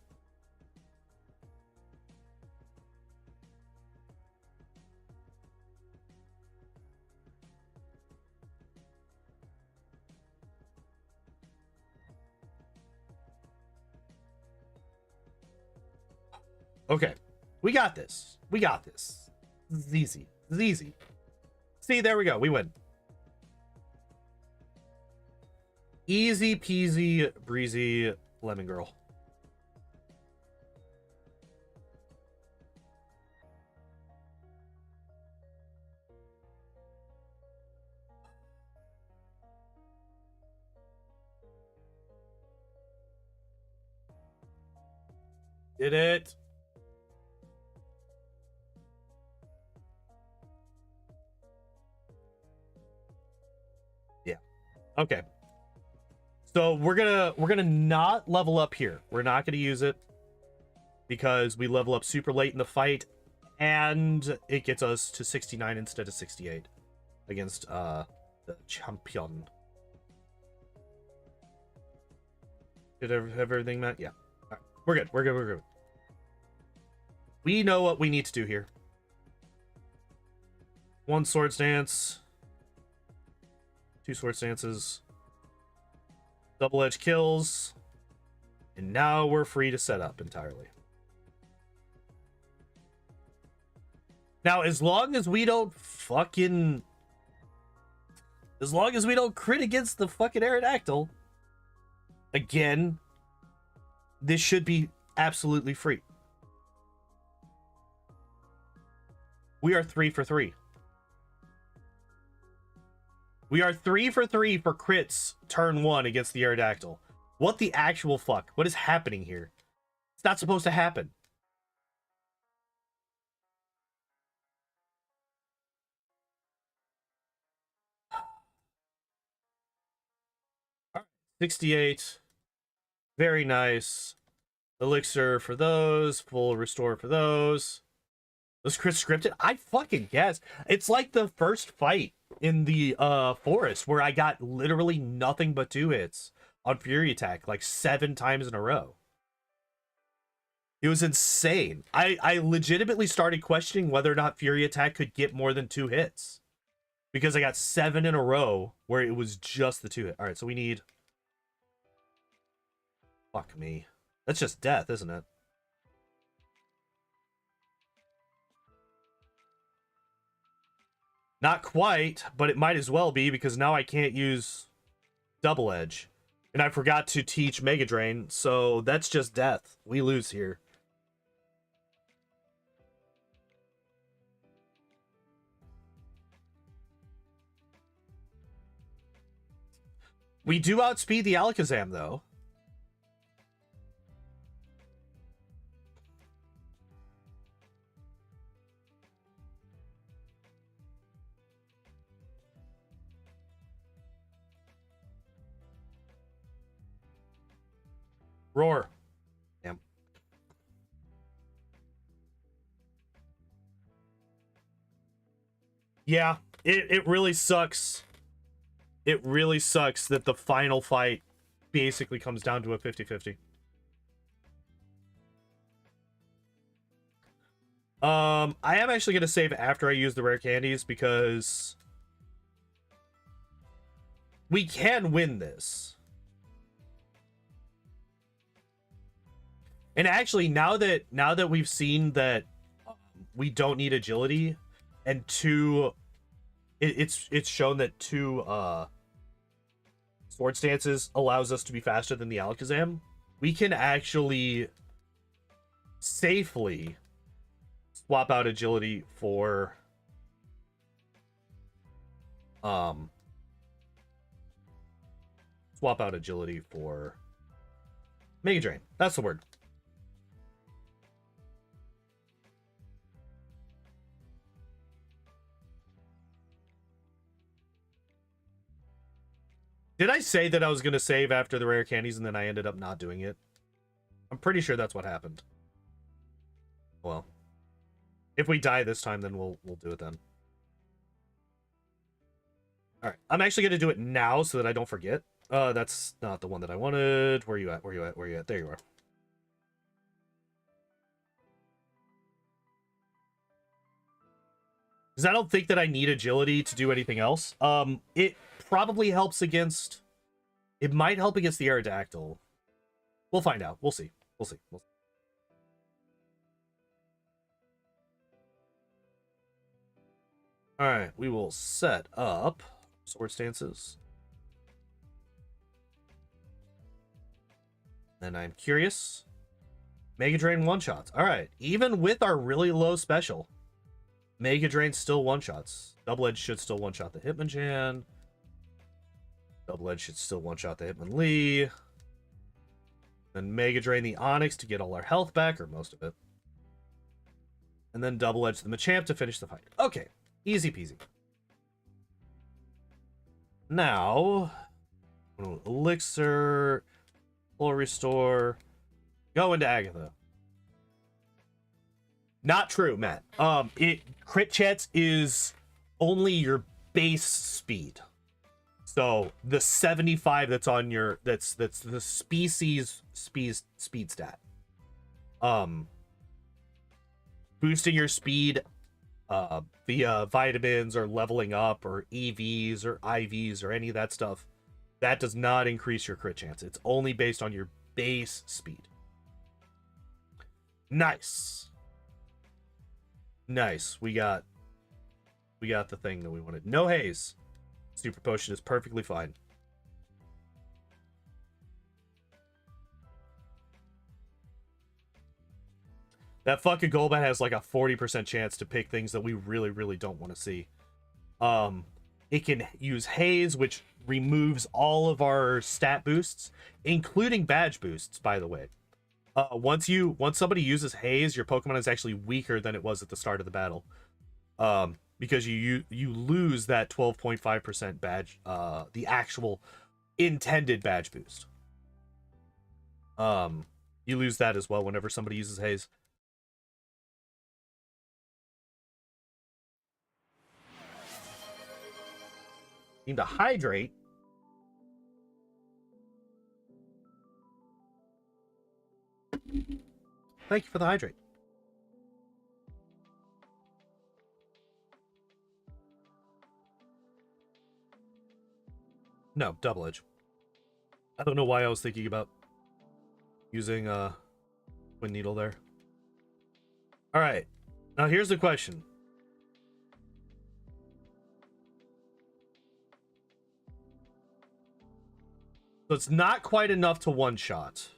Okay. We got this. We got this. This is easy. This is easy. See, there we go. We win. Easy peasy, breezy, lemon girl. Did it? Yeah. Okay. So we're gonna not level up here. We're not gonna use it because we level up super late in the fight, and it gets us to 69 instead of 68 against the champion. Did I have everything met? Yeah. All right. We're good. We're good. We're good. We know what we need to do here. One sword stance. Two sword stances. Double edge kills. And now we're free to set up entirely. Now, as long as we don't fucking... As long as we don't crit against the fucking Aerodactyl, again, this should be absolutely free. We are 3 for 3. We are 3 for 3 for crits turn 1 against the Aerodactyl. What the actual fuck? What is happening here? It's not supposed to happen. All right, 68. Very nice. Elixir for those. Full restore for those. Was crit scripted? I fucking guess. It's like the first fight in the forest where I got literally nothing but 2 hits on Fury Attack like 7 times in a row. It was insane. I legitimately started questioning whether or not Fury Attack could get more than 2 hits because I got 7 in a row where it was just the 2 hit. All right, so we need... Fuck me. That's just death, isn't it? Not quite, but it might as well be because now I can't use Double Edge. And I forgot to teach Mega Drain, so that's just death. We lose here. We do outspeed the Alakazam, though. Roar. Damn. Yeah, it really sucks. It really sucks that the final fight basically comes down to a 50-50. I am actually going to save after I use the rare candies because we can win this. And actually, now that we've seen that we don't need agility, and it's shown that 2 sword stances allows us to be faster than the Alakazam, we can actually safely swap out agility for Mega Drain. That's the word. Did I say that I was going to save after the rare candies and then I ended up not doing it? I'm pretty sure that's what happened. Well, if we die this time, then we'll do it then. All right, I'm actually going to do it now so that I don't forget. That's not the one that I wanted. Where are you at? Where are you at? Where are you at? There you are. Because I don't think that I need agility to do anything else. It probably helps against... It might help against the Aerodactyl. We'll find out. We'll see. We'll see. We'll see. All right, we will set up sword stances. And I'm curious. Mega Drain one-shots. All right, even with our really low special, Mega Drain still one-shots. Double Edge should still one-shot the Hitmonchan. Double Edge should still one-shot the Hitmonlee. Then Mega Drain the Onix to get all our health back, or most of it. And then Double Edge the Machamp to finish the fight. Okay, easy peasy. Now, Elixir, Full Restore, go into Agatha. Not true, Matt. Crit chance is only your base speed. So the 75 that's on your that's the species speed stat. Boosting your speed via vitamins or leveling up or EVs or IVs or any of that stuff, that does not increase your crit chance. It's only based on your base speed. Nice. Nice. We got the thing that we wanted. No haze. Super potion is perfectly fine. That fucking Golbat has like a 40% chance to pick things that we really, really don't want to see. It can use haze, which removes all of our stat boosts, including badge boosts, by the way. Once somebody uses haze, your Pokemon is actually weaker than it was at the start of the battle. Because you lose that 12.5% badge, the actual intended badge boost. You lose that as well whenever somebody uses haze. Need to hydrate. Thank you for the hydrate. No, Double Edge. I don't know why I was thinking about using Twin Needle there. All right. Now here's the question. So it's not quite enough to one-shot.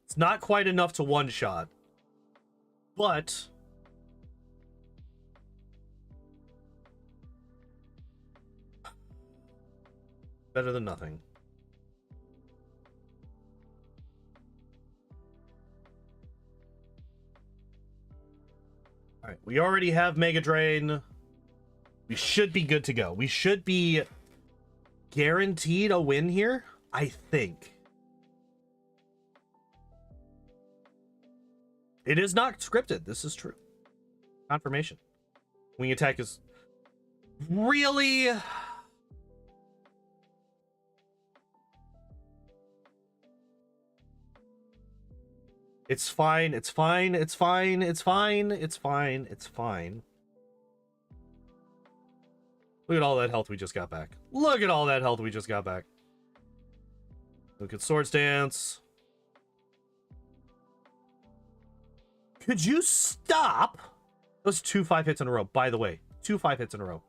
It's not quite enough to one-shot. But better than nothing. All right, we already have Mega Drain. We should be good to go. We should be guaranteed a win here, I think. It is not scripted. This is true. Confirmation. Wing attack is really... It's fine. It's fine. It's fine. It's fine. It's fine. It's fine. Look at all that health we just got back. Look at all that health we just got back. Look at Swords Dance. Could you stop? Those 2 5 hits in a row, by the way. 2 5 hits in a row.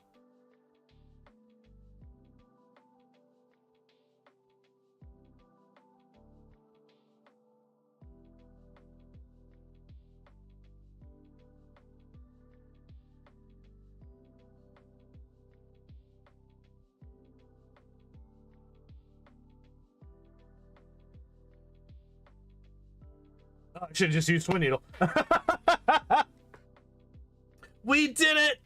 Oh, I should have just used Twin Needle. We did it!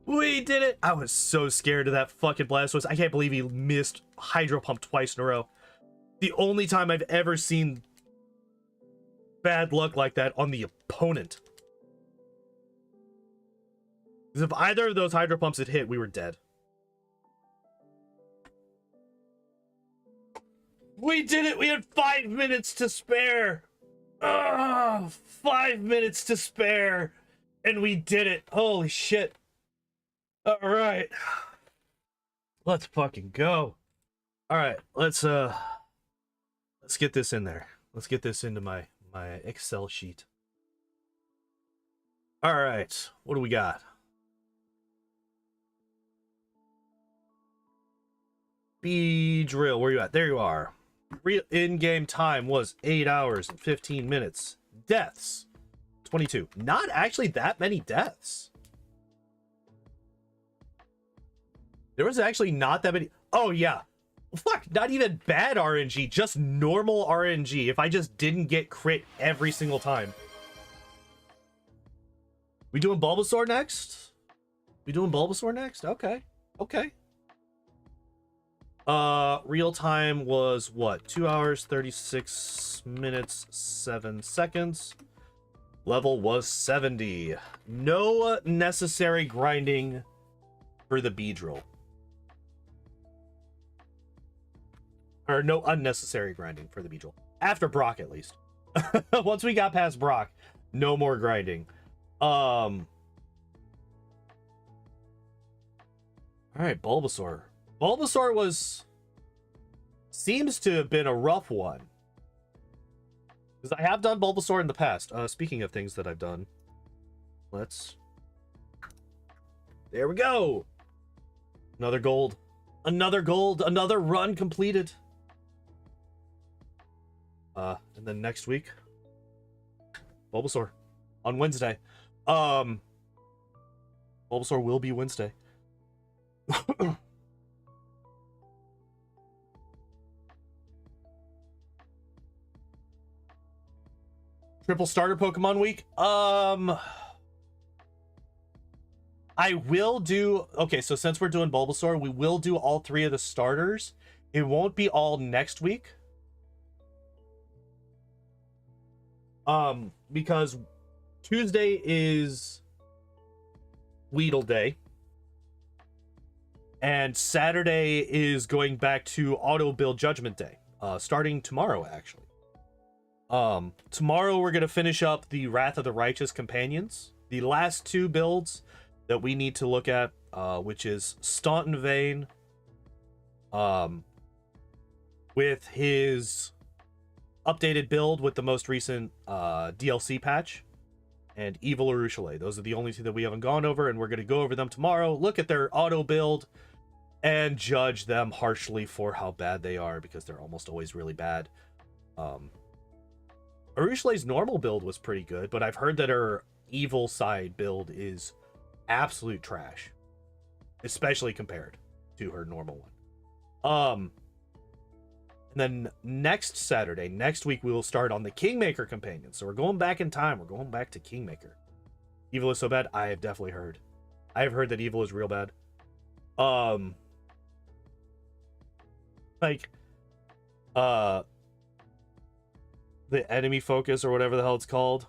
We did it! I was so scared of that fucking Blastoise. I can't believe he missed Hydro Pump twice in a row. The only time I've ever seen bad luck like that on the opponent. Because if either of those Hydro Pumps had hit, we were dead. We did it! We had 5 minutes to spare! 5 minutes to spare! And we did it! Holy shit! Alright. Let's fucking go. Alright, let's get this in there. Let's get this into my Excel sheet. Alright, what do we got? Beedrill, where you at? There you are. Real in-game time was 8 hours and 15 minutes. Deaths, 22. Not actually that many deaths. There was actually not that many. Oh, yeah. Fuck, not even bad RNG, just normal RNG. If I just didn't get crit every single time. We doing Bulbasaur next? We doing Bulbasaur next? Okay. Okay. Real time was what? 2 hours, 36 minutes, 7 seconds. Level was 70. No necessary grinding for the Beedrill. Or no unnecessary grinding for the Beechill. After Brock, at least. Once we got past Brock, no more grinding. Alright, Bulbasaur. Bulbasaur seems to have been a rough one. Because I have done Bulbasaur in the past. Speaking of things that I've done. There we go! Another gold. Another gold. Another run completed. And then next week, Bulbasaur on Wednesday. Bulbasaur will be Wednesday. Triple starter Pokemon week. I will do. Okay, so since we're doing Bulbasaur, we will do all 3 of the starters. It won't be all next week. Because Tuesday is Weedle Day. And Saturday is going back to Auto Build Judgment Day. Starting tomorrow, actually. Tomorrow we're going to finish up the Wrath of the Righteous Companions. The last 2 builds that we need to look at, which is Staunton Vane, with his updated build with the most recent DLC patch, and Evil Urushiele. Those are the only 2 that we haven't gone over, and we're going to go over them tomorrow, look at their auto build, and judge them harshly for how bad they are, because they're almost always really bad. Urushiele's normal build was pretty good, but I've heard that her evil side build is absolute trash, especially compared to her normal one. And then next Saturday, next week, we will start on the Kingmaker Companion. So we're going back in time. We're going back to Kingmaker. Evil is so bad. I have definitely heard. I have heard that Evil is real bad. The enemy focus or whatever the hell it's called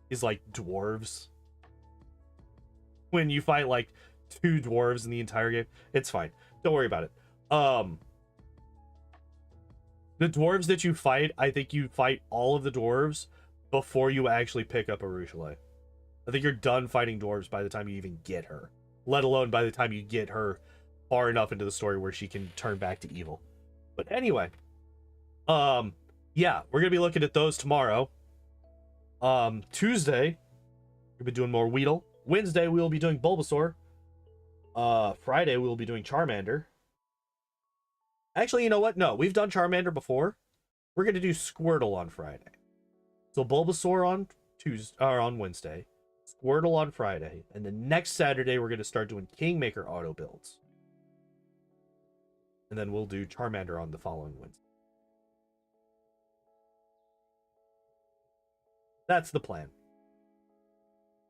is like dwarves. When you fight like 2 dwarves in the entire game, it's fine. Don't worry about it. The dwarves that you fight, I think you fight all of the dwarves before you actually pick up Urushiele. I think you're done fighting dwarves by the time you even get her. Let alone by the time you get her far enough into the story where she can turn back to evil. But anyway, yeah, we're going to be looking at those tomorrow. Tuesday, we'll be doing more Weedle. Wednesday, we will be doing Bulbasaur. Friday, we will be doing Charmander. Actually, you know what? No, we've done Charmander before. We're going to do Squirtle on Friday. So Bulbasaur on Tuesday, or on Wednesday. Squirtle on Friday. And then next Saturday, we're going to start doing Kingmaker auto builds. And then we'll do Charmander on the following Wednesday. That's the plan.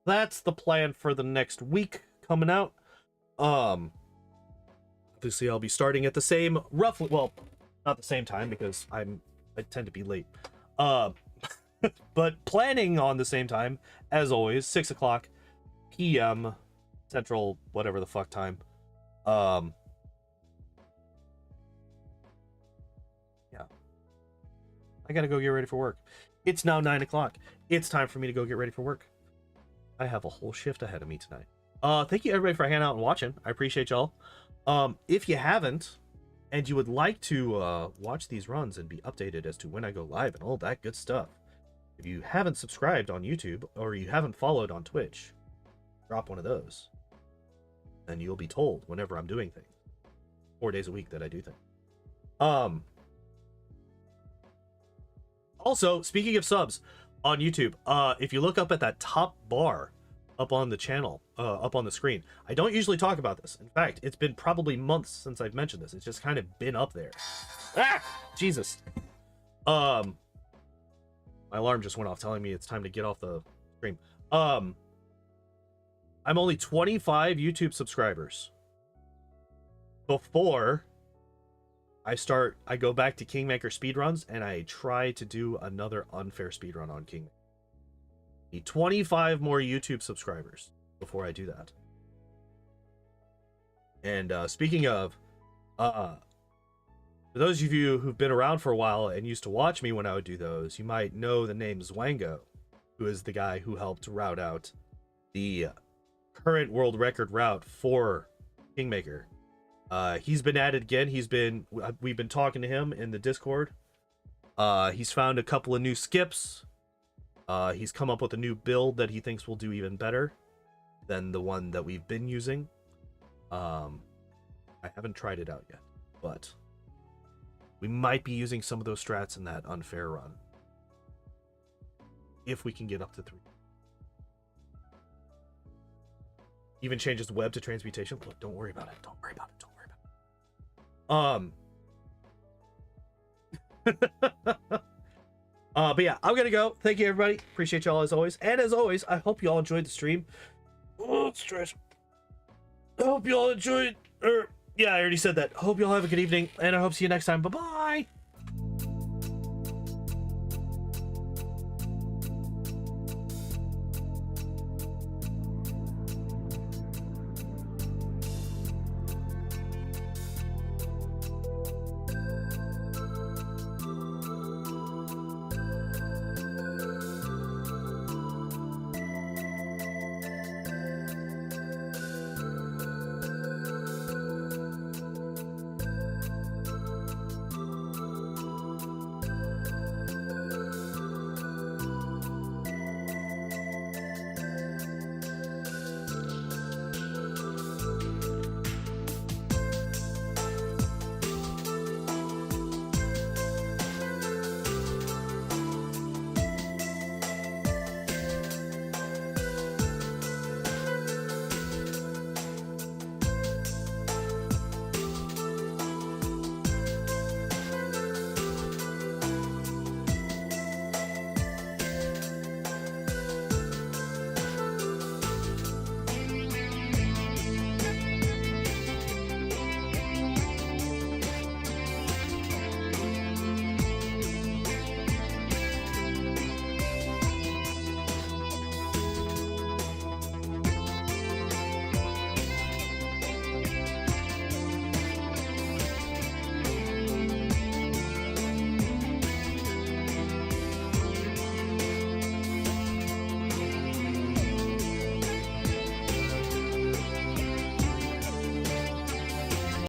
that's the plan for the next week coming out. Obviously I'll be starting at the same, roughly, well, not the same time because I tend to be late. But planning on the same time as always, 6 o'clock p.m. Central, whatever the fuck time. Yeah. I gotta go get ready for work. It's now 9 o'clock. It's time for me to go get ready for work. I have a whole shift ahead of me tonight. Thank you everybody for hanging out and watching. I appreciate y'all. If you haven't, and you would like to watch these runs and be updated as to when I go live and all that good stuff, if you haven't subscribed on YouTube or you haven't followed on Twitch, drop one of those. And you'll be told whenever I'm doing things. 4 days a week that I do things. Also, speaking of subs on YouTube, if you look up at that top bar up on the channel, up on the screen, I don't usually talk about this. In fact, it's been probably months since I've mentioned this. It's just kind of been up there. Ah! Jesus. My alarm just went off telling me it's time to get off the stream. I'm only 25 YouTube subscribers. Before I go back to Kingmaker speedruns and I try to do another unfair speedrun on Kingmaker. Need 25 more YouTube subscribers before I do that. And speaking of, for those of you who've been around for a while and used to watch me when I would do those, you might know the name Zwango, who is the guy who helped route out the current world record route for Kingmaker. He's been at it again. We've been talking to him in the Discord. He's found a couple of new skips. He's come up with a new build that he thinks will do even better than the one that we've been using. I haven't tried it out yet, but we might be using some of those strats in that unfair run. If we can get up to 3. Even changes web to transmutation. Look, don't worry about it. Don't worry about it. Don't worry about it. But yeah, I'm gonna go. Thank you, everybody. Appreciate y'all as always. And as always, I hope y'all enjoyed the stream. Oh, it's stress. I hope y'all enjoyed. Yeah, I already said that. Hope y'all have a good evening, and I hope to see you next time. Bye bye.